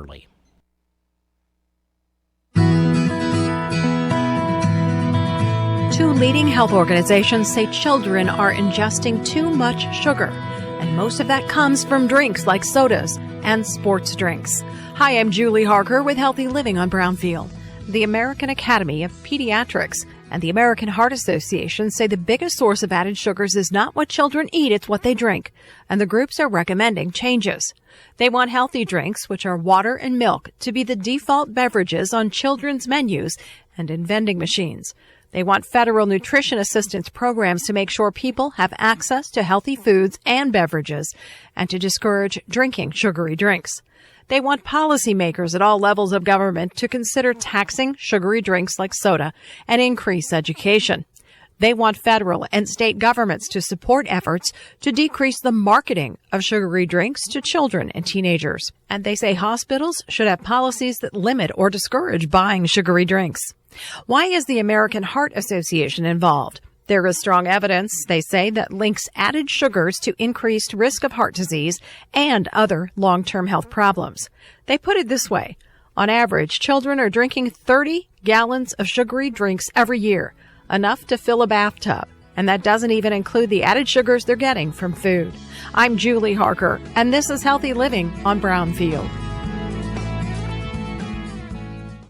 Two leading health organizations say children are ingesting too much sugar, and most of that comes from drinks like sodas and sports drinks. Hi, I'm Julie Harker with Healthy Living on Brownfield. The American Academy of Pediatrics and the American Heart Association say the biggest source of added sugars is not what children eat, it's what they drink, and the groups are recommending changes. They want healthy drinks, which are water and milk, to be the default beverages on children's menus and in vending machines. They want federal nutrition assistance programs to make sure people have access to healthy foods and beverages and to discourage drinking sugary drinks. They want policymakers at all levels of government to consider taxing sugary drinks like soda and increase education. They want federal and state governments to support efforts to decrease the marketing of sugary drinks to children and teenagers. And they say hospitals should have policies that limit or discourage buying sugary drinks. Why is the American Heart Association involved? There is strong evidence, they say, that links added sugars to increased risk of heart disease and other long-term health problems. They put it this way. On average, children are drinking 30 gallons of sugary drinks every year, enough to fill a bathtub. And that doesn't even include the added sugars they're getting from food. I'm Julie Harker, and this is Healthy Living on Brownfield.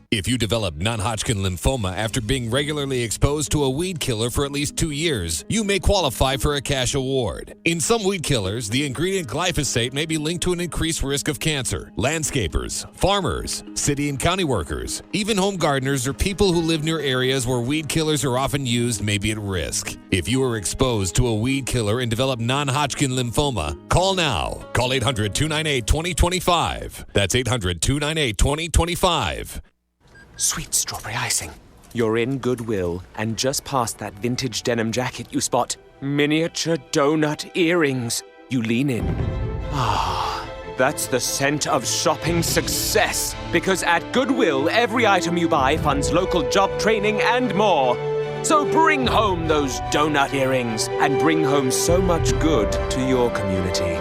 If you develop non-Hodgkin lymphoma after being regularly exposed to a weed killer for at least 2 years, you may qualify for a cash award. In some weed killers, the ingredient glyphosate may be linked to an increased risk of cancer. Landscapers, farmers, city and county workers, even home gardeners or people who live near areas where weed killers are often used may be at risk. If you are exposed to a weed killer and develop non-Hodgkin lymphoma, call now. Call 800-298-2025. That's 800-298-2025. Sweet strawberry icing. You're in Goodwill, and just past that vintage denim jacket you spot miniature donut earrings. You lean in. Ah, that's the scent of shopping success. Because at Goodwill, every item you buy funds local job training and more. So bring home those donut earrings and bring home so much good to your community.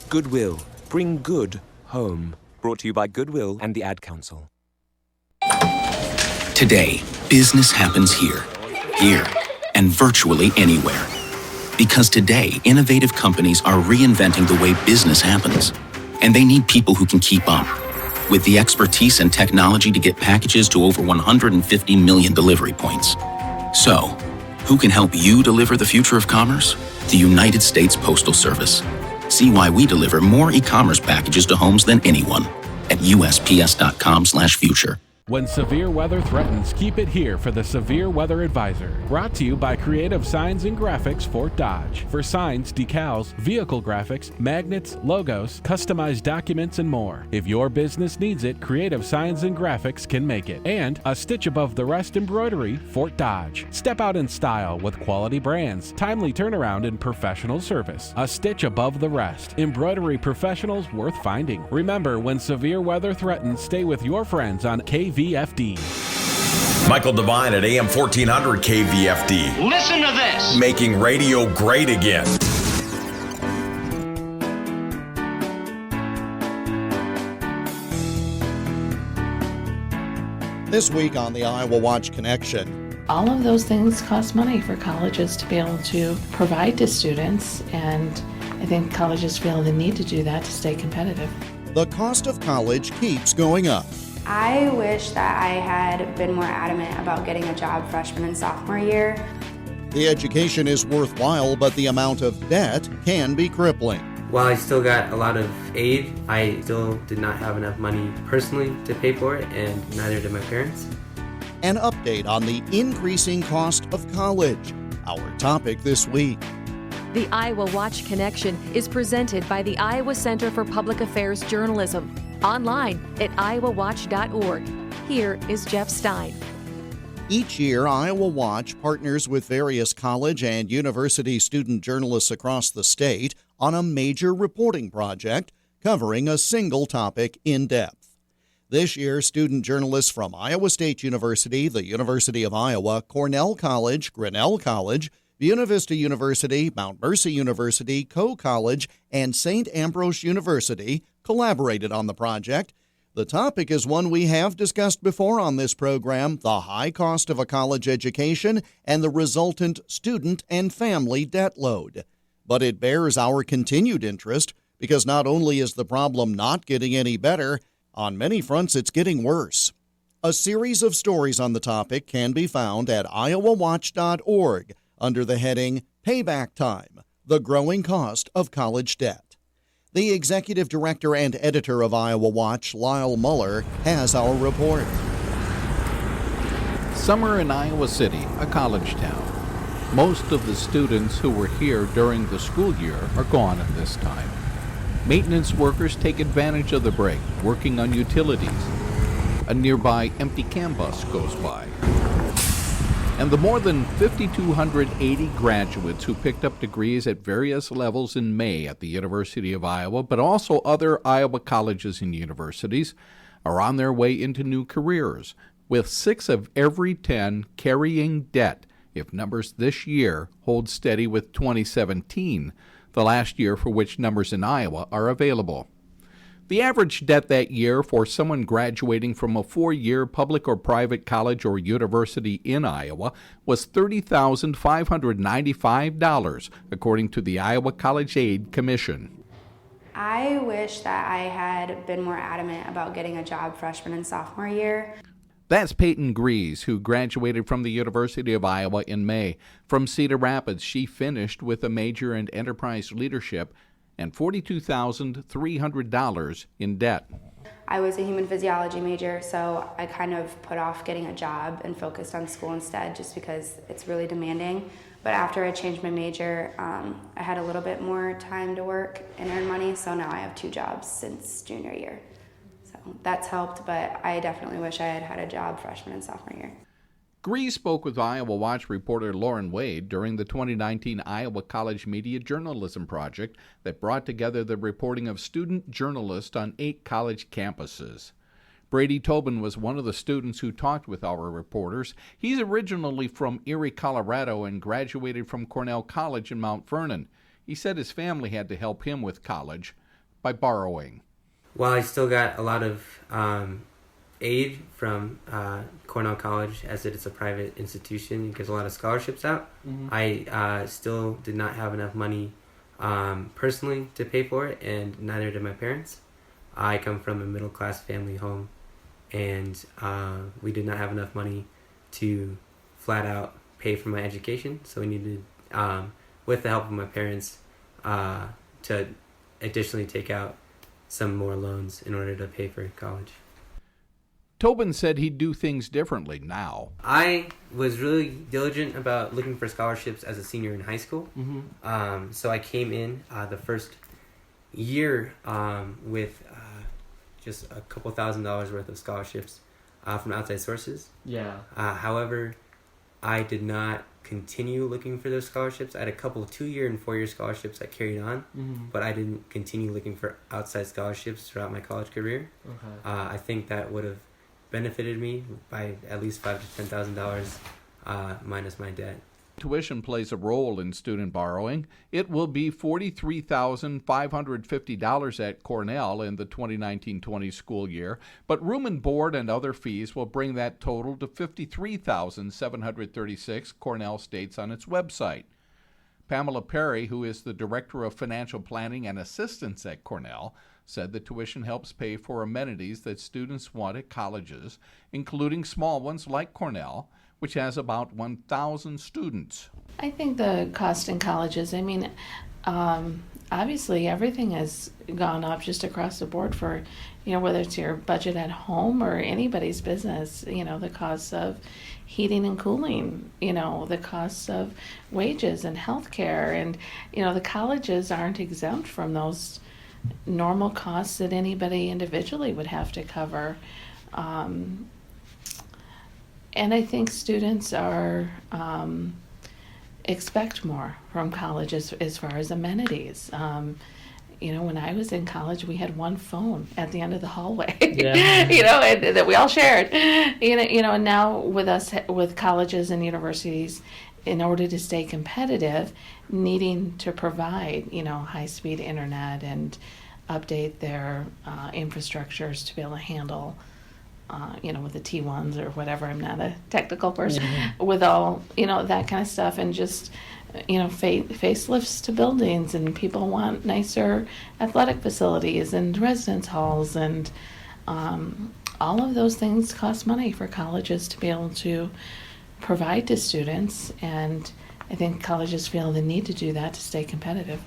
Goodwill. Bring good home. Brought to you by Goodwill and the Ad Council. Today, business happens here, and virtually anywhere. Because today, innovative companies are reinventing the way business happens. And they need people who can keep up, with the expertise and technology to get packages to over 150 million delivery points. So, who can help you deliver the future of commerce? The United States Postal Service. See why we deliver more e-commerce packages to homes than anyone at USPS.com/future. When severe weather threatens, keep it here for the Severe Weather Advisor. Brought to you by Creative Signs and Graphics Fort Dodge. For signs, decals, vehicle graphics, magnets, logos, customized documents, and more. If your business needs it, Creative Signs and Graphics can make it. And a stitch above the rest embroidery, Fort Dodge. Step out in style with quality brands, timely turnaround, and professional service. A stitch above the rest. Embroidery professionals worth finding. Remember, when severe weather threatens, stay with your friends on KVFD. Michael Devine at AM 1400 KVFD. Listen to this. Making radio great again. This week on the Iowa Watch Connection. All of those things cost money for colleges to be able to provide to students, and I think colleges feel the need to do that to stay competitive. The cost of college keeps going up. I wish that I had been more adamant about getting a job freshman and sophomore year. The education is worthwhile, but the amount of debt can be crippling. While I still got a lot of aid, I still did not have enough money personally to pay for it, and neither did my parents. An update on the increasing cost of college. Our topic this week. The Iowa Watch Connection is presented by the Iowa Center for Public Affairs Journalism. Online at iowawatch.org. Here is Jeff Stein. Each year, Iowa Watch partners with various college and university student journalists across the state on a major reporting project covering a single topic in depth. This year, student journalists from Iowa State University, the University of Iowa, Cornell College, Grinnell College, Buena Vista University, Mount Mercy University, Coe College, and St. Ambrose University collaborated on the project. The topic is one we have discussed before on this program, the high cost of a college education and the resultant student and family debt load. But it bears our continued interest because not only is the problem not getting any better, on many fronts it's getting worse. A series of stories on the topic can be found at iowawatch.org under the heading Payback Time, the Growing Cost of College Debt. The executive director and editor of Iowa Watch, Lyle Muller, has our report. Summer in Iowa City, a college town. Most of the students who were here during the school year are gone at this time. Maintenance workers take advantage of the break, working on utilities. A nearby empty CAN bus goes by. And the more than 5,280 graduates who picked up degrees at various levels in May at the University of Iowa, but also other Iowa colleges and universities, are on their way into new careers, with 6 of every 10 carrying debt if numbers this year hold steady with 2017, the last year for which numbers in Iowa are available. The average debt that year for someone graduating from a 4-year public or private college or university in Iowa was $30,595, according to the Iowa College Aid Commission. I wish that I had been more adamant about getting a job freshman and sophomore year. That's Peyton Grease, who graduated from the University of Iowa in May. From Cedar Rapids, she finished with a major in enterprise leadership and $42,300 in debt. I was a human physiology major, so I kind of put off getting a job and focused on school instead just because it's really demanding. But after I changed my major, I had a little bit more time to work and earn money, so now I have 2 jobs since junior year. So that's helped, but I definitely wish I had had a job freshman and sophomore year. Grease spoke with Iowa Watch reporter Lauren Wade during the 2019 Iowa College Media Journalism Project that brought together the reporting of student journalists on 8 college campuses. Brady Tobin was one of the students who talked with our reporters. He's originally from Erie, Colorado, and graduated from Cornell College in Mount Vernon. He said his family had to help him with college by borrowing. While I still got a lot of aid from Cornell College, as it is a private institution, it gives a lot of scholarships out. I still did not have enough money personally to pay for it, and neither did my parents. I come from a middle-class family home, and we did not have enough money to flat out pay for my education, so we needed, with the help of my parents, to additionally take out some more loans in order to pay for college. Tobin said he'd do things differently now. I was really diligent about looking for scholarships as a senior in high school. So I came in the first year with just a couple $1,000s worth of scholarships from outside sources. However, I did not continue looking for those scholarships. I had a couple 2-year and 4-year scholarships that carried on, but I didn't continue looking for outside scholarships throughout my college career. I think that would have benefited me by at least $5,000 to $10,000 minus my debt. Tuition plays a role in student borrowing. It will be $43,550 at Cornell in the 2019-20 school year, but room and board and other fees will bring that total to $53,736, Cornell states on its website. Pamela Perry, who is the Director of Financial Planning and Assistance at Cornell, said the tuition helps pay for amenities that students want at colleges, including small ones like Cornell, which has about 1,000 students. I think the cost in colleges, obviously everything has gone up just across the board for, whether it's your budget at home or anybody's business, the cost of heating and cooling, the cost of wages and health care. And, the colleges aren't exempt from those normal costs that anybody individually would have to cover. And I think students are expect more from college as far as amenities. When I was in college, we had one phone at the end of the hallway, and that we all shared. And now with colleges and universities, in order to stay competitive, needing to provide, high-speed internet and update their infrastructures to be able to handle with the T1s or whatever. I'm not a technical person. With all, that kind of stuff, and just, facelifts to buildings, and people want nicer athletic facilities and residence halls, and all of those things cost money for colleges to be able to provide to students, and I think colleges feel the need to do that to stay competitive.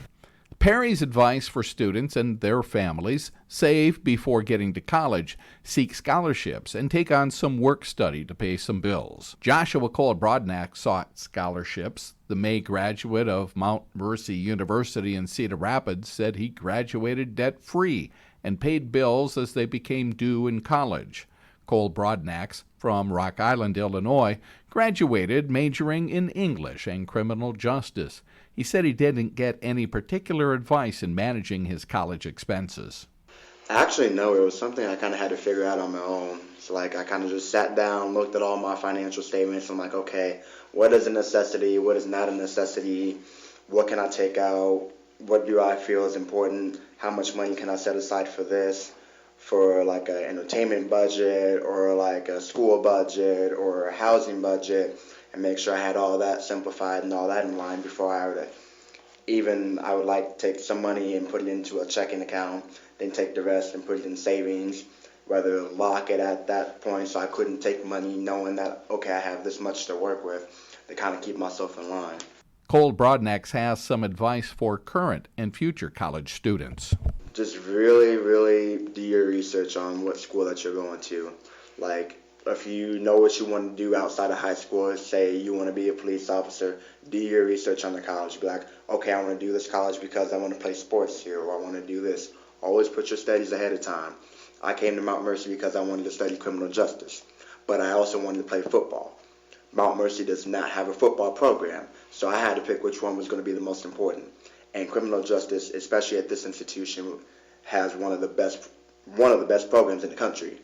Perry's advice for students and their families: save before getting to college, seek scholarships, and take on some work study to pay some bills. Joshua Cole Brodnack sought scholarships. The May graduate of Mount Mercy University in Cedar Rapids said he graduated debt-free and paid bills as they became due in college. Cole Brodnack, from Rock Island, Illinois, graduated majoring in English and criminal justice. He said he didn't get any particular advice in managing his college expenses. Actually, no, it was something I kind of had to figure out on my own. So, I kind of just sat down, looked at all my financial statements. I'm like, okay, what is a necessity? What is not a necessity? What can I take out? What do I feel is important? How much money can I set aside for this? For an entertainment budget, or a school budget, or a housing budget, and make sure I had all that simplified and all that in line before I would I would like to take some money and put it into a checking account, then take the rest and put it in savings, rather lock it at that point so I couldn't take money knowing that, okay, I have this much to work with, to kind of keep myself in line. Cole Brodnack has some advice for current and future college students. Just really, really do your research on what school that you're going to. If you know what you want to do outside of high school, say you want to be a police officer, do your research on the college. Be like, okay, I want to do this college because I want to play sports here, or I want to do this. Always put your studies ahead of time. I came to Mount Mercy because I wanted to study criminal justice, but I also wanted to play football. Mount Mercy does not have a football program, so I had to pick which one was going to be the most important. And criminal justice, especially at this institution, has one of the best programs in the country.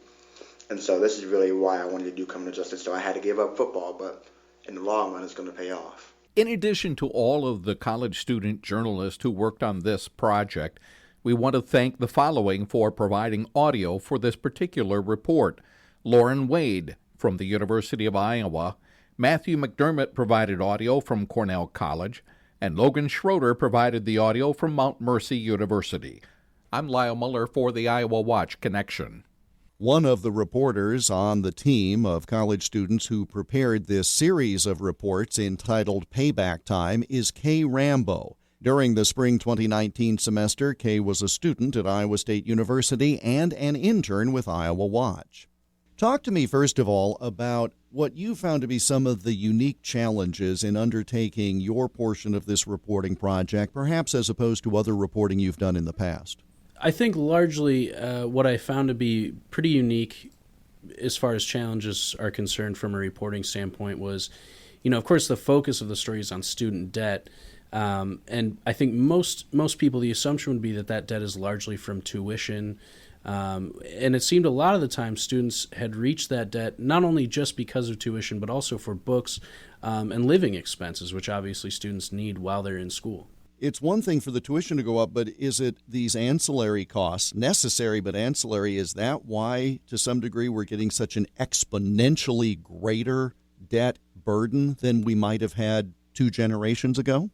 And so this is really why I wanted to do criminal justice. So I had to give up football, but in the long run, it's going to pay off. In addition to all of the college student journalists who worked on this project, we want to thank the following for providing audio for this particular report. Lauren Wade from the University of Iowa, Matthew McDermott provided audio from Cornell College, and Logan Schroeder provided the audio from Mount Mercy University. I'm Lyle Muller for the Iowa Watch Connection. One of the reporters on the team of college students who prepared this series of reports entitled Payback Time is Kay Rambo. During the spring 2019 semester, Kay was a student at Iowa State University and an intern with Iowa Watch. Talk to me, first of all, about what you found to be some of the unique challenges in undertaking your portion of this reporting project, perhaps as opposed to other reporting you've done in the past. I think largely what I found to be pretty unique as far as challenges are concerned from a reporting standpoint was, of course, the focus of the story is on student debt. And I think most people, the assumption would be that debt is largely from tuition. And it seemed a lot of the time students had reached that debt not only just because of tuition, but also for books and living expenses, which obviously students need while they're in school. It's one thing for the tuition to go up, but is it these ancillary costs, necessary but ancillary? Is that why, to some degree, we're getting such an exponentially greater debt burden than we might have had 2 generations ago?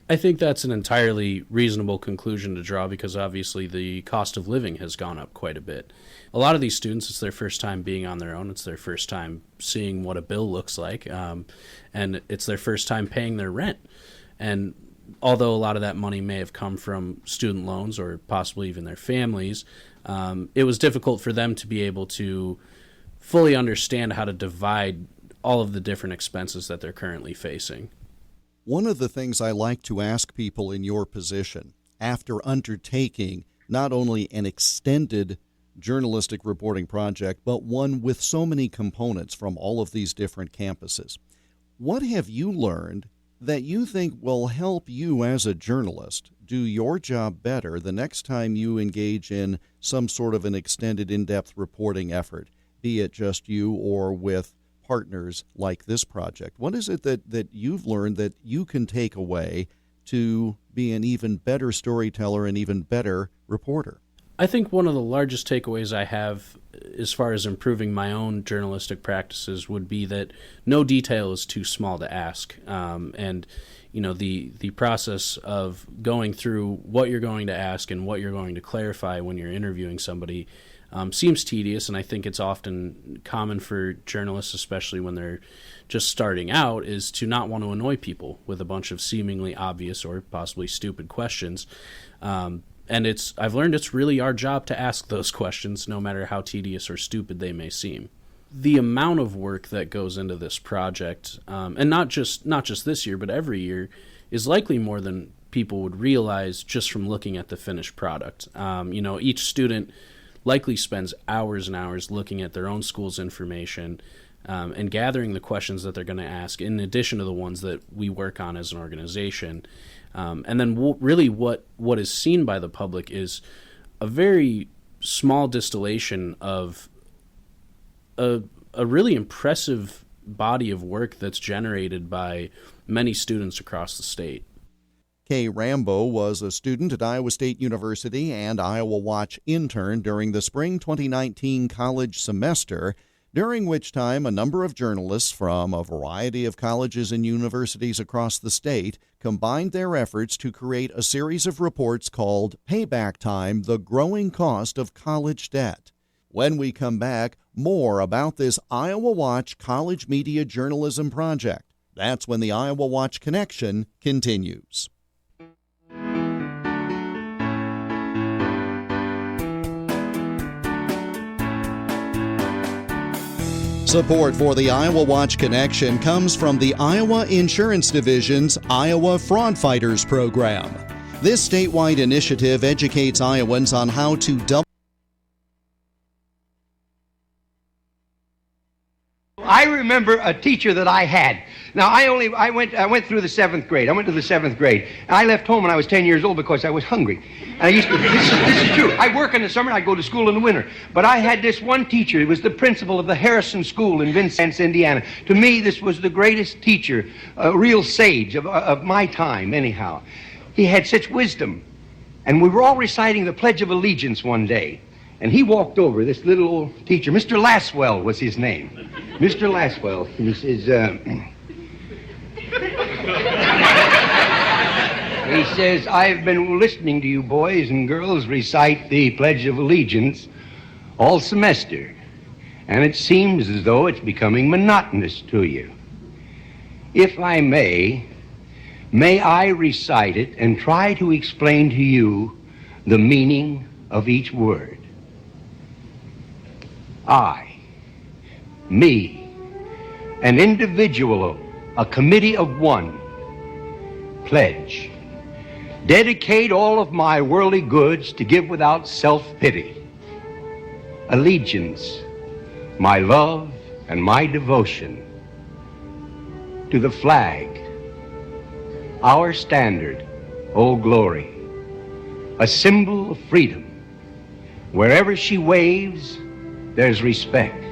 I think that's an entirely reasonable conclusion to draw because obviously the cost of living has gone up quite a bit. A lot of these students, it's their first time being on their own. It's their first time seeing what a bill looks like, and it's their first time paying their rent. And although a lot of that money may have come from student loans or possibly even their families, it was difficult for them to be able to fully understand how to divide all of the different expenses that they're currently facing. One of the things I like to ask people in your position, after undertaking not only an extended journalistic reporting project, but one with so many components from all of these different campuses, what have you learned that you think will help you as a journalist do your job better the next time you engage in some sort of an extended in-depth reporting effort, be it just you or with partners like this project? What is it that you've learned that you can take away to be an even better storyteller and even better reporter? I think one of the largest takeaways I have as far as improving my own journalistic practices would be that no detail is too small to ask. And the process of going through what you're going to ask and what you're going to clarify when you're interviewing somebody seems tedious, and I think it's often common for journalists, especially when they're just starting out, is to not want to annoy people with a bunch of seemingly obvious or possibly stupid questions. And I've learned it's really our job to ask those questions, no matter how tedious or stupid they may seem. The amount of work that goes into this project, and not just this year, but every year, is likely more than people would realize just from looking at the finished product. Each student likely spends hours and hours looking at their own school's information and gathering the questions that they're going to ask, in addition to the ones that we work on as an organization. And then really what is seen by the public is a very small distillation of a really impressive body of work that's generated by many students across the state. Kay Rambo was a student at Iowa State University and Iowa Watch intern during the spring 2019 college semester, during which time a number of journalists from a variety of colleges and universities across the state combined their efforts to create a series of reports called Payback Time: The Growing Cost of College Debt. When we come back, more about this Iowa Watch college media journalism project. That's when the Iowa Watch Connection continues. Support for the Iowa Watch Connection comes from the Iowa Insurance Division's Iowa Fraud Fighters program. This statewide initiative educates Iowans on how to I remember a teacher that I had. Now, I went through the 7th grade. I went to the 7th grade. And I left home when I was 10 years old because I was hungry. And I used to, this is true. I work in the summer and I go to school in the winter. But I had this one teacher. He was the principal of the Harrison School in Vincennes, Indiana. To me, this was the greatest teacher, a real sage of my time, anyhow. He had such wisdom. And we were all reciting the Pledge of Allegiance one day. And he walked over, this little old teacher. Mr. Laswell was his name. Mr. Laswell. And he says, he says, I've been listening to you boys and girls recite the Pledge of Allegiance all semester. And it seems as though it's becoming monotonous to you. If I may I recite it and try to explain to you the meaning of each word. I, me, an individual, a committee of one, pledge, dedicate all of my worldly goods to give without self-pity, allegiance, my love and my devotion to the flag, our standard, Old Glory, a symbol of freedom. Wherever she waves, there's respect,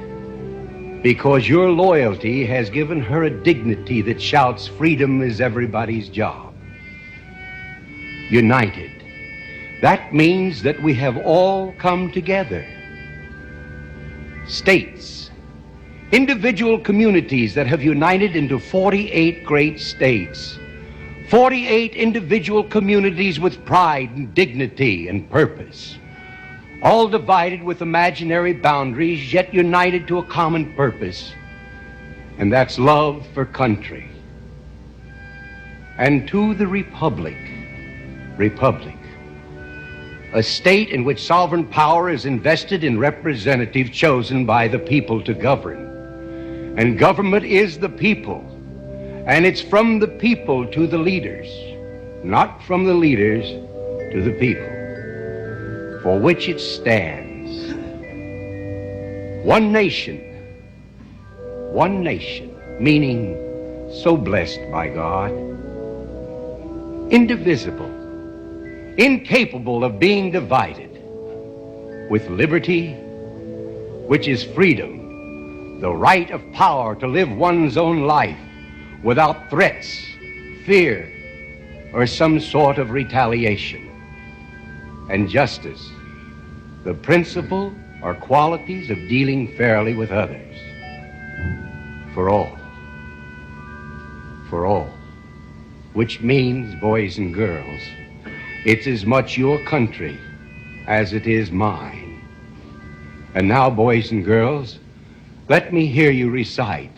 because your loyalty has given her a dignity that shouts freedom is everybody's job. United. That means that we have all come together. States, individual communities that have united into 48 great states, 48 individual communities with pride and dignity and purpose, all divided with imaginary boundaries, yet united to a common purpose, and that's love for country. And to the republic, a state in which sovereign power is invested in representatives chosen by the people to govern. And government is the people, and it's from the people to the leaders, not from the leaders to the people, for which it stands. One nation, meaning so blessed by God, indivisible, incapable of being divided, with liberty, which is freedom, the right of power to live one's own life without threats, fear, or some sort of retaliation. And justice, the principle or qualities of dealing fairly with others. For all, which means, boys and girls, it's as much your country as it is mine. And now, boys and girls, let me hear you recite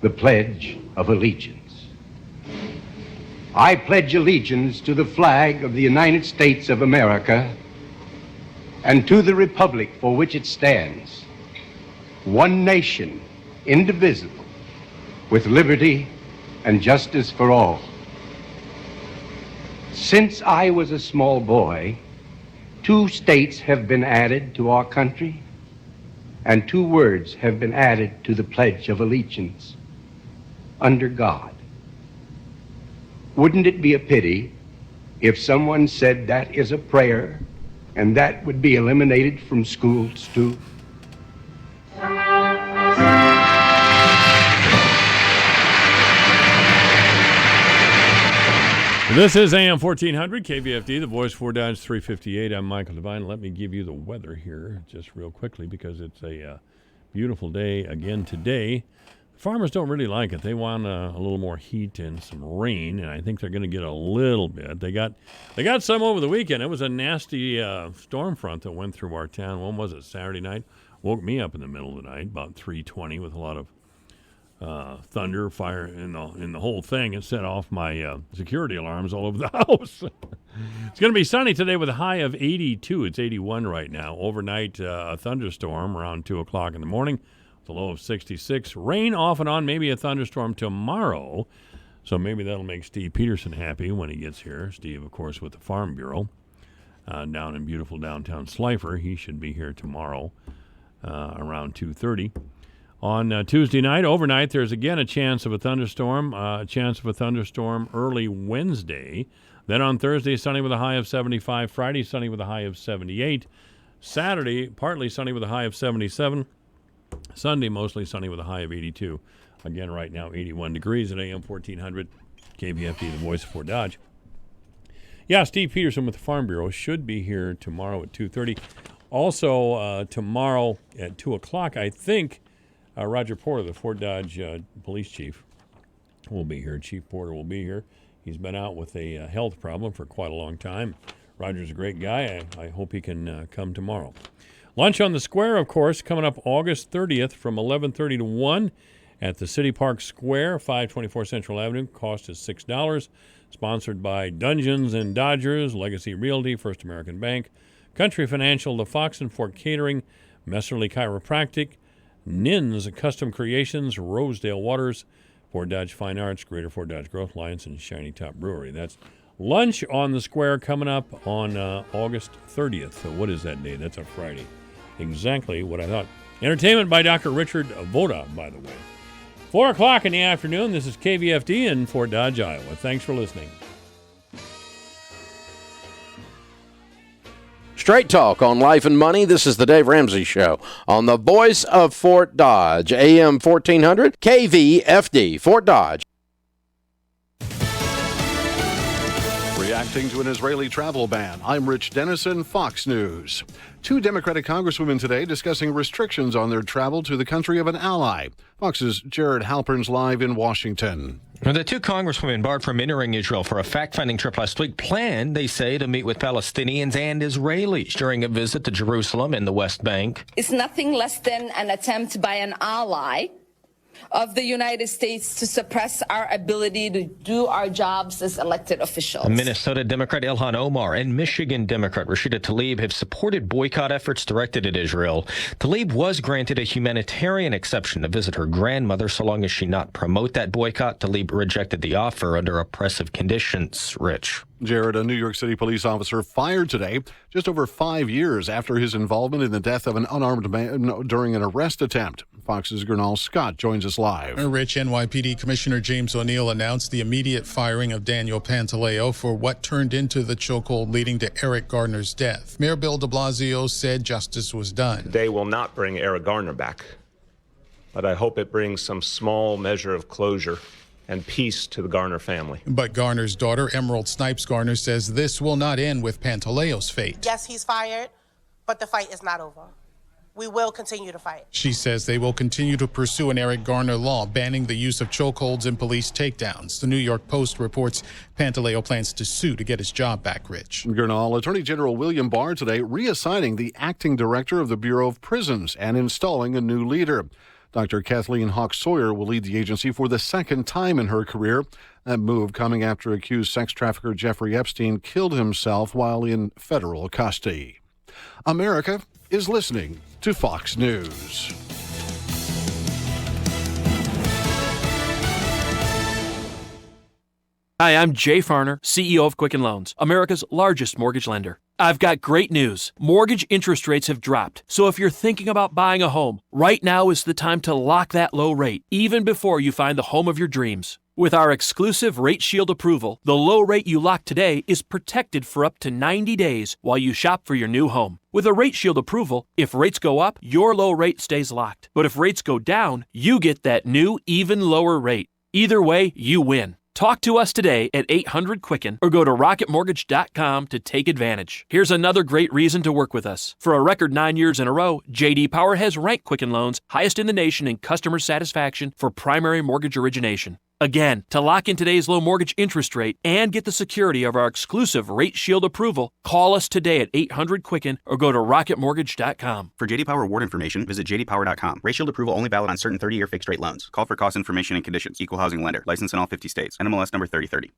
the Pledge of Allegiance. I pledge allegiance to the flag of the United States of America and to the republic for which it stands, one nation, indivisible, with liberty and justice for all. Since I was a small boy, 2 states have been added to our country, and 2 words have been added to the Pledge of Allegiance: under God. Wouldn't it be a pity if someone said that is a prayer and that would be eliminated from schools too? This is AM 1400 KVFD, the voice for Dodge 358. I'm Michael Devine. Let me give you the weather here just real quickly because it's a beautiful day again today. Farmers don't really like it. They want a little more heat and some rain, and I think they're going to get a little bit. They got some over the weekend. It was a nasty storm front that went through our town. When was it? Saturday night. Woke me up in the middle of the night, about 3:20, with a lot of thunder, fire in the whole thing. It set off my security alarms all over the house. It's going to be sunny today with a high of 82. It's 81 right now. Overnight, a thunderstorm around 2 o'clock in the morning. The low of 66. Rain off and on, maybe a thunderstorm tomorrow. So maybe that'll make Steve Peterson happy when he gets here. Steve, of course, with the Farm Bureau down in beautiful downtown Slifer. He should be here tomorrow around 2:30. On Tuesday night, overnight, there's again a chance of a thunderstorm early Wednesday. Then on Thursday, sunny with a high of 75. Friday, sunny with a high of 78. Saturday, partly sunny with a high of 77. Sunday, mostly sunny with a high of 82. Again, right now, 81 degrees at AM 1400. KVFD, the voice of Fort Dodge. Yeah, Steve Peterson with the Farm Bureau should be here tomorrow at 2:30. Also, tomorrow at 2 o'clock, I think, Roger Porter, the Fort Dodge police chief, will be here. Chief Porter will be here. He's been out with a health problem for quite a long time. Roger's a great guy. I hope he can come tomorrow. Lunch on the Square, of course, coming up August 30th from 11:30 to 1 at the City Park Square, 524 Central Avenue. Cost is $6. Sponsored by Dungeons and Dodgers, Legacy Realty, First American Bank, Country Financial, the Fox and Fort Catering, Messerly Chiropractic, Nin's Custom Creations, Rosedale Waters, Fort Dodge Fine Arts, Greater Fort Dodge Growth Alliance, and Shiny Top Brewery. That's Lunch on the Square coming up on August 30th. So what is that day? That's a Friday. Exactly what I thought. Entertainment by Dr. Richard Voda, by the way. 4 o'clock in the afternoon. This is KVFD in Fort Dodge, Iowa. Thanks for listening. Straight talk on life and money. This is the Dave Ramsey Show on the voice of Fort Dodge, AM 1400, KVFD, Fort Dodge. Reacting to an Israeli travel ban, I'm Rich Dennison, Fox News. 2 Democratic congresswomen today discussing restrictions on their travel to the country of an ally. Fox's Jared Halpern's live in Washington. The 2 congresswomen barred from entering Israel for a fact-finding trip last week planned, they say, to meet with Palestinians and Israelis during a visit to Jerusalem and the West Bank. It's nothing less than an attempt by an ally of the United States to suppress our ability to do our jobs as elected officials. Minnesota Democrat Ilhan Omar and Michigan Democrat Rashida Tlaib have supported boycott efforts directed at Israel. Tlaib was granted a humanitarian exception to visit her grandmother so long as she not promote that boycott. Tlaib rejected the offer under oppressive conditions. Rich. Jared, a New York City police officer fired today just over 5 years after his involvement in the death of an unarmed man during an arrest attempt. Fox's Gernal Scott joins us live. Rich, NYPD Commissioner James O'Neill announced the immediate firing of Daniel Pantaleo for what turned into the chokehold leading to Eric Garner's death. Mayor Bill de Blasio said justice was done. They will not bring Eric Garner back, but I hope it brings some small measure of closure and peace to the Garner family. But Garner's daughter, Emerald Snipes Garner, says this will not end with Pantaleo's fate. Yes, he's fired, but the fight is not over. We will continue to fight. She says they will continue to pursue an Eric Garner law banning the use of chokeholds and police takedowns. The New York Post reports Pantaleo plans to sue to get his job back, Rich. Gernal, Attorney General William Barr today reassigning the acting director of the Bureau of Prisons and installing a new leader. Dr. Kathleen Hawk Sawyer will lead the agency for the second time in her career. That move coming after accused sex trafficker Jeffrey Epstein killed himself while in federal custody. America is listening to Fox News. Hi, I'm Jay Farner, CEO of Quicken Loans, America's largest mortgage lender. I've got great news. Mortgage interest rates have dropped. So if you're thinking about buying a home, right now is the time to lock that low rate, even before you find the home of your dreams. With our exclusive Rate Shield approval, the low rate you lock today is protected for up to 90 days while you shop for your new home. With a Rate Shield approval, if rates go up, your low rate stays locked. But if rates go down, you get that new, even lower rate. Either way, you win. Talk to us today at 800-QUICKEN or go to rocketmortgage.com to take advantage. Here's another great reason to work with us. For a record 9 years in a row, J.D. Power has ranked Quicken Loans highest in the nation in customer satisfaction for primary mortgage origination. Again, to lock in today's low mortgage interest rate and get the security of our exclusive Rate Shield approval, call us today at 800-QUICKEN or go to rocketmortgage.com. For J.D. Power award information, visit jdpower.com. Rate Shield approval only valid on certain 30-year fixed-rate loans. Call for cost information and conditions. Equal housing lender. License in all 50 states. NMLS number 3030.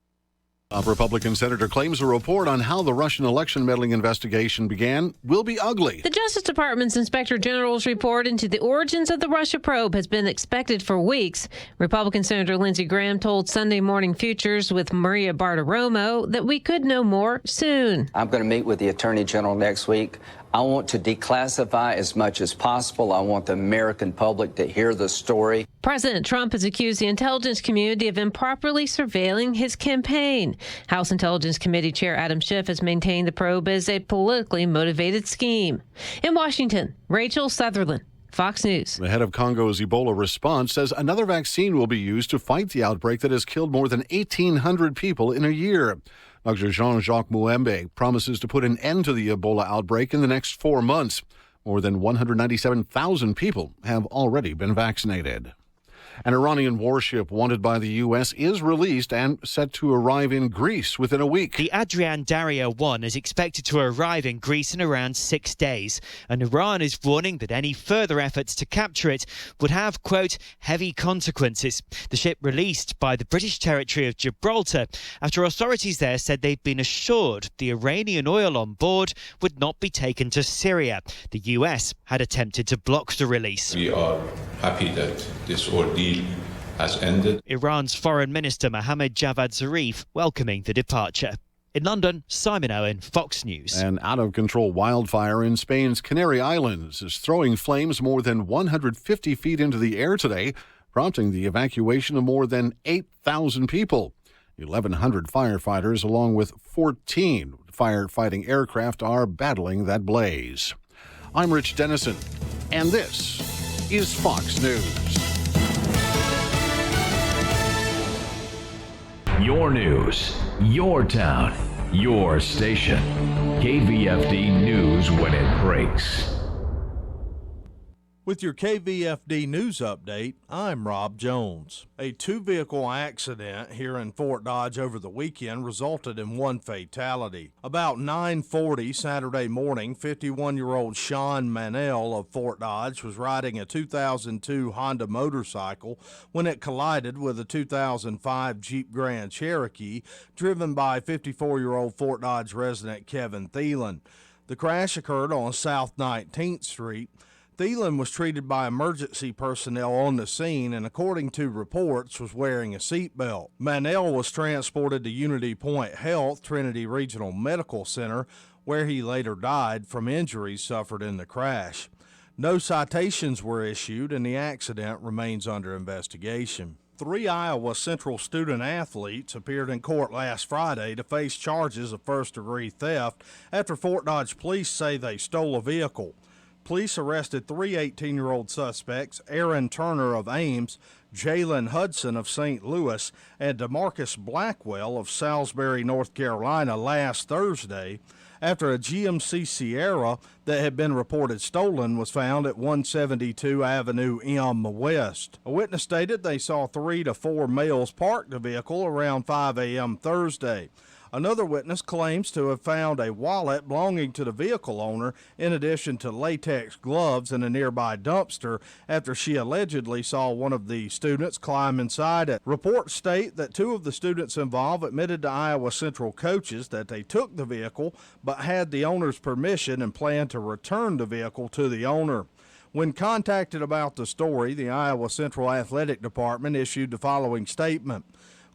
A Republican senator claims a report on how the Russian election meddling investigation began will be ugly. The Justice Department's Inspector General's report into the origins of the Russia probe has been expected for weeks. Republican Senator Lindsey Graham told Sunday Morning Futures with Maria Bartiromo that we could know more soon. I'm going to meet with the Attorney General next week. I want to declassify as much as possible. I want the American public to hear the story. President Trump has accused the intelligence community of improperly surveilling his campaign. House Intelligence Committee Chair Adam Schiff has maintained the probe is a politically motivated scheme. In Washington, Rachel Sutherland, Fox News. The head of Congo's Ebola response says another vaccine will be used to fight the outbreak that has killed more than 1,800 people in a year. Dr. Jean-Jacques Muembe promises to put an end to the Ebola outbreak in the next 4 months. More than 197,000 people have already been vaccinated. An Iranian warship wanted by the U.S. is released and set to arrive in Greece within a week. The Adrian Daria 1 is expected to arrive in Greece in around 6 days, and Iran is warning that any further efforts to capture it would have, quote, heavy consequences. The ship released by the British territory of Gibraltar after authorities there said they'd been assured the Iranian oil on board would not be taken to Syria. The U.S. had attempted to block the release. We are happy that this ordeal has ended. Iran's Foreign Minister Mohammad Javad Zarif welcoming the departure. In London, Simon Owen, Fox News. An out-of-control wildfire in Spain's Canary Islands is throwing flames more than 150 feet into the air today, prompting the evacuation of more than 8,000 people. 1,100 firefighters, along with 14 firefighting aircraft, are battling that blaze. I'm Rich Dennison, and this is Fox News. Your news, your town, your station. KVFD News when it breaks. With your KVFD News Update, I'm Rob Jones. A two-vehicle accident here in Fort Dodge over the weekend resulted in one fatality. About 9:40 Saturday morning, 51-year-old Sean Manel of Fort Dodge was riding a 2002 Honda motorcycle when it collided with a 2005 Jeep Grand Cherokee driven by 54-year-old Fort Dodge resident Kevin Thielen. The crash occurred on South 19th Street. Thielen was treated by emergency personnel on the scene and, according to reports, was wearing a seatbelt. Manel was transported to Unity Point Health, Trinity Regional Medical Center, where he later died from injuries suffered in the crash. No citations were issued, and the accident remains under investigation. 3 Iowa Central student athletes appeared in court last Friday to face charges of first-degree theft after Fort Dodge police say they stole a vehicle. Police arrested 3 18-year-old suspects, Aaron Turner of Ames, Jalen Hudson of St. Louis, and DeMarcus Blackwell of Salisbury, North Carolina, last Thursday after a GMC Sierra that had been reported stolen was found at 172 Avenue M West. A witness stated they saw 3 to 4 males park the vehicle around 5 a.m. Thursday. Another witness claims to have found a wallet belonging to the vehicle owner in addition to latex gloves in a nearby dumpster after she allegedly saw one of the students climb inside it. Reports state that 2 of the students involved admitted to Iowa Central coaches that they took the vehicle but had the owner's permission and planned to return the vehicle to the owner. When contacted about the story, the Iowa Central Athletic Department issued the following statement.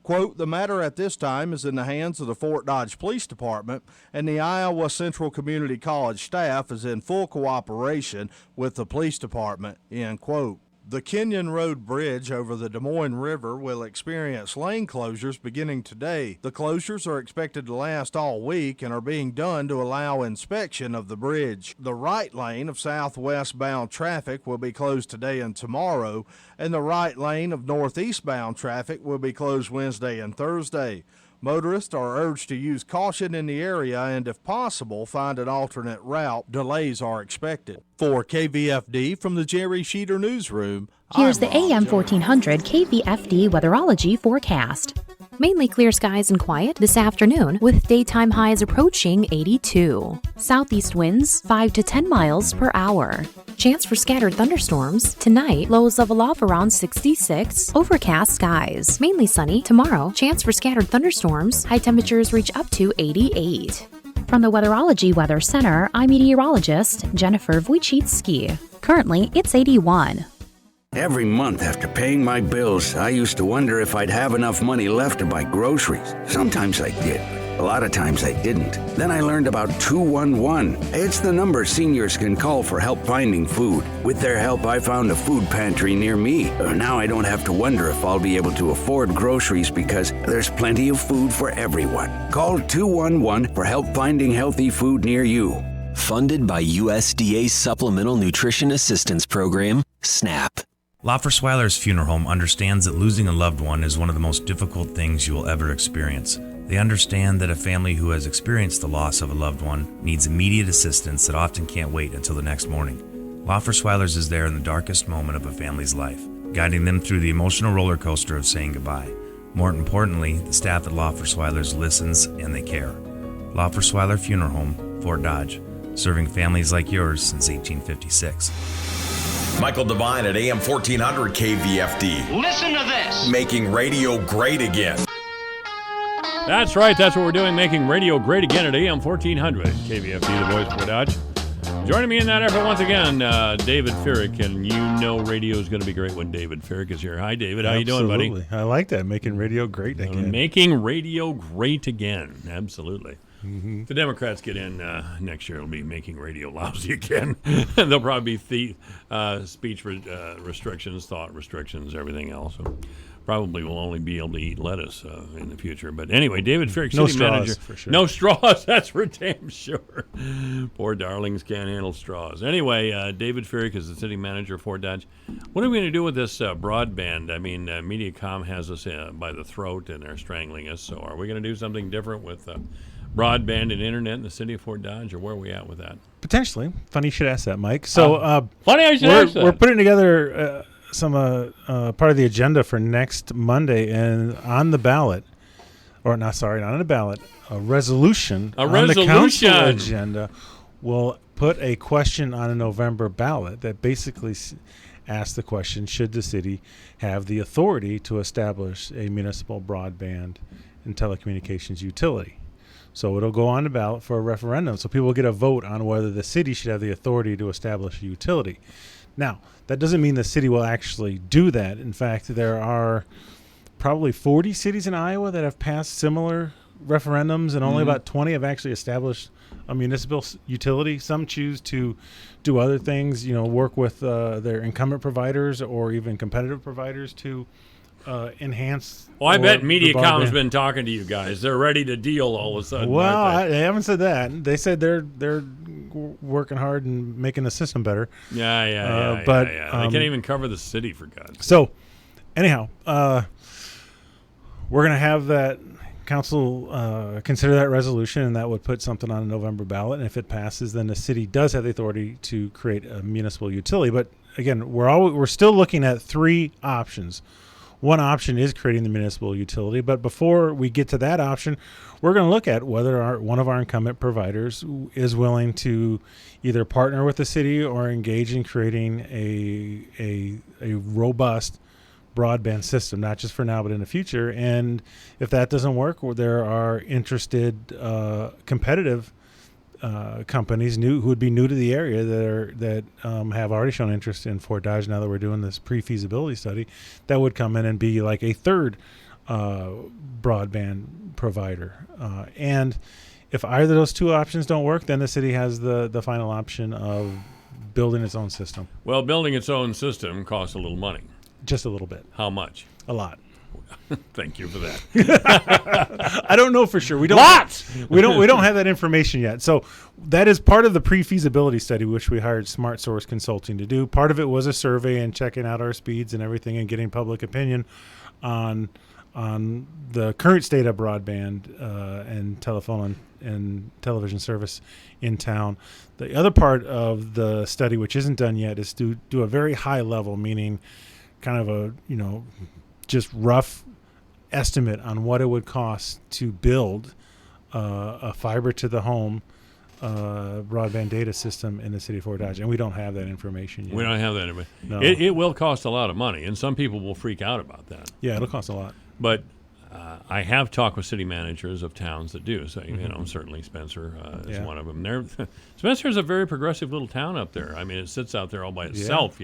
Quote, the matter at this time is in the hands of the Fort Dodge Police Department, and the Iowa Central Community College staff is in full cooperation with the police department, end quote. The Kenyon Road Bridge over the Des Moines River will experience lane closures beginning today. The closures are expected to last all week and are being done to allow inspection of the bridge. The right lane of southwest-bound traffic will be closed today and tomorrow, and the right lane of northeastbound traffic will be closed Wednesday and Thursday. Motorists are urged to use caution in the area and, if possible, find an alternate route. Delays are expected. For KVFD from the Jerry Sheeter Newsroom, here's the AM 1400 KVFD weatherology forecast. Mainly clear skies and quiet this afternoon with daytime highs approaching 82. Southeast winds 5 to 10 miles per hour. Chance for scattered thunderstorms tonight, lows level off around 66. Overcast skies, mainly sunny tomorrow. Chance for scattered thunderstorms, high temperatures reach up to 88. From the Weatherology Weather Center, I'm meteorologist Jennifer Wojcicki. Currently, it's 81. Every month after paying my bills, I used to wonder if I'd have enough money left to buy groceries. Sometimes I did. A lot of times I didn't. Then I learned about 211. It's the number seniors can call for help finding food. With their help, I found a food pantry near me. Now I don't have to wonder if I'll be able to afford groceries because there's plenty of food for everyone. Call 211 for help finding healthy food near you. Funded by USDA's Supplemental Nutrition Assistance Program, SNAP. Loffersweiler's Funeral Home understands that losing a loved one is one of the most difficult things you will ever experience. They understand that a family who has experienced the loss of a loved one needs immediate assistance that often can't wait until the next morning. Loffersweiler's is there in the darkest moment of a family's life, guiding them through the emotional roller coaster of saying goodbye. More importantly, the staff at Loffersweiler's listens and they care. Loffersweiler Funeral Home, Fort Dodge, serving families like yours since 1856. Michael Devine at AM 1400 KVFD. Listen to this. Making radio great again. That's right. That's what we're doing, making radio great again at AM 1400 KVFD, the voice for Dodge. Joining me in that effort once again, David Ferrick, and you know radio is going to be great when David Ferrick is here. Hi, David. How you doing, buddy? I like that, making radio great again. Making radio great again. Absolutely. Mm-hmm. If the Democrats get in next year, it'll be making radio lousy again. There'll probably be speech restrictions, thought restrictions, everything else. So probably will only be able to eat lettuce in the future. But anyway, David Ferrick, no city straws, manager. For sure. No straws, that's for damn sure. Poor darlings can't handle straws. Anyway, David Ferrick is the city manager of Fort Dodge. What are we going to do with this broadband? I mean, Mediacom has us by the throat and they're strangling us. So are we going to do something different with broadband and internet in the city of Fort Dodge, or where are we at with that? Potentially. Funny you should ask that, Mike. So funny I should ask that. We're putting together some part of the agenda for next Monday, and on the ballot, or not on the ballot, a resolution on the council agenda will put a question on a November ballot that basically asks the question, should the city have the authority to establish a municipal broadband and telecommunications utility? So it'll go on the ballot for a referendum. So people get a vote on whether the city should have the authority to establish a utility. Now, that doesn't mean the city will actually do that. In fact, there are probably 40 cities in Iowa that have passed similar referendums, and only about 20 have actually established a municipal utility. Some choose to do other things, work with their incumbent providers or even competitive providers to enhance. Well, I bet Mediacom's been talking to you guys. They're ready to deal all of a sudden. Well, I haven't said that. They said they're working hard and making the system better. Yeah. But they can't even cover the city, for God's sake. So, anyhow, we're going to have that council consider that resolution, and that would put something on a November ballot. And if it passes, then the city does have the authority to create a municipal utility. But again, we're still looking at three options. One option is creating the municipal utility, but before we get to that option, we're going to look at whether one of our incumbent providers is willing to either partner with the city or engage in creating a robust broadband system, not just for now but in the future. And if that doesn't work, there are interested competitive companies who would be new to the area that have already shown interest in Fort Dodge. Now that we're doing this pre-feasibility study, that would come in and be like a third broadband provider. And if either of those two options don't work, then the city has the final option of building its own system. Well, building its own system costs a little money. Just a little bit. How much? A lot. Thank you for that. I don't know for sure. We don't have that information yet. So that is part of the pre-feasibility study, which we hired Smart Source Consulting to do. Part of it was a survey and checking out our speeds and everything and getting public opinion on the current state of broadband and telephone and television service in town. The other part of the study, which isn't done yet, is to do a very high level, meaning kind of a just rough estimate on what it would cost to build a fiber to the home broadband data system in the city of Fort Dodge, and we don't have that information yet. We don't have that information. No. It will cost a lot of money, and some people will freak out about that. Yeah, it'll cost a lot. But I have talked with city managers of towns that do. So, certainly Spencer is one of them. Spencer is a very progressive little town up there. I mean, it sits out there all by itself,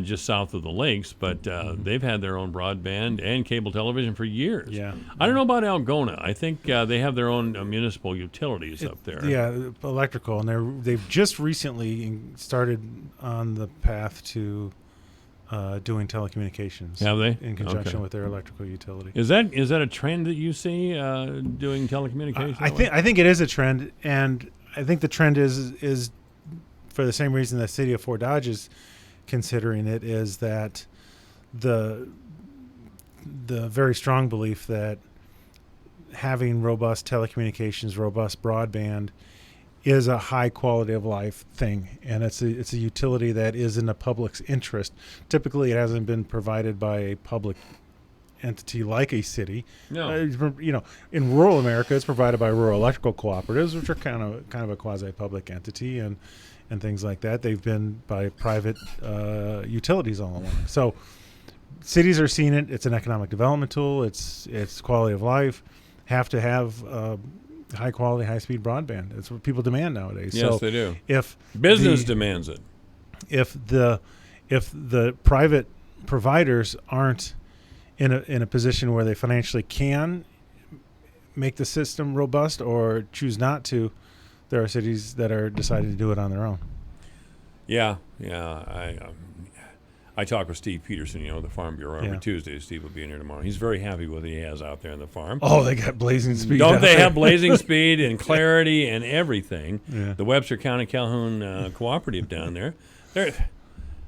just south of the lakes, but they've had their own broadband and cable television for years. Yeah. I don't know about Algona. I think they have their own municipal utilities up there. Yeah, electrical, and they've just recently started on the path to doing telecommunications. Have they? In conjunction with their electrical utility. Is that a trend that you see doing telecommunications? I think it is a trend, and I think the trend is for the same reason the city of Fort Dodge is considering it, is that the very strong belief that having robust telecommunications, robust broadband is a high quality of life thing, and it's a utility that is in the public's interest. Typically, it hasn't been provided by a public entity like a city. No. In rural America, it's provided by rural electrical cooperatives, which are kind of a quasi-public entity, and things like that. They've been by private utilities all along. So cities are seeing it. It's an economic development tool. It's quality of life. Have to have high quality, high speed broadband. It's what people demand nowadays. Yes, so they do. If business demands it, if the private providers aren't in a position where they financially can make the system robust or choose not to, there are cities that are deciding to do it on their own. Yeah. I talk with Steve Peterson, the Farm Bureau, every Yeah. Tuesday. Steve will be in here tomorrow. He's very happy with what he has out there on the farm. Oh, they got blazing speed. Don't out they there. have blazing speed and clarity and everything? Yeah. The Webster County Calhoun Cooperative down there.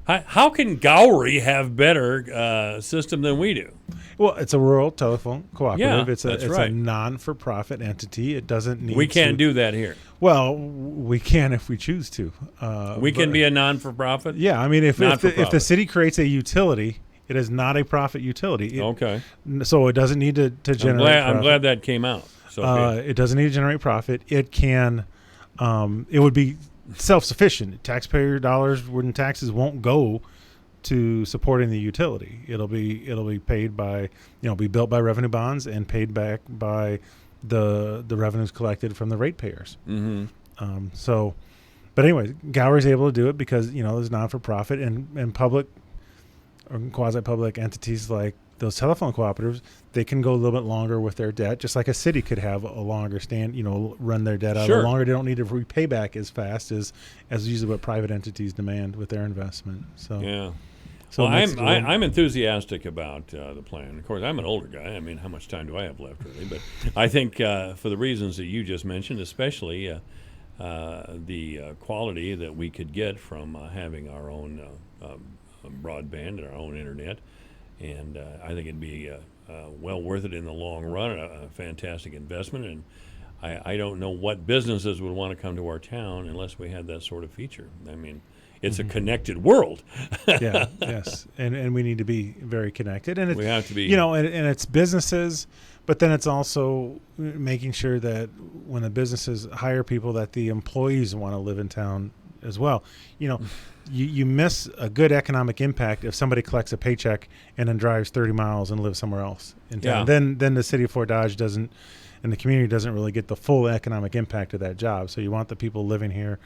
How can Gowrie have better system than we do? Well, it's a rural telephone cooperative. Yeah, it's that's a right. non-for-profit entity. It doesn't need. We can't do that here. Well, we can if we choose to. We can be a non-for-profit. Yeah, I mean, if the city creates a utility, it is not a profit utility. Okay. So it doesn't need to generate. I'm glad that came out. So it doesn't need to generate profit. It can. It would be self-sufficient. Taxpayer dollars, when taxes won't go to supporting the utility. It'll be paid by, be built by revenue bonds and paid back by the revenues collected from the ratepayers. Mm-hmm. But anyway, Gowrie's able to do it because there's non-for-profit and public or quasi-public entities like those telephone cooperatives. They can go a little bit longer with their debt, just like a city could have a longer run their debt out a Sure. little longer. They don't need to repay back as fast as usually what private entities demand with their investment. So yeah. So well, it makes it a little- I'm enthusiastic about the plan. Of course, I'm an older guy. I mean, how much time do I have left, really? But I think for the reasons that you just mentioned, especially the quality that we could get from having our own broadband and our own internet, and I think it'd be well worth it in the long run, a fantastic investment. And I don't know what businesses would want to come to our town unless we had that sort of feature. I mean, it's a connected world. Yeah, yes, and we need to be very connected, and we have to be. And it's businesses, but then it's also making sure that when the businesses hire people, that the employees want to live in town as well. You miss a good economic impact if somebody collects a paycheck and then drives 30 miles and lives somewhere else in town. Yeah. Then the city of Fort Dodge doesn't, and the community doesn't really get the full economic impact of that job. So you want the people living here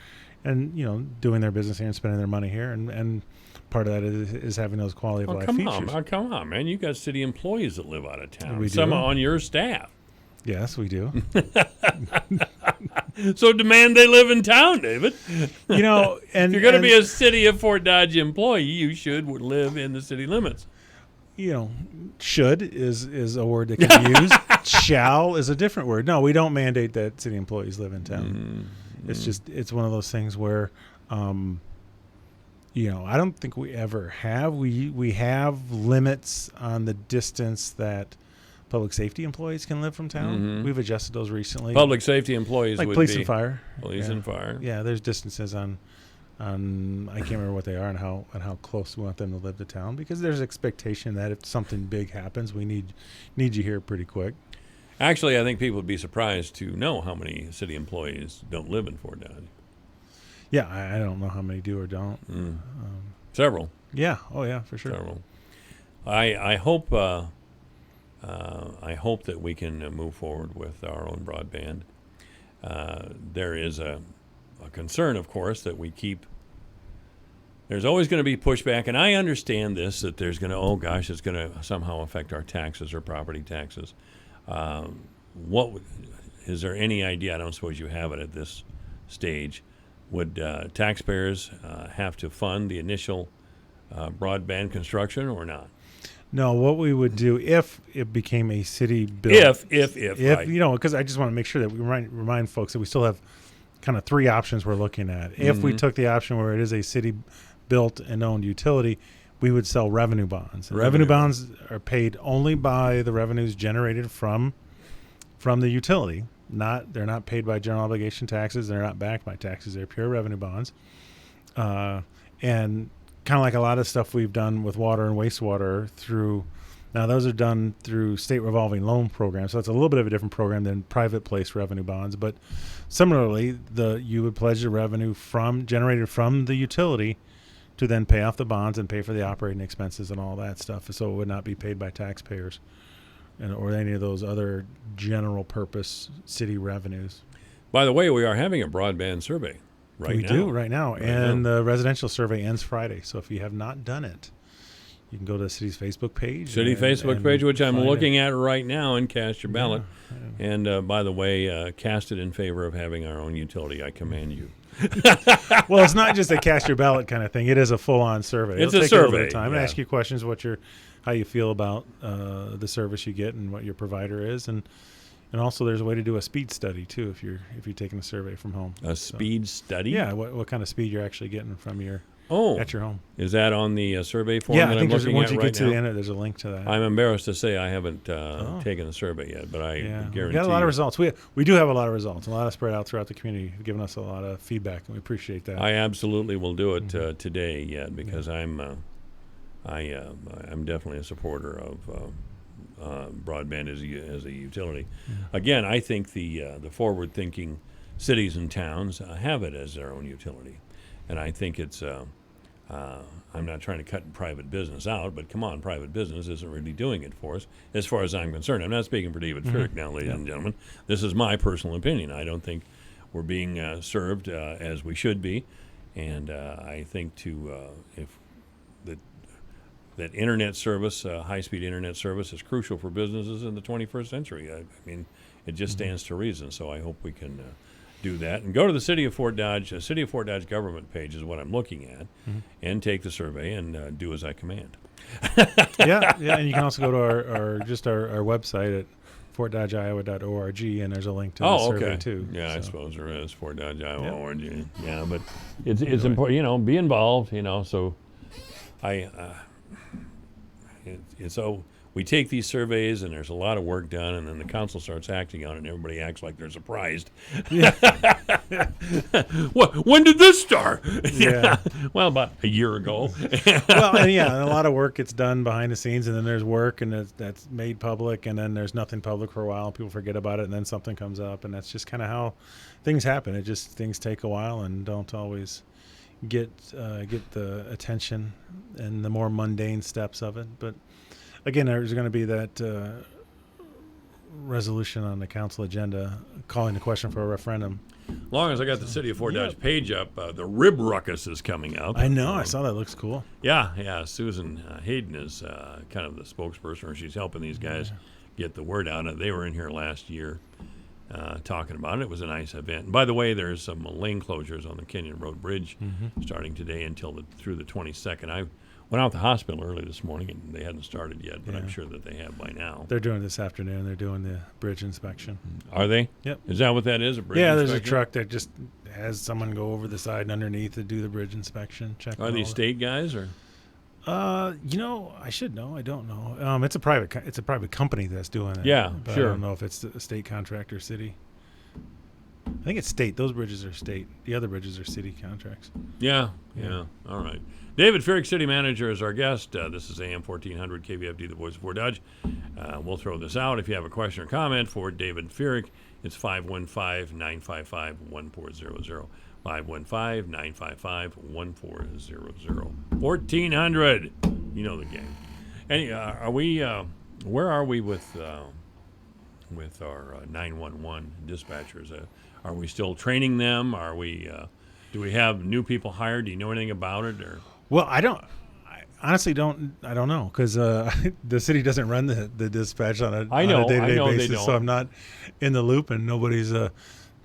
and doing their business here and spending their money here, and part of that is having those quality of life features. Come on, man! You got city employees that live out of town. We Some do. on your staff. Yes, we do. So demand they live in town, David. And if you're going to be a city of Fort Dodge employee, you should live in the city limits. Should is a word that can be used. Shall is a different word. No, we don't mandate that city employees live in town. It's one of those things where, I don't think we ever have. We have limits on the distance that public safety employees can live from town. Mm-hmm. We've adjusted those recently. Public safety employees like would police be and fire. Police and fire. Yeah, there's distances on I can't remember what they are and how close we want them to live to town, because there's expectation that if something big happens, we need you here pretty quick. Actually, I think people would be surprised to know how many city employees don't live in Fort Dodge. Yeah, I don't know how many do or don't. Several. Yeah. Oh, yeah, for sure. Several. I hope that we can move forward with our own broadband. There is a concern, of course, that we keep there's always going to be pushback, and I understand this, that there's going to, oh gosh, it's going to somehow affect our taxes or property taxes. Is there any idea, I don't suppose you have it at this stage, would taxpayers have to fund the initial broadband construction or not? No, what we would do if it became a city built, if right. Because I just want to make sure that we remind folks that we still have kind of three options we're looking at. If we took the option where it is a city built and owned utility, we would sell revenue bonds. And revenue bonds are paid only by the revenues generated from the utility. They're not paid by general obligation taxes. They're not backed by taxes. They're pure revenue bonds. And kind of like a lot of stuff we've done with water and wastewater now those are done through state revolving loan programs. So it's a little bit of a different program than private place revenue bonds. But similarly, you would pledge the revenue generated from the utility to then pay off the bonds and pay for the operating expenses and all that stuff. So it would not be paid by taxpayers or any of those other general purpose city revenues. By the way, we are having a broadband survey right now. And the residential survey ends Friday. So if you have not done it, you can go to the city's Facebook page. Facebook page, which I'm looking at right now, and cast your ballot. Yeah. And by the way, cast it in favor of having our own utility. I command you. Well, it's not just a cast your ballot kind of thing. It is a full-on survey. It's It'll a take survey. A little bit of time and ask you questions, how you feel about the service you get and what your provider is, and also there's a way to do a speed study too if you're taking a survey from home. Speed study? Yeah, what kind of speed you're actually getting from at your home. Is that on the survey form that I'm looking at right now? Once you get to the end, there's a link to that. I'm embarrassed to say I haven't taken the survey yet, but I guarantee we got a lot of results. We do have a lot of results, a lot of spread out throughout the community. You've given us a lot of feedback, and we appreciate that. I absolutely will do it today yet because I'm definitely a supporter of broadband as a utility. Again, I think the forward-thinking cities and towns have it as their own utility, and I think it's. I'm not trying to cut private business out, but come on, private business isn't really doing it for us, as far as I'm concerned. I'm not speaking for David Furek now, ladies and gentlemen. This is my personal opinion. I don't think we're being served as we should be, and I think that internet service, high-speed internet service, is crucial for businesses in the 21st century. I mean, it just stands to reason. So I hope we can do that and go to the City of Fort Dodge. City of Fort Dodge government page is what I'm looking at, and take the survey and do as I command. yeah, and you can also go to our website at fortdodgeiowa.org, and there's a link to the survey too. Yeah, so. I suppose there is fortdodgeiowa.org. Yeah, but it's important. Be involved. So so we take these surveys, and there's a lot of work done, and then the council starts acting on it, and everybody acts like they're surprised. When did this start? Yeah. Well, about a year ago. Well, and a lot of work gets done behind the scenes, and then there's work, and that's made public, and then there's nothing public for a while, and people forget about it, and then something comes up, and that's just kind of how things happen. Things take a while and don't always get the attention and the more mundane steps of it, but. Again, there's going to be that resolution on the council agenda calling the question for a referendum. As long as I got the City of Fort Dodge page up, the Rib Ruckus is coming up. I know. I saw that. Looks cool. Yeah. Susan Hayden is kind of the spokesperson, or she's helping these guys get the word out. They were in here last year talking about it. It was a nice event. And by the way, there's some lane closures on the Kenyon Road Bridge starting today until through the 22nd. I went out to the hospital early this morning, and they hadn't started yet, but I'm sure that they have by now. They're doing it this afternoon. They're doing the bridge inspection. Are they? Yep. Is that what that is, a bridge inspection? Yeah, there's a truck that just has someone go over the side and underneath to do the bridge inspection. Check. Are these state guys, or? I should know. I don't know. It's a private company that's doing it. Yeah, but sure. I don't know if it's a state contract or city. I think it's state. Those bridges are state. The other bridges are city contracts. Yeah. All right. David Furek, City Manager, is our guest. This is AM 1400 KVFD, the voice of Fort Dodge. We'll throw this out. If you have a question or comment for David Furek, it's 515-955-1400. 515-955-1400. 1400. You know the game. Where are we with our 911 dispatchers? Are we still training them? Do we have new people hired? Do you know anything about it? Or Well, I honestly don't know because the city doesn't run the dispatch on a day-to-day basis, so I'm not in the loop, and nobody's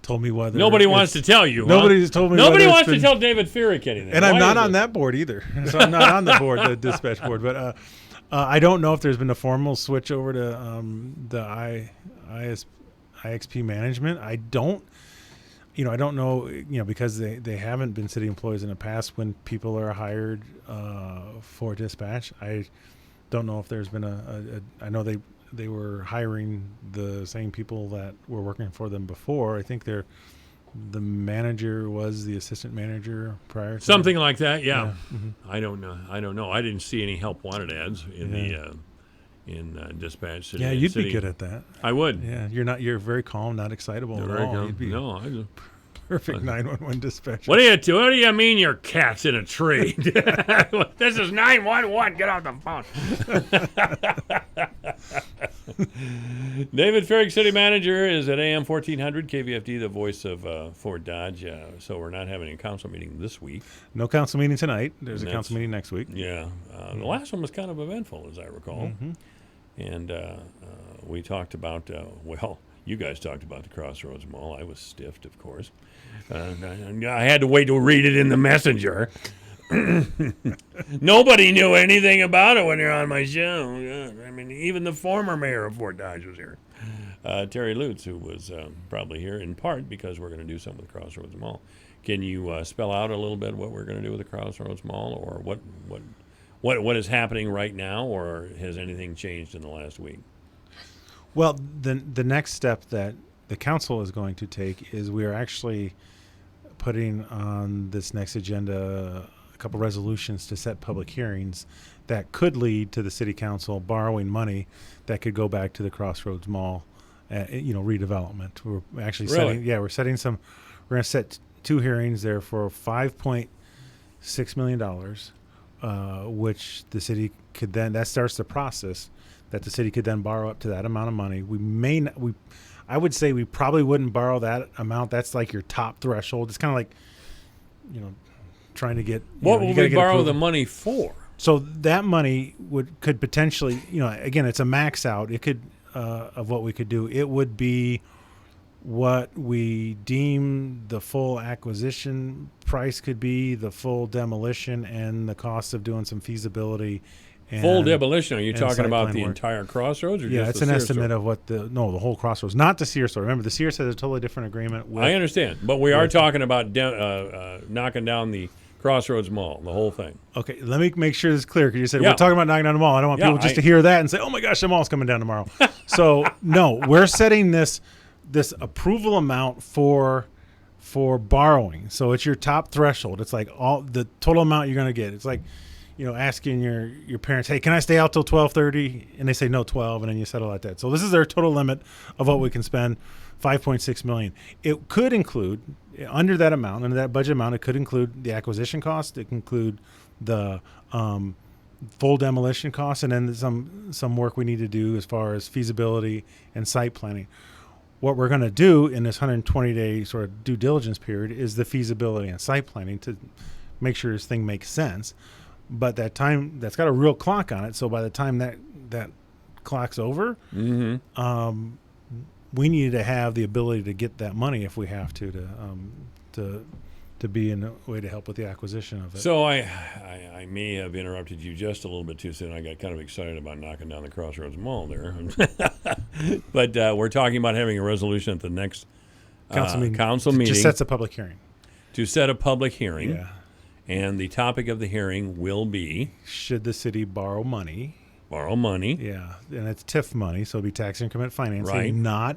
told me whether. Nobody wants to tell you. Nobody's told me. Nobody wants to tell David Furyk anything. And I'm not on that board either, so I'm not on the board, the dispatch board. But I don't know if there's been a formal switch over to the IXP management. I don't know, because they haven't been city employees in the past when people are hired for dispatch. I don't know if there's been I know they were hiring the same people that were working for them before. I think the manager was the assistant manager prior to something like that. Yeah. Mm-hmm. I don't know. I didn't see any help wanted ads in dispatch. City, you'd be good at that. I would. Yeah, you're very calm, not excitable at all. You'd be perfect 911 dispatcher. What do you mean your cat's in a tree? This is 911. Get off the phone. David Furyk, city manager, is at AM 1400 KVFD, the voice of Fort Dodge. So we're not having a council meeting this week. No council meeting tonight. There's a council meeting next week. Yeah. The last one was kind of eventful, as I recall. Mm-hmm. And we talked about, you guys talked about the Crossroads Mall. I was stiffed, of course. I had to wait to read it in the messenger. Nobody knew anything about it when you're on my show. I mean, even the former mayor of Fort Dodge was here. Terry Lutz, who was probably here in part because we're going to do something with the Crossroads Mall. Can you spell out a little bit what we're going to do with the Crossroads Mall, or what is happening right now, or has anything changed in the last week? Well, the next step that the council is going to take is we are actually putting on this next agenda a couple resolutions to set public hearings that could lead to the city council borrowing money that could go back to the Crossroads Mall, redevelopment. We're actually we're going to set two hearings there for $5.6 million, which the city could then, that starts the process that the city could then borrow up to that amount of money. I would say we probably wouldn't borrow that amount. That's like your top threshold. It's kind of like, trying to get. What would we borrow the money for? So that money could potentially, again, it's a max out. It could of what we could do. It would be what we deem the full acquisition price could be, the full demolition, and the cost of doing some feasibility. Full demolition? Are you talking about the entire Crossroads? Or it's an estimate of what the whole Crossroads, not the Sears store. Remember, the Sears has a totally different agreement. I understand, but we are talking about knocking down the Crossroads Mall, the whole thing. Okay, let me make sure this is clear, because you said we're talking about knocking down the mall. I don't want people just to hear that and say, "Oh my gosh, the mall's coming down tomorrow." So no, we're setting this approval amount for borrowing. So it's your top threshold. It's like all the total amount you're going to get. It's like, asking your parents, "Hey, can I stay out till 12:30?" And they say no, 12, and then you settle at that. So this is our total limit of what we can spend, $5.6 million. It could include, under that amount, under that budget amount, it could include the acquisition cost. It can include the full demolition cost, and then some work we need to do as far as feasibility and site planning. What we're going to do in this 120-day sort of due diligence period is the feasibility and site planning to make sure this thing makes sense. But that time, that's got a real clock on it. So by the time that clock's over, we need to have the ability to get that money if we have to be in a way to help with the acquisition of it. So I may have interrupted you just a little bit too soon. I got kind of excited about knocking down the Crossroads Mall there. But we're talking about having a resolution at the next council meeting. Just sets a public hearing. To set a public hearing. Yeah. And the topic of the hearing will be? Should the city borrow money? Borrow money. Yeah, and it's TIF money, so it'll be tax increment financing, right. Not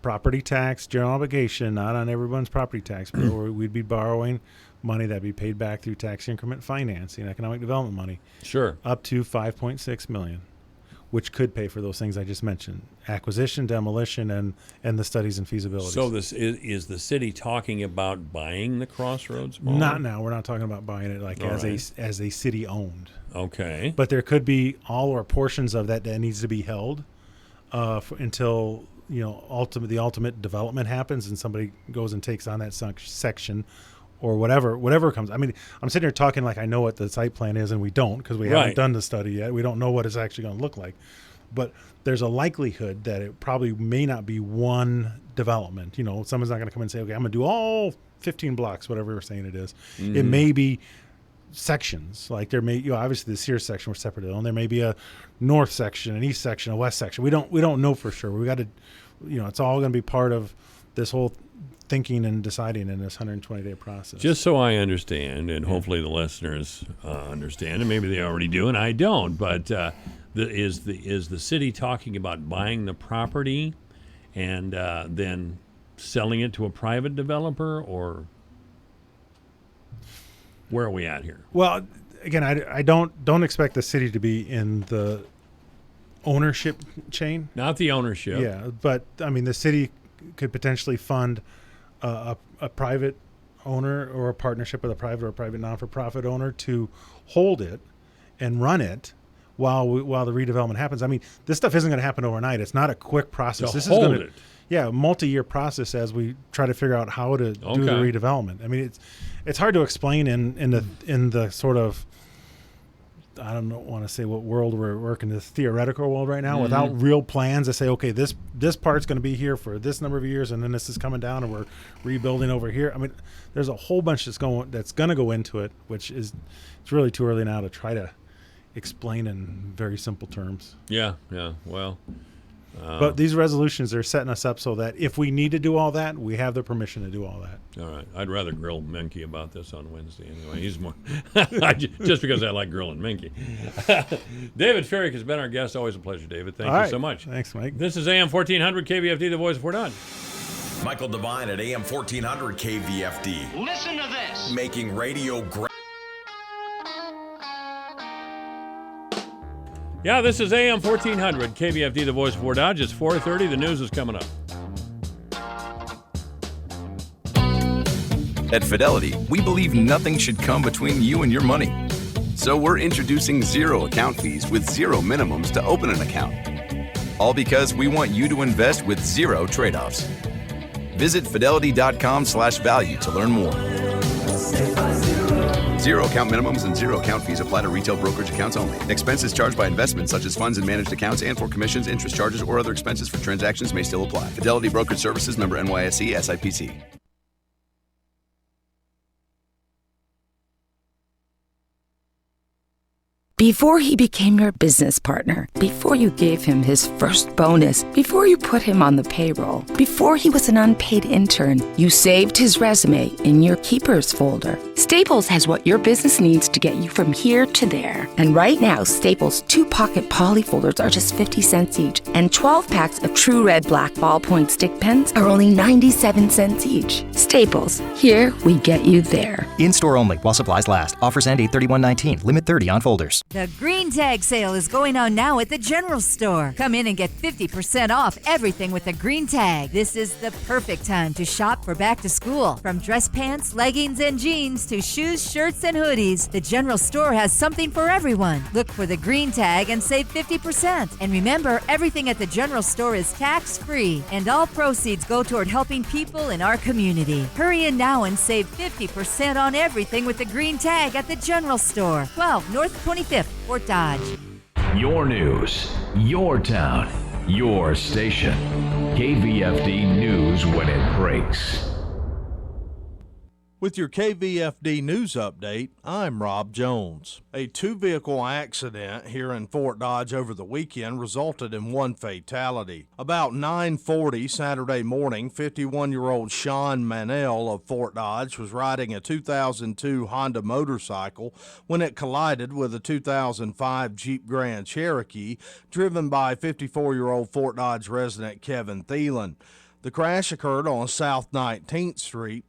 property tax, general obligation, not on everyone's property tax, but we'd be borrowing money that'd be paid back through tax increment financing, economic development money. Sure. Up to $5.6 million, which could pay for those things I just mentioned: acquisition, demolition, and the studies and feasibility. So this is the city talking about buying the Crossroads Mall? Not now. We're not talking about buying it as a city owned. Okay. But there could be all or portions of that needs to be held until the ultimate development happens and somebody goes and takes on that section, or whatever comes. I mean, I'm sitting here talking like I know what the site plan is, and we don't, because we haven't done the study yet. We don't know what it's actually going to look like. But there's a likelihood that it probably may not be one development. You know, someone's not going to come and say, okay, I'm going to do all 15 blocks, whatever we're saying it is. Mm-hmm. It may be sections. Like there may, you know, obviously the Sears section was separate, and there may be a north section, an east section, a west section. We don't know for sure. We got to, you know, it's all going to be part of this whole thinking and deciding in this 120-day process. Just so I understand, and hopefully the listeners understand, and maybe they already do, and I don't, but is the city talking about buying the property and then selling it to a private developer, or where are we at here? Well, again, I don't expect the city to be in the ownership chain. Not the ownership. Yeah, but I mean, the city could potentially fund a private owner or a partnership with a private non-for-profit owner to hold it and run it while the redevelopment happens. I mean, this stuff isn't going to happen overnight. It's not a quick process. This is going to, yeah, a multi-year process as we try to figure out how to do the redevelopment. I mean, it's hard to explain in the sort of, I don't want to say what world we're working, this theoretical world right now, without real plans to say, okay, this part's going to be here for this number of years, and then this is coming down, and we're rebuilding over here. I mean, there's a whole bunch that's going to go into it, which is, it's really too early now to try to explain in very simple terms. Yeah. Well, but these resolutions are setting us up so that if we need to do all that, we have the permission to do all that. All right. I'd rather grill Menke about this on Wednesday anyway. He's more just because I like grilling Menke. David Ferrick has been our guest. Always a pleasure, David. Thank you so much. Thanks, Mike. This is AM 1400 KVFD, the voice of Fort Dodge. Michael Devine at AM 1400 KVFD. Listen to this. Making radio great. Yeah, this is AM 1400 KVFD, the voice of Fort Dodge. It's 4:30. The news is coming up. At Fidelity, we believe nothing should come between you and your money. So we're introducing zero account fees with zero minimums to open an account. All because we want you to invest with zero trade-offs. Visit fidelity.com/value to learn more. Zero account minimums and zero account fees apply to retail brokerage accounts only. Expenses charged by investments such as funds and managed accounts and for commissions, interest charges, or other expenses for transactions may still apply. Fidelity Brokerage Services, member NYSE, SIPC. Before he became your business partner, before you gave him his first bonus, before you put him on the payroll, before he was an unpaid intern, you saved his resume in your Keepers folder. Staples has what your business needs to get you from here to there. And right now, Staples 2-pocket poly folders are just 50 cents each, and 12 packs of True Red Black ballpoint stick pens are only 97 cents each. Staples, here we get you there. In-store only while supplies last. Offers end 8/31/19. Limit 30 on folders. The Green Tag sale is going on now at the General Store. Come in and get 50% off everything with the Green Tag. This is the perfect time to shop for back to school. From dress pants, leggings, and jeans to shoes, shirts, and hoodies, the General Store has something for everyone. Look for the Green Tag and save 50%. And remember, everything at the General Store is tax-free, and all proceeds go toward helping people in our community. Hurry in now and save 50% on everything with the Green Tag at the General Store. 12 North 25th, Fort Dodge. Your news, your town, your station. KVFD News when it breaks. With your KVFD News Update, I'm Rob Jones. A two-vehicle accident here in Fort Dodge over the weekend resulted in one fatality. About 9:40 Saturday morning, 51-year-old Sean Manel of Fort Dodge was riding a 2002 Honda motorcycle when it collided with a 2005 Jeep Grand Cherokee driven by 54-year-old Fort Dodge resident Kevin Thielen. The crash occurred on South 19th Street.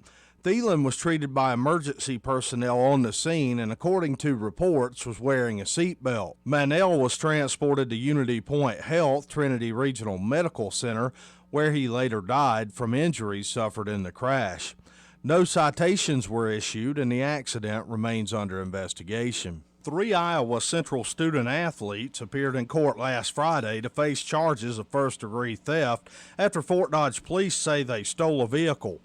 Thielen was treated by emergency personnel on the scene and, according to reports, was wearing a seatbelt. Manel was transported to Unity Point Health, Trinity Regional Medical Center, where he later died from injuries suffered in the crash. No citations were issued, and the accident remains under investigation. 3 Iowa Central student athletes appeared in court last Friday to face charges of first-degree theft after Fort Dodge police say they stole a vehicle.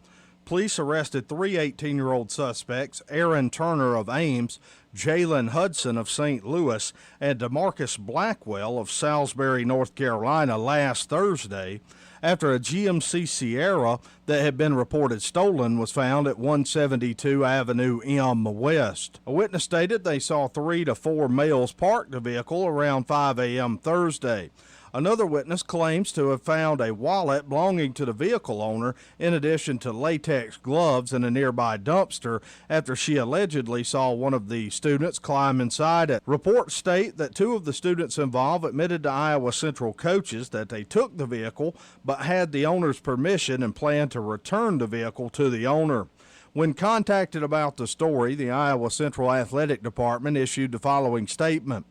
Police arrested three 18-year-old suspects, Aaron Turner of Ames, Jalen Hudson of St. Louis, and DeMarcus Blackwell of Salisbury, North Carolina, last Thursday, after a GMC Sierra that had been reported stolen was found at 172 Avenue M West. A witness stated they saw 3 to 4 males park the vehicle around 5 a.m. Thursday. Another witness claims to have found a wallet belonging to the vehicle owner in addition to latex gloves in a nearby dumpster after she allegedly saw one of the students climb inside it. Reports state that 2 of the students involved admitted to Iowa Central coaches that they took the vehicle but had the owner's permission and planned to return the vehicle to the owner. When contacted about the story, the Iowa Central Athletic Department issued the following statement.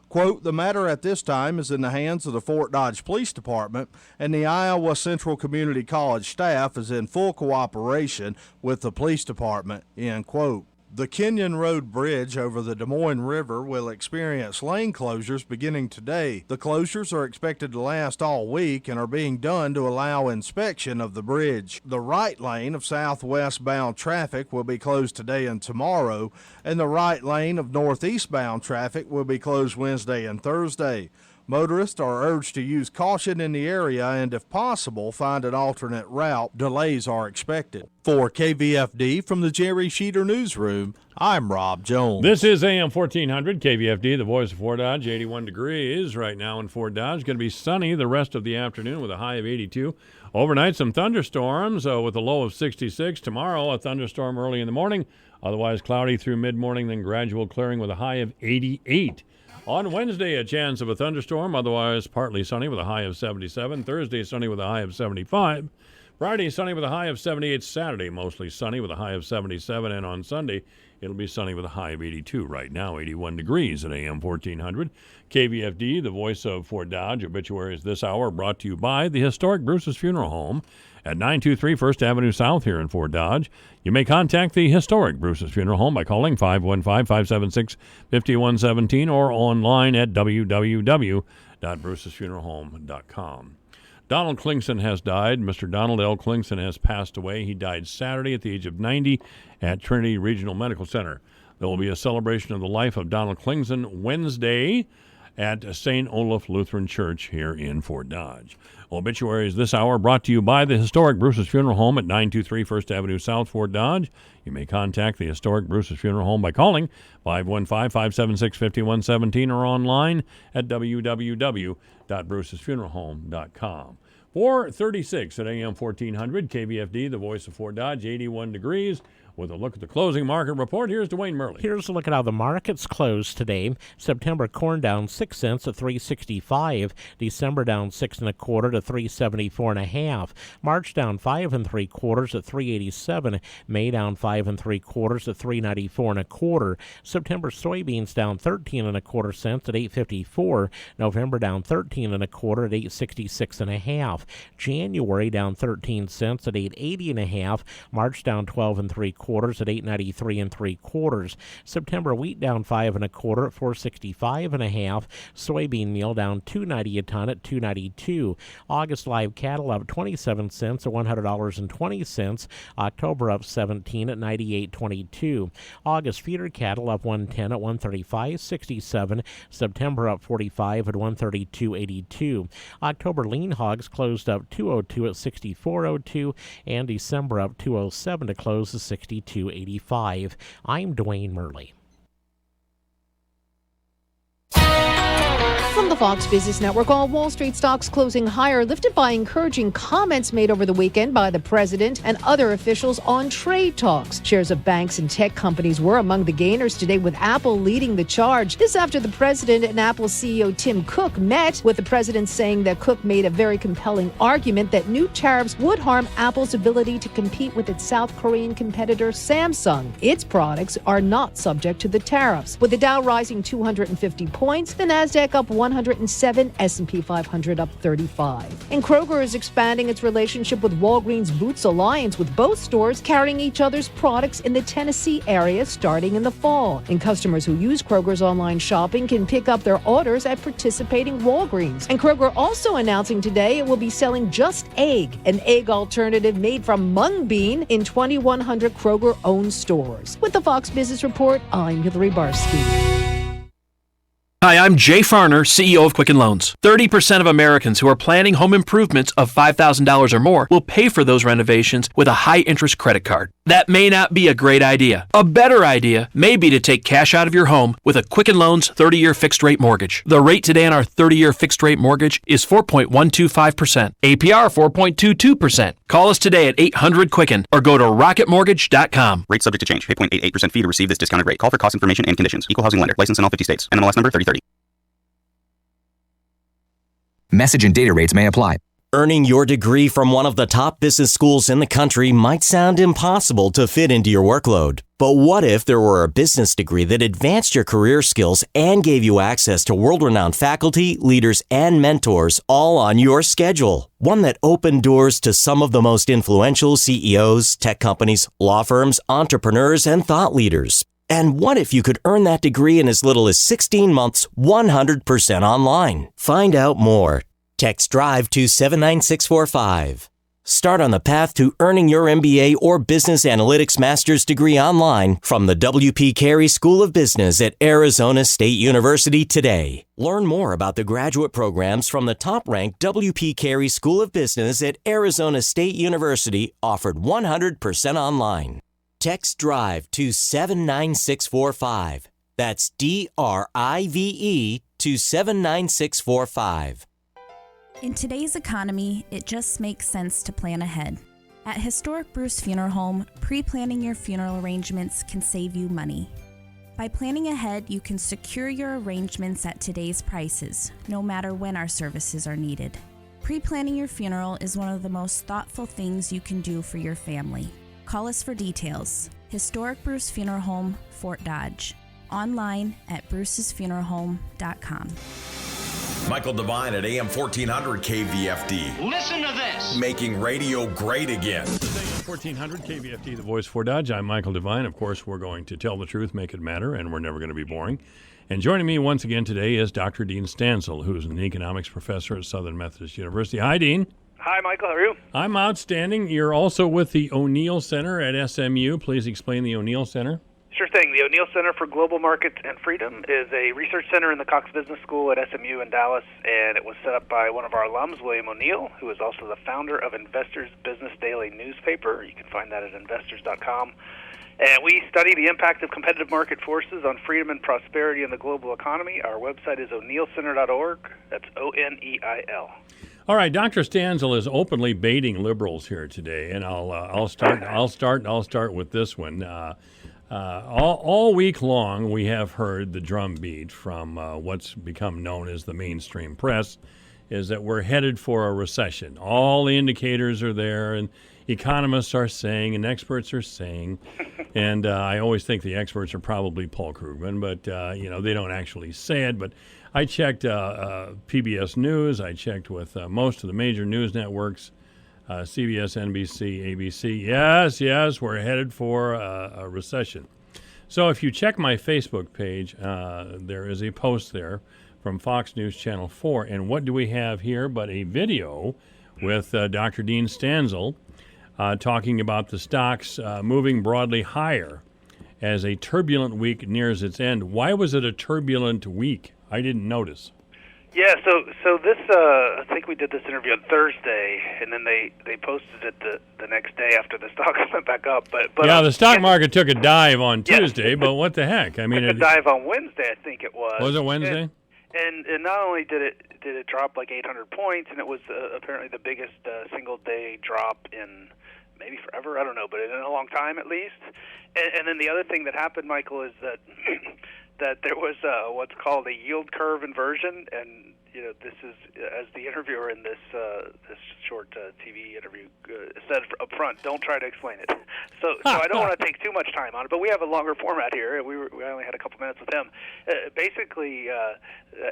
Quote, the matter at this time is in the hands of the Fort Dodge Police Department, and the Iowa Central Community College staff is in full cooperation with the police department, end quote. The Kenyon Road Bridge over the Des Moines River will experience lane closures beginning today. The closures are expected to last all week and are being done to allow inspection of the bridge. The right lane of southwest-bound traffic will be closed today and tomorrow, and the right lane of northeastbound traffic will be closed Wednesday and Thursday. Motorists are urged to use caution in the area and, if possible, find an alternate route. Delays are expected. For KVFD from the Jerry Sheeter Newsroom, I'm Rob Jones. This is AM 1400 KVFD, the voice of Fort Dodge. 81 degrees right now in Fort Dodge. Going to be sunny the rest of the afternoon with a high of 82. Overnight, some thunderstorms with a low of 66. Tomorrow, a thunderstorm early in the morning. Otherwise, cloudy through mid-morning, then gradual clearing with a high of 88. On Wednesday, a chance of a thunderstorm, otherwise partly sunny with a high of 77. Thursday, sunny with a high of 75. Friday, sunny with a high of 78. Saturday, mostly sunny with a high of 77. And on Sunday, it'll be sunny with a high of 82. Right now, 81 degrees at AM 1400. KVFD, the voice of Fort Dodge. Obituaries this hour brought to you by the historic Bruce's Funeral Home at 923 First Avenue South here in Fort Dodge. You may contact the historic Bruce's Funeral Home by calling 515-576-5117 or online at www.brucesfuneralhome.com. Donald Klingson has died. Mr. Donald L. Klingson has passed away. He died Saturday at the age of 90 at Trinity Regional Medical Center. There will be a celebration of the life of Donald Klingson Wednesday at St. Olaf Lutheran Church here in Fort Dodge. Obituaries this hour brought to you by the historic Bruce's Funeral Home at 923 First Avenue South, Fort Dodge. You may contact the historic Bruce's Funeral Home by calling 515-576-5117 or online at www.brucesfuneralhome.com. 4:36 at AM 1400, KVFD, the voice of Fort Dodge, 81 degrees. With a look at the closing market report, here's Dwayne Murley. Here's a look at how the markets closed today. September corn down 6 cents at $3.65. December down 6 1/4 to $3.74.5. March down 5 3/4 at $3.87. May down 5 3/4 at $3.94 1/4. September soybeans down 13 1/4 cents at $8.54. November down 13 1/4 at $8.66.5. January down 13 cents at $8.80.5. March down 12 3/4 at $8.93 3/4. September wheat down 5 1/4 at $4.65.5. Soybean meal down $2.90 a ton at $2.92. August live cattle up 27 cents at $100.20. October up 17 at $98.22. August feeder cattle up 110 at $135.67. September up 45 at $132.82. October lean hogs closed up 202 at $64.02, and December up 207 to close at $62.85. I'm Dwayne Murley. From the Fox Business Network, all Wall Street stocks closing higher, lifted by encouraging comments made over the weekend by the president and other officials on trade talks. Shares of banks and tech companies were among the gainers today, with Apple leading the charge. This after the president and Apple CEO Tim Cook met, with the president saying that Cook made a very compelling argument that new tariffs would harm Apple's ability to compete with its South Korean competitor Samsung. Its products are not subject to the tariffs. With the Dow rising 250 points, the Nasdaq up 100 107, S&P 500 up 35. And Kroger is expanding its relationship with Walgreens Boots Alliance, with both stores carrying each other's products in the Tennessee area starting in the fall. And customers who use Kroger's online shopping can pick up their orders at participating Walgreens. And Kroger also announcing today it will be selling Just Egg, an egg alternative made from mung bean, in 2,100 Kroger-owned stores. With the Fox Business Report, I'm Hillary Barsky. Hi, I'm Jay Farner, CEO of Quicken Loans. 30% of Americans who are planning home improvements of $5,000 or more will pay for those renovations with a high-interest credit card. That may not be a great idea. A better idea may be to take cash out of your home with a Quicken Loans 30-year fixed-rate mortgage. The rate today on our 30-year fixed-rate mortgage is 4.125%. APR 4.22%. Call us today at 800-QUICKEN or go to rocketmortgage.com. Rate subject to change. 8.88% fee to receive this discounted rate. Call for cost information and conditions. Equal housing lender. License in all 50 states. NMLS number 3030. Message and data rates may apply. Earning your degree from one of the top business schools in the country might sound impossible to fit into your workload. But what if there were a business degree that advanced your career skills and gave you access to world-renowned faculty, leaders, and mentors all on your schedule? One that opened doors to some of the most influential CEOs, tech companies, law firms, entrepreneurs, and thought leaders. And what if you could earn that degree in as little as 16 months, 100% online? Find out more. Text DRIVE to 79645. Start on the path to earning your MBA or Business Analytics Master's degree online from the W.P. Carey School of Business at Arizona State University today. Learn more about the graduate programs from the top-ranked W.P. Carey School of Business at Arizona State University, offered 100% online. Text DRIVE to 79645. That's DRIVE to 79645. In today's economy, it just makes sense to plan ahead. At Historic Bruce Funeral Home, pre-planning your funeral arrangements can save you money. By planning ahead, you can secure your arrangements at today's prices, no matter when our services are needed. Pre-planning your funeral is one of the most thoughtful things you can do for your family. Call us for details. Historic Bruce Funeral Home, Fort Dodge. Online at brucesfuneralhome.com. Michael Devine at AM 1400 KVFD. Listen to this. Making radio great again. This is AM 1400 KVFD, the voice for Dodge. I'm Michael Devine. Of course, we're going to tell the truth, make it matter, and we're never going to be boring. And joining me once again today is Dr. Dean Stansel, who's an economics professor at Southern Methodist University. Hi, Dean. Hi, Michael. How are you? I'm outstanding. You're also with the O'Neill Center at SMU. Please explain the O'Neill Center. Sure thing. The O'Neill Center for Global Markets and Freedom is a research center in the Cox Business School at SMU in Dallas, and it was set up by one of our alums, William O'Neill, who is also the founder of Investors Business Daily newspaper. You can find that at investors.com. And we study the impact of competitive market forces on freedom and prosperity in the global economy. Our website is o'neillcenter.org. That's ONEIL. All right, Dr. Stansel is openly baiting liberals here today, and I'll start with this one. All week long, we have heard the drumbeat from what's become known as the mainstream press, is that we're headed for a recession. All the indicators are there, and economists are saying, and experts are saying, and I always think the experts are probably Paul Krugman, but they don't actually say it. But I checked PBS News. I checked with most of the major news networks. CBS, NBC, ABC, yes, we're headed for a recession. So if you check my Facebook page, there is a post there from Fox News Channel 4. And what do we have here but a video with Dr. Dean Stansel talking about the stocks moving broadly higher as a turbulent week nears its end. Why was it a turbulent week? I didn't notice. Yeah, so this, I think we did this interview on Thursday, and then they posted it the next day after the stock went back up. But yeah, the stock market took a dive on Tuesday, but what the heck? I mean, it took a dive on Wednesday, I think it was. Was it Wednesday? And not only did it drop like 800 points, and it was apparently the biggest single-day drop in maybe forever, I don't know, but in a long time at least. And then the other thing that happened, Michael, is that that there was what's called a yield curve inversion, and this is, as the interviewer in this short TV interview said up front, don't try to explain it. So I don't want to take too much time on it, but we have a longer format here. We only had a couple minutes with him. Basically,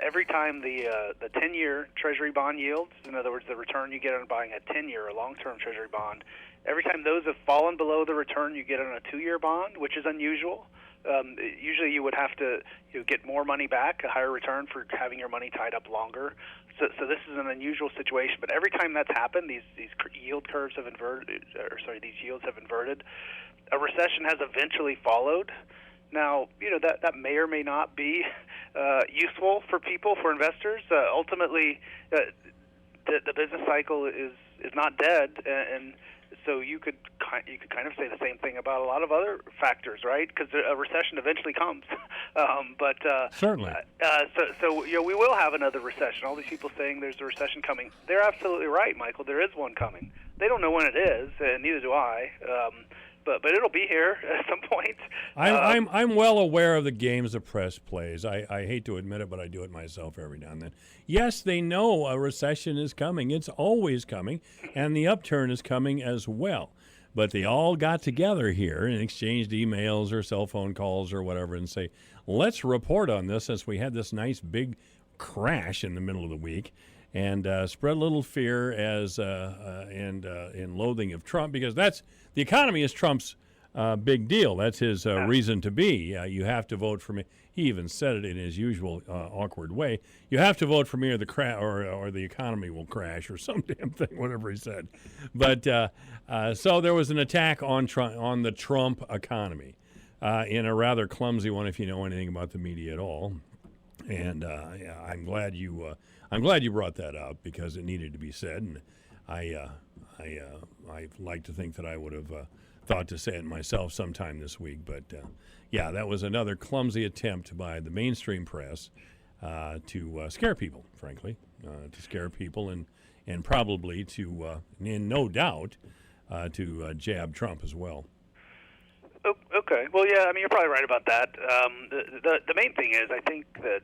every time the 10-year Treasury bond yields, in other words, the return you get on buying a 10-year or long-term Treasury bond, every time those have fallen below the return you get on a 2-year bond, which is unusual. Usually you would have to get more money back, a higher return for having your money tied up longer. So this is an unusual situation. But every time that's happened, these yield curves have inverted, these yields have inverted. A recession has eventually followed. Now, that may or may not be useful for people, for investors. Ultimately, the business cycle is not dead, and so you could kind of say the same thing about a lot of other factors, right? Because a recession eventually comes. Certainly. So we will have another recession. All these people saying there's a recession coming, they're absolutely right, Michael. There is one coming. They don't know when it is, and neither do I. But it'll be here at some point. I'm well aware of the games the press plays. I hate to admit it, but I do it myself every now and then. Yes, they know a recession is coming. It's always coming, and the upturn is coming as well. But they all got together here and exchanged emails or cell phone calls or whatever and say, let's report on this since we had this nice big crash in the middle of the week. And spread a little fear and loathing of Trump, because the economy is Trump's big deal. That's his reason to be. You have to vote for me. He even said it in his usual awkward way. You have to vote for me, or the economy will crash, or some damn thing, whatever he said. But so there was an attack on the Trump economy in a rather clumsy one, if you know anything about the media at all. And I'm glad you brought that up, because it needed to be said, and I like to think that I would have thought to say it myself sometime this week. But that was another clumsy attempt by the mainstream press to scare people, frankly, to scare people and probably to, in no doubt, to jab Trump as well. Okay. Well, yeah, I mean, you're probably right about that. The main thing is, I think that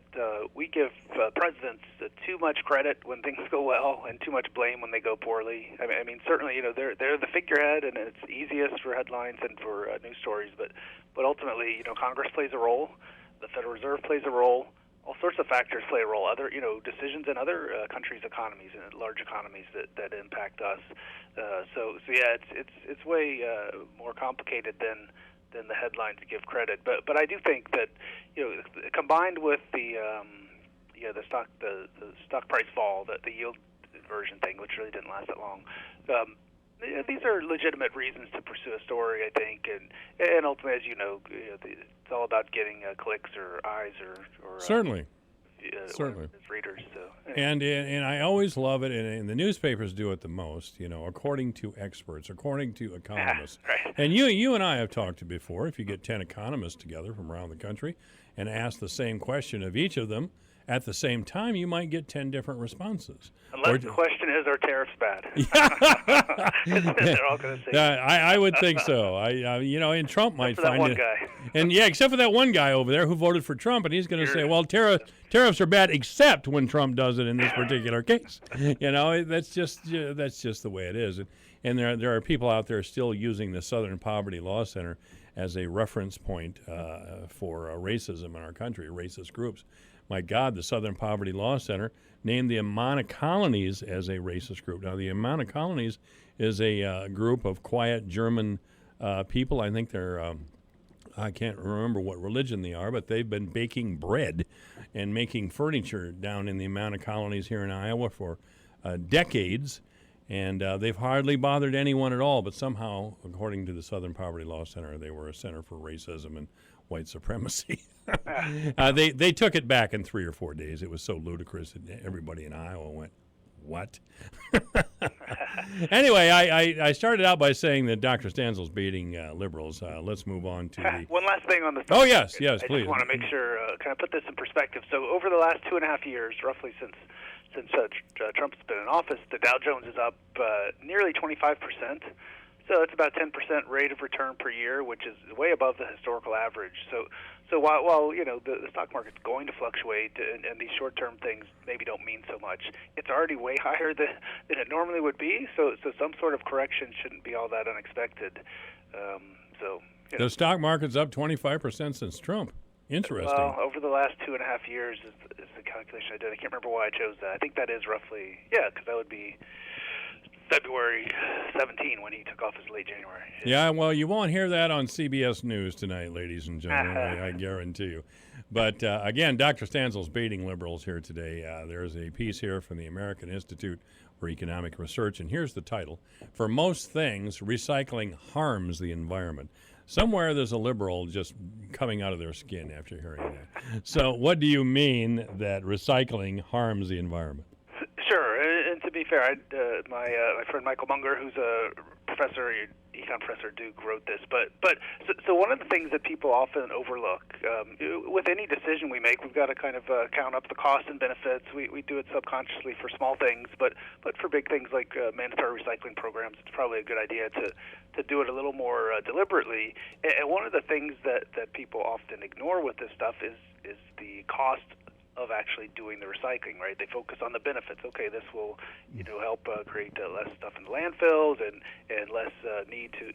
we give presidents too much credit when things go well and too much blame when they go poorly. I mean, certainly, they're the figurehead, and it's easiest for headlines and for news stories. But ultimately, Congress plays a role, the Federal Reserve plays a role, all sorts of factors play a role. Other, decisions in other countries' economies and large economies that impact us. So yeah, it's way more complicated than the headlines give credit, but I do think that combined with the stock price fall, the yield inversion thing, which really didn't last that long, these are legitimate reasons to pursue a story, I think, and ultimately, as it's all about getting clicks or eyes or certainly. Certainly, as readers. So, and I always love it, and the newspapers do it the most. According to experts, according to economists. Right. And you and I have talked before. If you get 10 economists together from around the country and ask the same question of each of them at the same time, you might get 10 different responses. Unless the question is, are tariffs bad? They're all going to say. I would think so. And Trump might find that one it. Guy. And except for that one guy over there who voted for Trump, and he's going to say, well, tariffs are bad, except when Trump does it in this particular case. That's just the way it is. And there are people out there still using the Southern Poverty Law Center as a reference point for racism in our country, racist groups. My God, the Southern Poverty Law Center named the Amana Colonies as a racist group. Now, the Amana Colonies is a group of quiet German people. I think they're, I can't remember what religion they are, but they've been baking bread and making furniture down in the Amana Colonies here in Iowa for decades. And they've hardly bothered anyone at all. But somehow, according to the Southern Poverty Law Center, they were a center for racism and white supremacy. They took it back in 3 or 4 days. It was so ludicrous that everybody in Iowa went, what? Anyway, I started out by saying that Dr. Stanzel's beating liberals. Let's move on to the... One last thing on the... Oh, yes, I please. just want to make sure, kind of put this in perspective. So over the last 2.5 years, roughly since Trump's been in office, the Dow Jones is up nearly 25%. So it's about 10% rate of return per year, which is way above the historical average. So while you know the stock market's going to fluctuate, and these short-term things maybe don't mean so much, it's already way higher than it normally would be. So some sort of correction shouldn't be all that unexpected. The stock market's up 25% since Trump. Interesting. Well, over the last 2.5 years is the calculation I did. I can't remember why I chose that. I think that is roughly, because that would be February 17 when he took office late January. Yeah, well, you won't hear that on CBS News tonight, ladies and gentlemen, I guarantee you. But again, Dr. Stanzel's baiting liberals here today. There's a piece here from the American Institute for Economic Research, and here's the title. For most things, recycling harms the environment. Somewhere there's a liberal just coming out of their skin after hearing that. So what do you mean that recycling harms the environment? Sure, and to be fair, my friend Michael Munger, who's a professor, econ professor at Duke, wrote this. But so one of the things that people often overlook with any decision we make, we've got to kind of count up the costs and benefits. We do it subconsciously for small things, but for big things like mandatory recycling programs, it's probably a good idea to do it a little more deliberately. And one of the things that people often ignore with this stuff is the cost of actually doing the recycling, right? They focus on the benefits. Okay, this will, help create less stuff in the landfills and less need to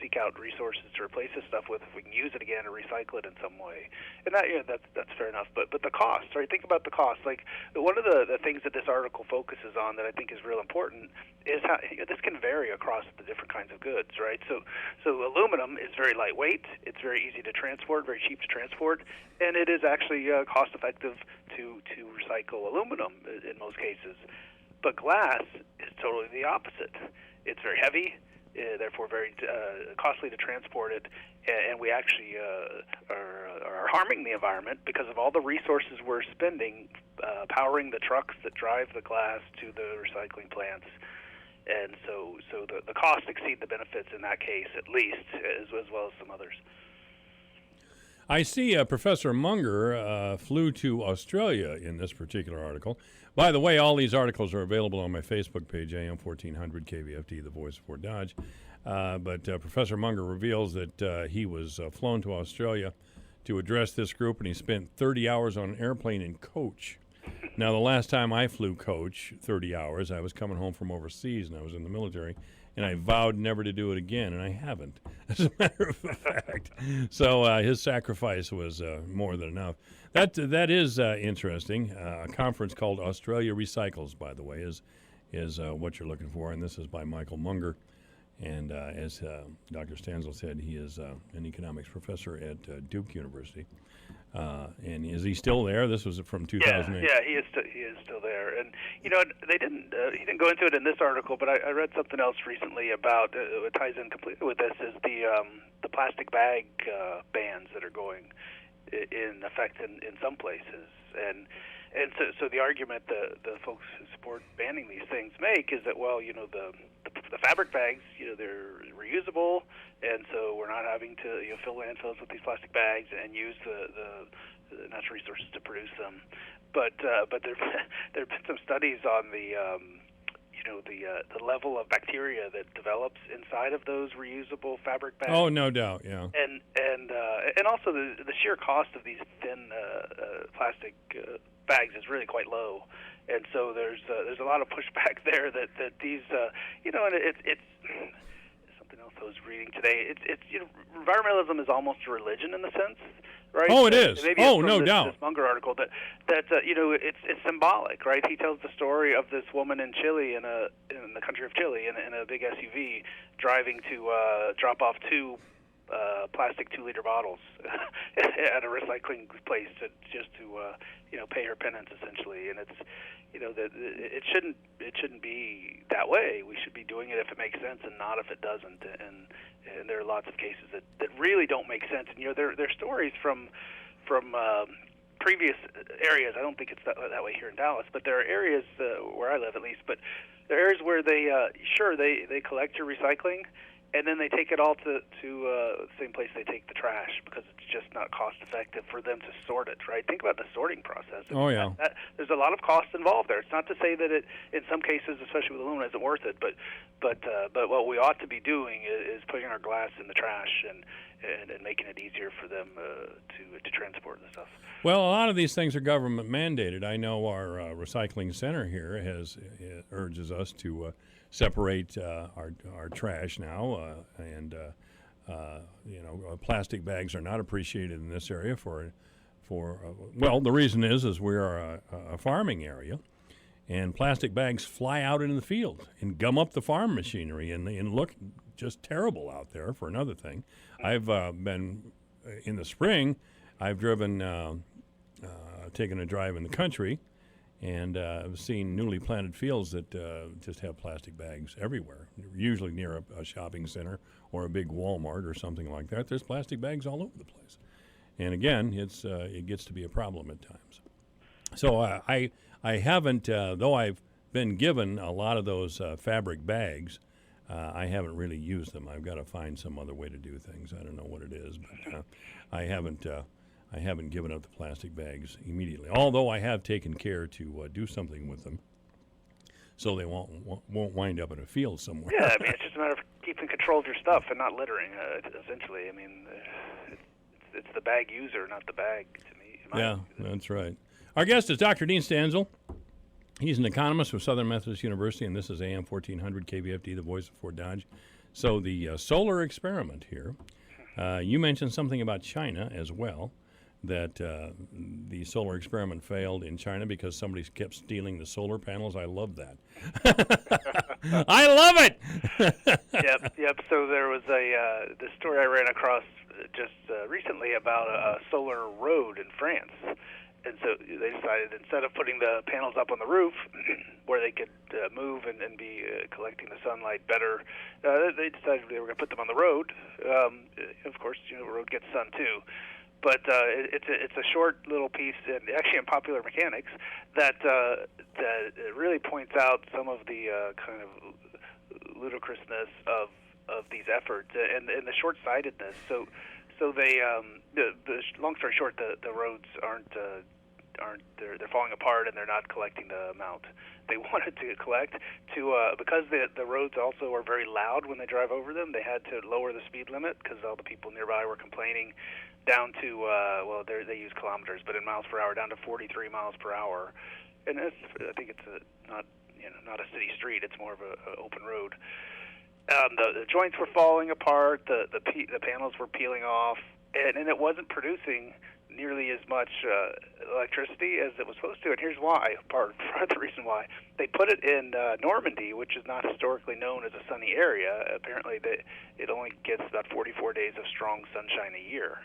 seek out resources to replace this stuff with if we can use it again or recycle it in some way. And that's fair enough. But the cost, right? Think about the cost. Like one of the things that this article focuses on that I think is real important is how this can vary across the different kinds of goods, right? So aluminum is very lightweight. It's very easy to transport, very cheap to transport, and it is actually cost effective to recycle aluminum in most cases. But glass is totally the opposite. It's very heavy, therefore very costly to transport it, and we actually are harming the environment because of all the resources we're spending powering the trucks that drive the glass to the recycling plants. And so the costs exceed the benefits in that case, at least, as well as some others. I see Professor Munger flew to Australia in this particular article. By the way, all these articles are available on my Facebook page, AM 1400 KVFD, the voice of Fort Dodge. But Professor Munger reveals that he was flown to Australia to address this group, and he spent 30 hours on an airplane in coach. Now, the last time I flew coach, 30 hours, I was coming home from overseas, and I was in the military, and I vowed never to do it again, and I haven't, as a matter of fact. So his sacrifice was more than enough. That is interesting. A conference called Australia Recycles, by the way, is what you're looking for, and this is by Michael Munger. And as Dr. Stanzel said, he is an economics professor at Duke University. And is he still there? This was from 2008. Yeah, he is still there. And he didn't go into it in this article, but I read something else recently about it ties in completely with this is the plastic bag bans that are going in effect in some places. And so the argument the folks who support banning these things make is that the fabric bags, they're reusable, and so we're not having to fill landfills with these plastic bags and use the natural resources to produce them. But there've been some studies on the level of bacteria that develops inside of those reusable fabric bags. Oh, no doubt, yeah. And also the sheer cost of these thin plastic bags is really quite low, and so there's a lot of pushback there that these and it's something else I was reading today. It's environmentalism is almost a religion in a sense, right? Oh, it is. Maybe Oh, no doubt. This Munger article that it's symbolic, right? He tells the story of this woman in Chile in the country of Chile in a big SUV driving to drop off two plastic 2-liter bottles at a recycling place to pay her penance essentially. And it's that it shouldn't be that way. We should be doing it if it makes sense and not if it doesn't. And there are lots of cases that really don't make sense. And there are stories from previous areas. I don't think it's that way here in Dallas, but there are areas where I live at least. But there are areas where they collect your recycling, and then they take it all to the same place they take the trash because it's just not cost effective for them to sort it, right? Think about the sorting process. Oh, yeah. There's a lot of cost involved there. It's not to say that it, in some cases, especially with aluminum, isn't worth it, but what we ought to be doing is putting our glass in the trash and making it easier for them to transport the stuff. Well, a lot of these things are government mandated. I know our recycling center here urges us to separate our trash now, and plastic bags are not appreciated in this area well, the reason is we are a farming area, and plastic bags fly out into the field and gum up the farm machinery and look just terrible out there. For another thing, I've been in the spring. I've driven, taken a drive in the country, and I've seen newly planted fields that just have plastic bags everywhere, usually near a shopping center or a big Walmart or something like that. There's plastic bags all over the place. And again, it gets to be a problem at times. So I haven't, though I've been given a lot of those fabric bags, I haven't really used them. I've got to find some other way to do things. I don't know what it is, but I haven't given up the plastic bags immediately. Although I have taken care to do something with them, so they won't wind up in a field somewhere. Yeah, I mean, it's just a matter of keeping control of your stuff and not littering. Essentially, I mean, it's the bag user, not the bag. To me. Yeah, that's right. Our guest is Dr. Dean Stanzel. He's an economist with Southern Methodist University, and this is AM 1400 KVFD, the voice of Fort Dodge. So the solar experiment here, you mentioned something about China as well, that the solar experiment failed in China because somebody kept stealing the solar panels. I love that. I love it! Yep. So there was the story I ran across just recently about a solar road in France. And so they decided, instead of putting the panels up on the roof where they could move and be collecting the sunlight better, they decided they were going to put them on the road. Of course, the road gets sun too. But it's a short little piece, and actually in Popular Mechanics, that really points out some of the kind of ludicrousness of these efforts and the short-sightedness. So they, the long story short, the roads aren't they're falling apart, and they're not collecting the amount they wanted to collect. Because the roads also are very loud when they drive over them, they had to lower the speed limit because all the people nearby were complaining, down to they use kilometers, but in miles per hour, down to 43 miles per hour. And I think it's not a city street; it's more of a open road. The joints were falling apart. The panels were peeling off, and it wasn't producing nearly as much electricity as it was supposed to. And here's why. Part of the reason why they put it in Normandy, which is not historically known as a sunny area. Apparently, it only gets about 44 days of strong sunshine a year.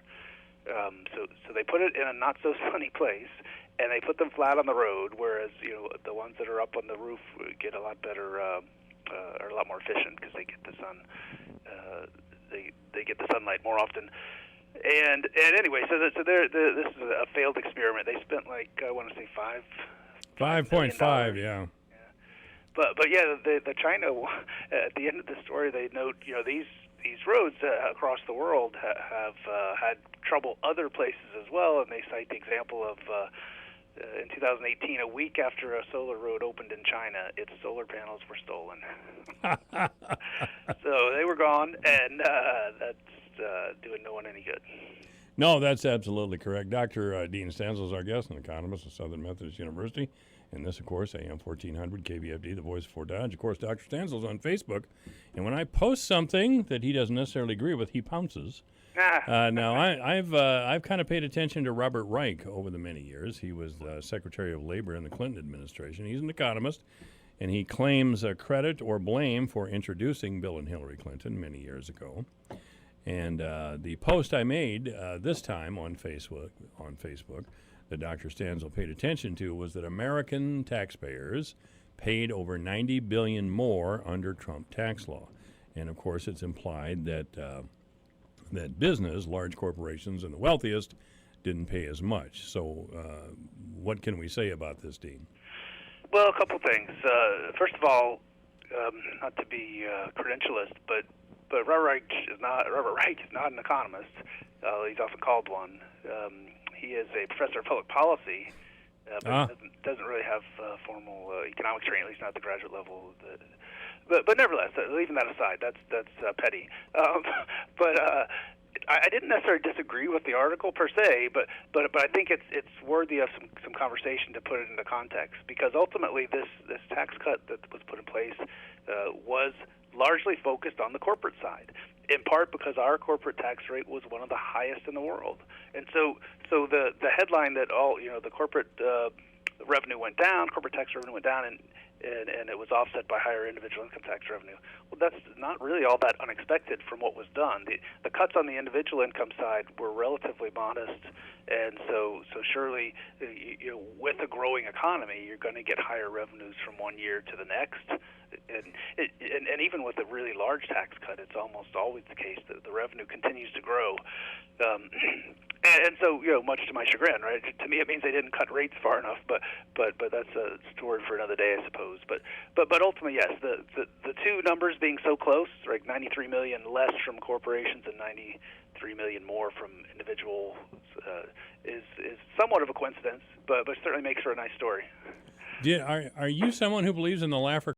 So they put it in a not so sunny place, and they put them flat on the road. Whereas the ones that are up on the roof get a lot better. Are a lot more efficient because they get the sun. They get the sunlight more often. And anyway, so this is a failed experiment. They spent I want to say 5.5, yeah. But yeah, the China at the end of the story, they note these roads across the world have had trouble other places as well, and they cite the example of. In 2018, a week after a solar road opened in China, its solar panels were stolen. So they were gone, and that's doing no one any good. No, that's absolutely correct. Dr. Dean Stanzel is our guest, an economist at Southern Methodist University. And this, of course, AM 1400, KVFD, the voice of Fort Dodge. Of course, Dr. Stanzel's on Facebook. And when I post something that he doesn't necessarily agree with, he pounces. Now, I've kind of paid attention to Robert Reich over the many years. He was Secretary of Labor in the Clinton administration. He's an economist, and he claims credit or blame for introducing Bill and Hillary Clinton many years ago. And the post I made this time on Facebook that Dr. Stanzel paid attention to was that American taxpayers paid over $90 billion more under Trump tax law. And, of course, it's implied that that business, large corporations and the wealthiest, didn't pay as much. So what can we say about this, Dean? Well, a couple things. First of all, not to be credentialist, but Robert Reich is not an economist. He's often called one. He is a professor of public policy, but doesn't really have formal economics training, at least not at the graduate level. But nevertheless, leaving that aside, that's petty. But I didn't necessarily disagree with the article per se, but I think it's worthy of some conversation to put it into context, because ultimately this tax cut that was put in place was largely focused on the corporate side, in part because our corporate tax rate was one of the highest in the world. And so the headline that the corporate revenue went down, corporate tax revenue went down, and it was offset by higher individual income tax revenue. Well, that's not really all that unexpected from what was done. The cuts on the individual income side were relatively modest, and so surely, with a growing economy, you're going to get higher revenues from one year to the next. And even with a really large tax cut, it's almost always the case that the revenue continues to grow. And so, much to my chagrin, right? To me, it means they didn't cut rates far enough. But that's a story for another day, I suppose. But ultimately, yes, the two numbers being so close, like 93 million less from corporations and 93 million more from individuals, is somewhat of a coincidence, but certainly makes for a nice story. Are you someone who believes in the laugh or